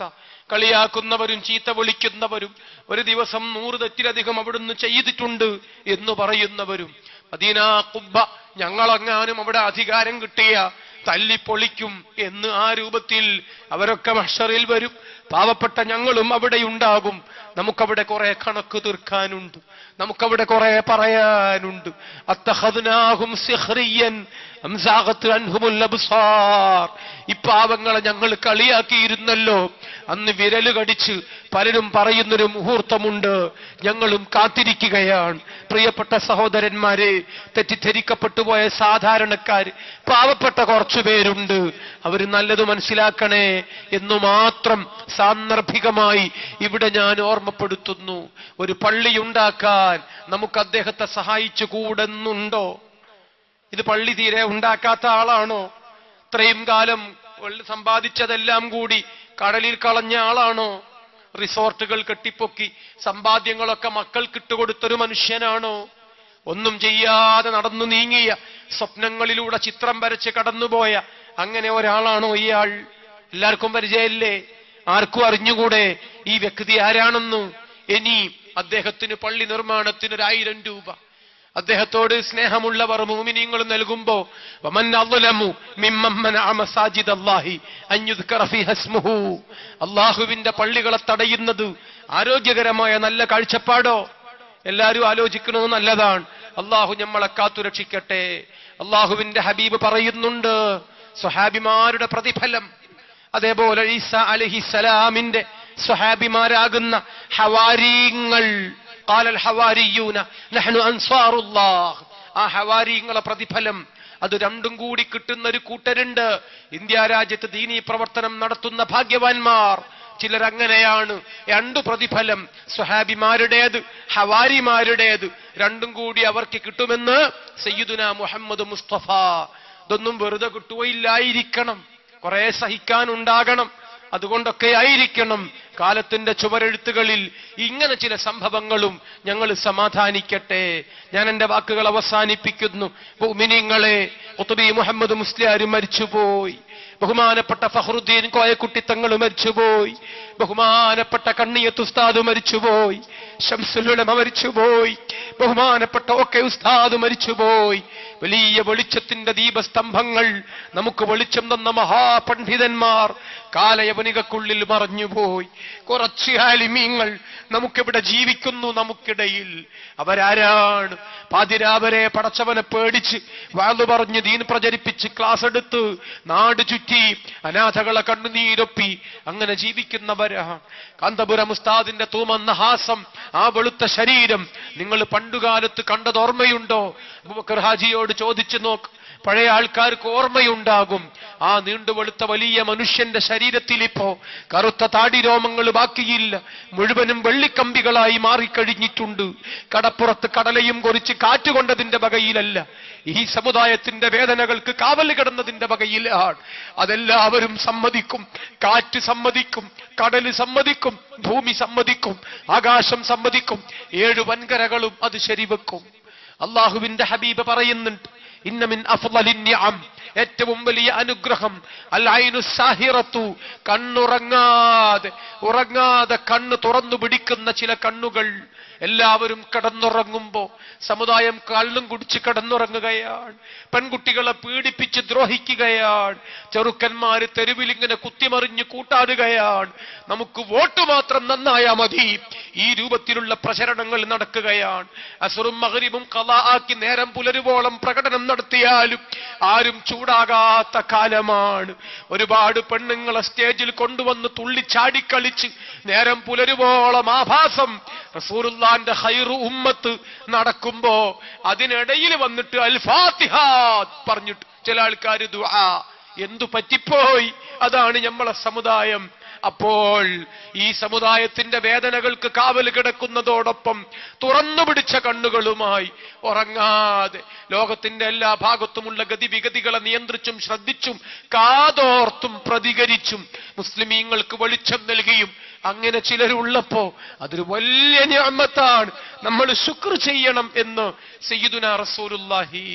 കളിയാക്കുന്നവരും ചീത്ത വിളിക്കുന്നവരും ഒരു ദിവസം 100 തെറ്റിലധികം അവിടുന്ന് ചെയ്തിട്ടുണ്ട് എന്ന് പറയുന്നവരും, മദീന ഖുബ്ബ ഞങ്ങളെങ്ങാനും അവിടെ അധികാരം കിട്ടിയ തല്ലിപ്പൊളിക്കും എന്ന് ആ രൂപത്തിൽ അവരൊക്കെ മഹ്ശറിൽ വരും. പാവപ്പെട്ട ഞങ്ങളും അവിടെ ഉണ്ടാകും. നമുക്കവിടെ കുറെ കണക്ക് തീർക്കാനുണ്ട്, നമുക്കവിടെ കുറെ പറയാനുണ്ട്. അത്തഖദ്നാഹും സിഖ്റിയൻ അം സാഗത് അൻഹുൽ അബ്സാർ. ഈ പാവങ്ങളെ ഞങ്ങൾ കളിയാക്കിയിരുന്നല്ലോ. അന്ന് വിരല് കടിച്ച് പലരും പറയുന്നൊരു മുഹൂർത്തമുണ്ട്, ഞങ്ങളും കാത്തിരിക്കുകയാണ്. പ്രിയപ്പെട്ട സഹോദരന്മാരെ, തെറ്റിദ്ധരിക്കപ്പെട്ടു പോയ സാധാരണക്കാര്, പാവപ്പെട്ട കുറച്ചു പേരുണ്ട്. അവർ നല്ലത് മനസ്സിലാക്കണേ എന്നു മാത്രം സാന്ദർഭികമായി ഇവിടെ ഞാൻ ഓർമ്മപ്പെടുത്തുന്നു. ഒരു പള്ളിയുണ്ടാക്കാൻ നമുക്ക് അദ്ദേഹത്തെ സഹായിച്ചു കൂടെന്നുണ്ടോ? ഇത് പള്ളി തീരെ ഉണ്ടാക്കാത്ത ആളാണോ? ഇത്രയും കാലം സമ്പാദിച്ചതെല്ലാം കൂടി കടലിൽ കളഞ്ഞ ആളാണോ? റിസോർട്ടുകൾ കെട്ടിപ്പൊക്കി സമ്പാദ്യങ്ങളൊക്കെ മക്കൾക്ക് ഇട്ടുകൊടുത്തൊരു മനുഷ്യനാണോ? ഒന്നും ചെയ്യാതെ നടന്നു നീങ്ങിയ, സ്വപ്നങ്ങളിലൂടെ ചിത്രം വരച്ച് കടന്നുപോയ അങ്ങനെ ഒരാളാണോ ഇയാൾ? എല്ലാവർക്കും പരിചയമില്ലേ? ആർക്കും അറിഞ്ഞുകൂടെ ഈ വ്യക്തി ആരാണെന്ന്? ഇനി അദ്ദേഹത്തിന് പള്ളി നിർമ്മാണത്തിന് 1000 രൂപ അദ്ദേഹത്തോട് സ്നേഹമുള്ളവർ മുഅ്മിനീങ്ങൾ നൽകുമ്പോ, വമൻ അദ്ലമു മിമ്മൻ മനഅ മസാജിദല്ലാഹി അൻ യുദ്കറ ഫീഹാ ഇസ്മുഹു, അല്ലാഹുവിന്റെ പള്ളികളെ തടയുന്നത് ആരോഗ്യകരമായ നല്ല കാഴ്ചപ്പാടോ? എല്ലാവരും ആലോചിക്കുന്നത് നല്ലതാണ്. അള്ളാഹു നമ്മളെ കാത്തുരക്ഷിക്കട്ടെ. അള്ളാഹുവിന്റെ ഹബീബ് പറയുന്നുണ്ട്, സ്വഹാബിമാരുടെ പ്രതിഫലം, അതേപോലെ ഈസ അലൈഹിസ്സലാമിന്റെ സ്വഹാബിമാരാകുന്ന ഹവാരിങ്ങൾ, ഖാലൽ ഹവാരിയൂന നഹ്നു അൻസാറുല്ലാഹ്, ആ ഹവാരിങ്ങളെ പ്രതിഫലം അത് രണ്ടും കൂടി കിട്ടുന്ന ഒരു കൂട്ടരുണ്ട്. ഇന്ത്യ രാജ്യത്ത് ദീനീ പ്രവർത്തനം നടത്തുന്ന ഭാഗ്യവാന്മാർ ചിലരങ്ങനെയാണ്. 2 പ്രതിഫലം, സ്വഹാബിമാരുടേത്, ഹവാരിമാരുടേത്, രണ്ടും കൂടി അവർക്ക് കിട്ടുമെന്ന് സയ്യിദുനാ മുഹമ്മദ് മുസ്തഫ. ഇതൊന്നും വെറുതെ കിട്ടുകയില്ലായിരിക്കണം, കുറെ സഹിക്കാനുണ്ടാകണം. അതുകൊണ്ടൊക്കെ ആയിരിക്കണം കാലത്തിന്റെ ചുവരെഴുത്തുകളിൽ ഇങ്ങനെ ചില സംഭവങ്ങളും ഞങ്ങൾ സമാധാനിക്കട്ടെ. ഞാൻ എന്റെ വാക്കുകൾ അവസാനിപ്പിക്കുന്നു. മുഅ്മിനീങ്ങളെ, ഖുത്ബി മുഹമ്മദ് മുസ്ലിയാർ മരിച്ചുപോയി. ബഹുമാനപ്പെട്ട ഫഖ്റുദ്ദീൻ കോയക്കുട്ടി തങ്ങൾ മരിച്ചുപോയി. ബഹുമാനപ്പെട്ട കണ്ണിയത്ത് ഉസ്താദ് മരിച്ചുപോയി. ശംസുൽ ഉലമ മരിച്ചുപോയി. ബഹുമാനപ്പെട്ട ഒക്കെ ഉസ്താദ് മരിച്ചുപോയി. വലിയ വെളിച്ചത്തിന്റെ ദീപസ്തംഭങ്ങൾ നമുക്ക് വെളിച്ചം തന്ന മഹാപണ്ഡിതന്മാർ കാലയവനികക്കുള്ളിൽ മറഞ്ഞുപോയി. കുറച്ച് ആലിമീങ്ങൾ നമുക്കിവിടെ ജീവിക്കുന്നു നമുക്കിടയിൽ. അവരാരാണ്? പാതിരാവരെ പടച്ചവനെ പേടിച്ച് വാളു പറഞ്ഞ് ദീൻ പ്രചരിപ്പിച്ച് ക്ലാസ് എടുത്ത് നാട് ചുറ്റി അനാഥകളെ കണ്ണുനീരൊപ്പി അങ്ങനെ ജീവിക്കുന്നവരാണ്. കാന്തപുരം ഉസ്താദിന്റെ തൂമന്ന ഹാസം, ആ വെളുത്ത ശരീരം നിങ്ങൾ പണ്ടുകാലത്ത് കണ്ടത് ഓർമ്മയുണ്ടോ? അബൂബക്കർ ഹാജിയോട് ചോദിച്ചു നോക്ക്, പഴയ ആൾക്കാർക്ക് ഓർമ്മയുണ്ടാകും. ആ നീണ്ടു വെളുത്ത വലിയ മനുഷ്യന്റെ ശരീരത്തിൽ ഇപ്പോ കറുത്ത താടിരോമങ്ങൾ ബാക്കിയില്ല, മുഴുവനും വെള്ളിക്കമ്പികളായി മാറിക്കഴിഞ്ഞിട്ടുണ്ട്. കടപ്പുറത്ത് കടലയും കുറിച്ച് കാറ്റുകൊണ്ടതിന്റെ വകയിലല്ല, ഈ സമുദായത്തിന്റെ വേദനകൾക്ക് കാവൽ കിടന്നതിന്റെ വകയിലാണ്. അതെല്ലാവരും സമ്മതിക്കും. കാറ്റ് സമ്മതിക്കും, കടല് സമ്മതിക്കും, ഭൂമി സമ്മതിക്കും, ആകാശം സമ്മതിക്കും, 7 വൻകരകളും അത് ശരിവെക്കും. അള്ളാഹുവിന്റെ ഹബീബ് പറയുന്നുണ്ട്, ഇന്ന മിൻ അഫ്ളലിൻ നിഅം, ഏറ്റവും വലിയ അനുഗ്രഹം അൽ ഐനു സാഹിറത്തു, ഉറങ്ങാതെ കണ്ണ് തുറന്നു പിടിക്കുന്ന ചില കണ്ണുകൾ. എല്ലാവരും കിടന്നുറങ്ങുമ്പോ സമുദായം കള്ളും കുടിച്ച് കിടന്നുറങ്ങുകയാണ്, പെൺകുട്ടികളെ പീഡിപ്പിച്ച് ദ്രോഹിക്കുകയാണ്, ചെറുക്കന്മാര് തെരുവിലിങ്ങനെ കുത്തിമറിഞ്ഞ് കൂട്ടാടുകയാണ്. നമുക്ക് വോട്ട് മാത്രം നന്നായാ മതി, ഈ രൂപത്തിലുള്ള പ്രചരണങ്ങൾ നടക്കുകയാണ്. അസ്റും മഗ്രിബും ഖളാ ആക്കി നേരം പുലരുവോളം പ്രകടനം നടത്തിയാലും ആരും ചൂടാകാത്ത കാലമാണ്. ഒരുപാട് പെണ്ണുങ്ങളെ സ്റ്റേജിൽ കൊണ്ടുവന്ന് തുള്ളിച്ചാടിക്കളിച്ച് നേരം പുലരുവോളം ആഭാസം റസൂലുള്ളാന്റെ ഖൈറു ഉമ്മത്ത് നടക്കുമ്പോ അതിനിടയിൽ വന്നിട്ട് അൽ ഫാത്തിഹ പറഞ്ഞിട്ട് ചില ആൾക്കാർ ദുആ. എന്തു പറ്റിപ്പോയി? അതാണ് നമ്മളെ സമുദായം. അപ്പോൾ ഈ സമുദായത്തിന്റെ വേദനകൾക്ക് കാവൽ കിടക്കുന്നതോടൊപ്പം തുറന്നു പിടിച്ച കണ്ണുകളുമായി ഉറങ്ങാതെ ലോകത്തിന്റെ എല്ലാ ഭാഗത്തുമുള്ള ഗതിവിഗതികളെ നിയന്ത്രിച്ചും ശ്രദ്ധിച്ചും കാതോർത്തും പ്രതികരിച്ചും മുസ്ലിമീങ്ങൾക്ക് വെളിച്ചം നൽകിയും അങ്ങനെ ചിലരുള്ളപ്പോ അതൊരു വലിയ നിഅമത്താണ്. നമ്മൾ ശുക്ർ ചെയ്യണം എന്ന് സയ്യിദുനാ റസൂലുള്ളാഹി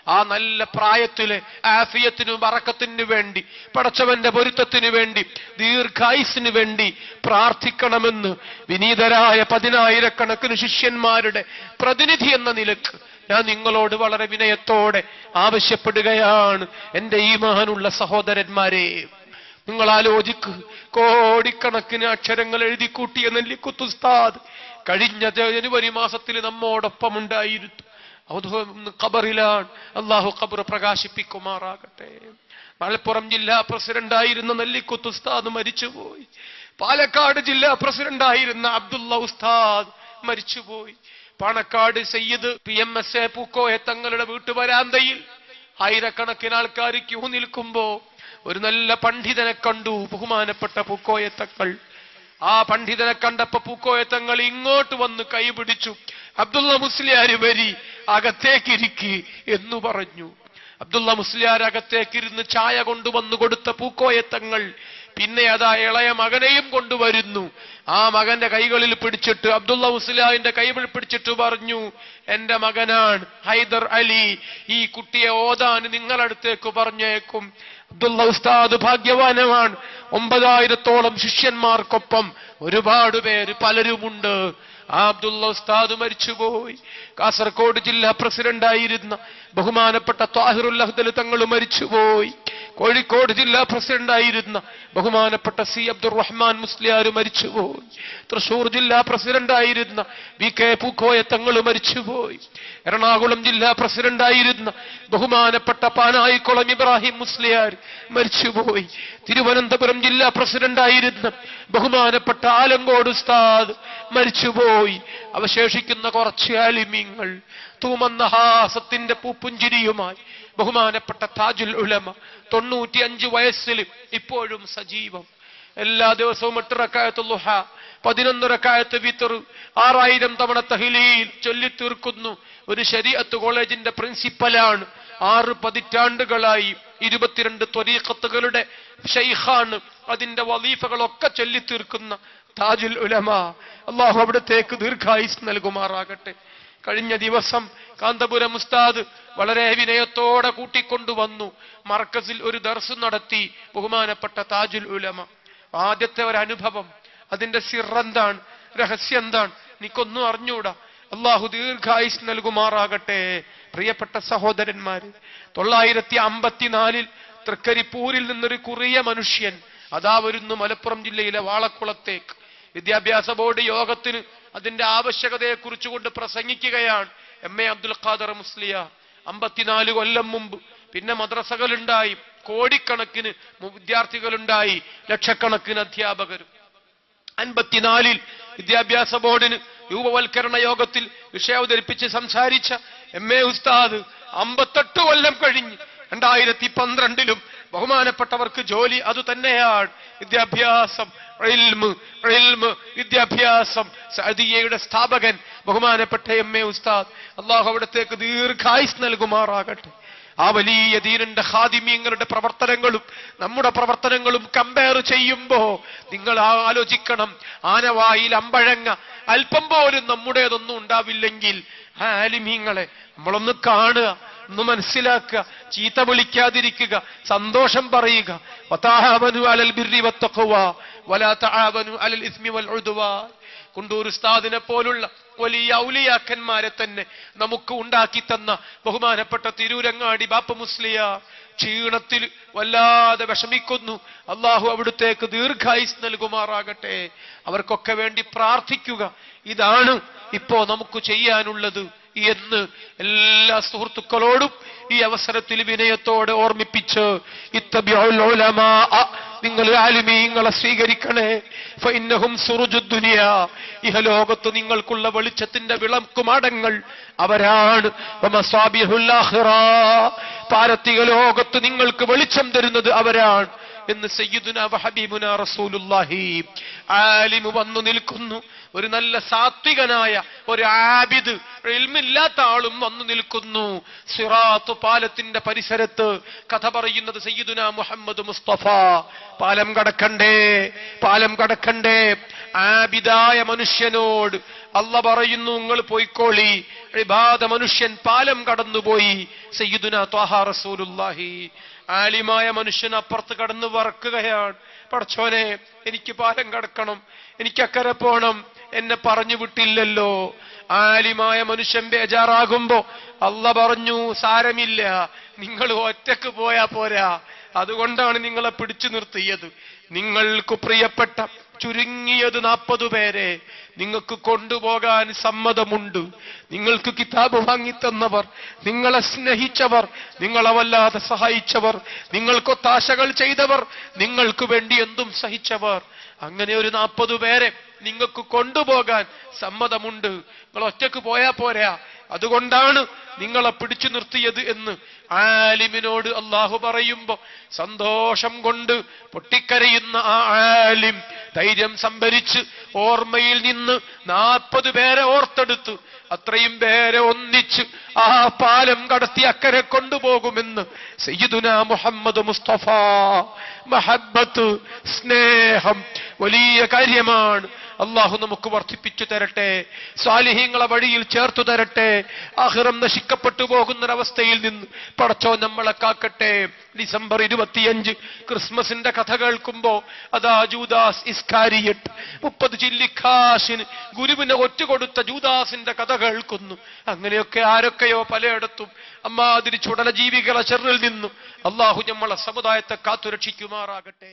ആ നല്ല പ്രായത്തിലെ ആഫിയത്തിനു ബറക്കത്തിനു വേണ്ടി, പടച്ചവന്റെ പൊരുത്തത്തിനു വേണ്ടി, ദീർഘായുസ്സിന് വേണ്ടി പ്രാർത്ഥിക്കണമെന്ന് വിനീതരായ 10,000 ശിഷ്യന്മാരുടെ പ്രതിനിധി എന്ന നിലക്ക് ഞാൻ നിങ്ങളോട് വളരെ വിനയത്തോടെ ആവശ്യപ്പെടുകയാണ്. എന്റെ ഈമാനുള്ള സഹോദരന്മാരെ, നിങ്ങൾ ആലോചിക്ക്, കോടിക്കണക്കിന് അക്ഷരങ്ങൾ എഴുതിക്കൂട്ടിയ നെല്ലിക്കുത്ത് ഉസ്താദ് കഴിഞ്ഞ ജനുവരി മാസത്തിൽ നമ്മോടൊപ്പം ഉണ്ടായിരുന്നു. ഖബറിലാണ്. അള്ളാഹു ഖബർ പ്രകാശിപ്പിക്കുമാറാകട്ടെ. മലപ്പുറം ജില്ലാ പ്രസിഡന്റായിരുന്ന നെല്ലിക്കുത്ത് ഉസ്താദ് മരിച്ചുപോയി. പാലക്കാട് ജില്ലാ പ്രസിഡന്റായിരുന്ന അബ്ദുള്ള ഉസ്താദ് മരിച്ചുപോയി. പാണക്കാട് സയ്യിദ് PMSA പൂക്കോയ തങ്ങളുടെ വീട്ടുവരാന്തയിൽ ആയിരക്കണക്കിന് ആൾക്കാർ ക്യൂ നിൽക്കുമ്പോ ഒരു നല്ല പണ്ഡിതനെ കണ്ടു, ബഹുമാനപ്പെട്ട പൂക്കോയത്തങ്ങൾ. ആ പണ്ഡിതനെ കണ്ടപ്പോ പൂക്കോയത്തങ്ങൾ ഇങ്ങോട്ട് വന്ന് കൈപിടിച്ചു. അബ്ദുള്ള മുസ്ലിയാർ വരി, അകത്തേക്കിരിക്കി എന്ന് പറഞ്ഞു. അബ്ദുള്ള മുസ്ലിയാർ അകത്തേക്കിരുന്ന് ചായ കൊണ്ടുവന്നു കൊടുത്ത പൂക്കോയത്തങ്ങൾ പിന്നെ അതാ ഇളയ മകനെയും കൊണ്ടുവരുന്നു. ആ മകന്റെ കൈകളിൽ പിടിച്ചിട്ട് അബ്ദുള്ള മുസ്ലിയാറിന്റെ കൈകളിൽ പിടിച്ചിട്ട് പറഞ്ഞു, എന്റെ മകനാണ് ഹൈദർ അലി, ഈ കുട്ടിയെ ഓതാൻ നിങ്ങളടുത്തേക്ക് പറഞ്ഞേക്കും. അബ്ദുള്ള ഉസ്താദ് ഭാഗ്യവാനമാണ്. 9,000-ഓളം ശിഷ്യന്മാർക്കൊപ്പം ഒരുപാട് പേര് പലരുമുണ്ട്. ആ അബ്ദുള്ള ഉസ്താദ് മരിച്ചുപോയി. കാസർഗോഡ് ജില്ലാ പ്രസിഡന്റായിരുന്ന ബഹുമാനപ്പെട്ട ത്വാഹിറുൽ അഹ്ദൽ തങ്ങൾ മരിച്ചുപോയി. കോഴിക്കോട് ജില്ലാ പ്രസിഡന്റായിരുന്ന ബഹുമാനപ്പെട്ട C അബ്ദുറഹ്മാൻ മുസ്ലിയാർ മരിച്ചുപോയി. തൃശൂർ ജില്ലാ പ്രസിഡന്റായിരുന്ന VK പൂക്കോയ തങ്ങൾ മരിച്ചുപോയി. എറണാകുളം ജില്ലാ പ്രസിഡന്റായിരുന്ന ബഹുമാനപ്പെട്ട പാനായിക്കുളം ഇബ്രാഹിം മുസ്ലിയാർ മരിച്ചുപോയി. തിരുവനന്തപുരം ജില്ലാ പ്രസിഡന്റായിരുന്ന ബഹുമാനപ്പെട്ട ആലങ്കോട് ഉസ്താദ് മരിച്ചുപോയി. അവശേഷിക്കുന്ന കുറച്ച് ആലിമീങ്ങൾ തൂമന്ന ഹാസത്തിന്റെ പൂപ്പുഞ്ചിരിയുമായി ബഹുമാനപ്പെട്ട താജുൽ ഉലമ 95 വയസ്സിൽ ഇപ്പോഴും സജീവം. എല്ലാ ദിവസവും 8 റക്അത്ത് ളുഹ, 11 റക്അത്ത് വിത്ർ, 6000 തവണ തഹ്ലീൽ ചൊല്ലിത്തീർക്കുന്നു. ഒരു ശരീഅത്ത് കോളേജിന്റെ പ്രിൻസിപ്പലാണ്. 6 പതിറ്റാണ്ടുകളായി 22 ത്വരീഖത്തുകളുടെ ശൈഖാണ്. അതിന്റെ വലീഫകളൊക്കെ ചൊല്ലിത്തീർക്കുന്ന താജുൽ ഉലമ. അള്ളാഹു അവിടത്തേക്ക് ദീർഘായുസ് നൽകുമാറാകട്ടെ. കഴിഞ്ഞ ദിവസം കാന്തപുരം ഉസ്താദ് വളരെ വിനയത്തോടെ കൂട്ടിക്കൊണ്ടുവന്നു. മർക്കസിൽ ഒരു ദർസ് നടത്തി ബഹുമാനപ്പെട്ട താജുൽ ഉലമ. ആദ്യത്തെ ഒരു അനുഭവം, അതിന്റെ സിർ എന്താണ്, രഹസ്യം എന്താണ്, എനിക്കൊന്നും അറിഞ്ഞൂടാ. അള്ളാഹു ദീർഘായുസ് നൽകുമാറാകട്ടെ. പ്രിയപ്പെട്ട സഹോദരന്മാര്, 954 തൃക്കരിപ്പൂരിൽ നിന്നൊരു കുറിയ മനുഷ്യൻ അതാ വരുന്നു മലപ്പുറം ജില്ലയിലെ വാളക്കുളത്തേക്ക്. വിദ്യാഭ്യാസ ബോർഡ് യോഗത്തിന് അതിന്റെ ആവശ്യകതയെ കുറിച്ചുകൊണ്ട് പ്രസംഗിക്കുകയാണ് എം.എ. അബ്ദുൽ ഖാദർ മുസ്ലിയാർ. 54 കൊല്ലം മുമ്പ് പിന്നെ മദ്രസകളുണ്ടായി, കോടിക്കണക്കിന് വിദ്യാർത്ഥികളുണ്ടായി, ലക്ഷക്കണക്കിന് അധ്യാപകരും. 54 വിദ്യാഭ്യാസ ബോർഡിന് രൂപവൽക്കരണ യോഗത്തിൽ വിഷയം അവതരിപ്പിച്ച് സംസാരിച്ച എം.എ. ഉസ്താദ് 58 കൊല്ലം കഴിഞ്ഞ് 2012 ബഹുമാനപ്പെട്ടവർക്ക് ജോലി അതുതന്നെയാണ്, വിദ്യാഭ്യാസം, വിദ്യാഭ്യാസം. സഅദിയയുടെ സ്ഥാപകൻ ബഹുമാനപ്പെട്ട എം.എ. ഉസ്താദ്, അള്ളാഹു അവിടത്തേക്ക് ദീർഘായുസ് നൽകുമാറാകട്ടെ. ആ വലിയ ദീനിന്റെ ഖാദിമീങ്ങളുടെ പ്രവർത്തനങ്ങളും നമ്മുടെ പ്രവർത്തനങ്ങളും കമ്പയർ ചെയ്യുമ്പോ നിങ്ങൾ ആലോചിക്കണം, ആനവായിൽ അമ്പഴങ്ങ അല്പം പോലും നമ്മുടേതൊന്നും ഉണ്ടാവില്ലെങ്കിൽ ആലിമീങ്ങളെ നമ്മളൊന്ന് കാണുക, ഒന്ന് മനസ്സിലാക്കുക, ചീത്ത വിളിക്കാതിരിക്കുക, സന്തോഷം പറയുക. വതആവനു അലൽ ബിർരി വത്തഖ്വ വലാ തആവനു അലൽ ഇസ്മി വൽ ഉദ്വാൻ. കുണ്ടൂർ ഉസ്താദിനെ പോലുള്ള വലിയ ഔലിയാക്കന്മാരെ തന്നെ നമുക്ക് ഉണ്ടാക്കി തന്ന ബഹുമാനപ്പെട്ട തിരൂരങ്ങാടി ബാപ്പ മുസ്ലിയാർ ക്ഷീണത്തിൽ വല്ലാതെ വിഷമിക്കുന്നു. അള്ളാഹു അവിടുത്തേക്ക് ദീർഘായുസ് നൽകുമാറാകട്ടെ. അവർക്കൊക്കെ വേണ്ടി പ്രാർത്ഥിക്കുക. ഇതാണ് ഇപ്പോ നമുക്ക് ചെയ്യാനുള്ളത് എന്ന് എല്ലാ സുഹൃത്തുക്കളോടും ഈ അവസരത്തിൽ വിനയത്തോടെ ഓർമ്മിപ്പിച്ച്, ഇത്തബിഉൽ ഉലമാ, നിങ്ങൾ ആലിമീങ്ങളെ സ്വീകരിക്കണേ. ഫഇന്നഹും സുറുജുദ് ദുനിയ, ഇഹലോകത്ത് നിങ്ങൾക്കുള്ള വെളിച്ചത്തിന്റെ വിളക്കുമാടങ്ങൾ അവരാണ്. വമസാബിഹുൽ ആഖിറ, പാരത്രിക ലോകത്ത് നിങ്ങൾക്ക് വെളിച്ചം തരുന്നത് അവരാണ് എന്ന് സയ്യിദുനാ വഹബീബുനാ റസൂലുള്ളാഹി. ആലിമു വന്നു നിൽക്കുന്നു, ഒരു നല്ല സാത്വികനായ ഒരു ആബിദ്, ഇൽമില്ലാത്ത ആളും വന്നു നിൽക്കുന്നു. സിറാത്ത് പാലത്തിന്റെ പരിസരത്ത് കഥ പറയുന്നത് സയ്യിദുനാ മുഹമ്മദ് മുസ്തഫ. പാലം കടക്കണ്ടേ, പാലം കടക്കണ്ടേ. ആബിദായ മനുഷ്യനോട് അല്ല പറയുന്നു, നിങ്ങൾ പോയിക്കോളി. ഇബാദ മനുഷ്യൻ പാലം കടന്നുപോയി. സയ്യിദുനാ ത്വാഹ റസൂലുള്ളാഹി. ആലിമായ മനുഷ്യൻ അപ്പുറത്ത് കടന്ന് വറക്കുകയാണ്, പടച്ചോനെ എനിക്ക് പാലം കടക്കണം, എനിക്ക് അക്കരെ പോണം, എന്നെ പറഞ്ഞു വിട്ടില്ലല്ലോ. ആലിമായ മനുഷ്യൻ ബേജാറാകുമ്പോ അല്ല പറഞ്ഞു, സാരമില്ല, നിങ്ങൾ ഒറ്റക്ക് പോയാ പോരാ, അതുകൊണ്ടാണ് നിങ്ങളെ പിടിച്ചു നിർത്തിയത്. നിങ്ങൾക്ക് പ്രിയപ്പെട്ട ചുരുങ്ങിയത് 40 പേരെ നിങ്ങൾക്ക് കൊണ്ടുപോകാൻ സമ്മതമുണ്ട്. നിങ്ങൾക്ക് കിതാബ് വാങ്ങിത്തന്നവർ, നിങ്ങളെ സ്നേഹിച്ചവർ, നിങ്ങളെ വല്ലാതെ സഹായിച്ചവർ, നിങ്ങൾക്കൊത്താശകൾ ചെയ്തവർ, നിങ്ങൾക്ക് വേണ്ടി എന്തും സഹിച്ചവർ, അങ്ങനെ ഒരു 40 പേരെ നിങ്ങൾക്ക് കൊണ്ടുപോകാൻ സമ്മതമുണ്ട്. നിങ്ങൾ ഒറ്റക്ക് പോയാ പോരാ, അതുകൊണ്ടാണ് നിങ്ങളെ പിടിച്ചു നിർത്തിയത് എന്ന് ആലിമിനോട് അള്ളാഹു പറയുമ്പോ സന്തോഷം കൊണ്ട് പൊട്ടിക്കരയുന്ന ആ ആലിം ധൈര്യം സംഭരിച്ച് ഓർമ്മയിൽ നിന്ന് 40 പേരെ ഓർത്തെടുത്ത് അത്രയും പേരെ ഒന്നിച്ച് ആ പാലം കടത്തി അക്കരെ കൊണ്ടുപോകുമെന്ന് സയ്യിദുനാ മുഹമ്മദ് മുസ്തഫ. മഹബ്ബത്ത്, സ്നേഹം വലിയ കാര്യമാണ്. അള്ളാഹു നമുക്ക് വർദ്ധിപ്പിച്ചു തരട്ടെ, സാലിഹീങ്ങളെ വഴിയിൽ ചേർത്തു തരട്ടെ. ആഖിറം നശിക്കപ്പെട്ടു പോകുന്നൊരവസ്ഥയിൽ നിന്ന് പടച്ചോ നമ്മളെ കാക്കട്ടെ. ഡിസംബർ 25 ക്രിസ്മസിന്റെ കഥ കേൾക്കുമ്പോ അതാ ജൂദാസ് ഇസ്കാരിയട്ട് 30 ചില്ലിക്കാശിന് ഗുരുവിനെ ഒറ്റുകൊടുത്ത ജൂദാസിന്റെ കഥ കേൾക്കുന്നു. അങ്ങനെയൊക്കെ ആരൊക്കെയോ പലയിടത്തും അമ്മാതിരി ചുടല ജീവികളെ ചെറിൽ നിന്നും അള്ളാഹു നമ്മളെ സമുദായത്തെ കാത്തുരക്ഷിക്കുമാറാകട്ടെ.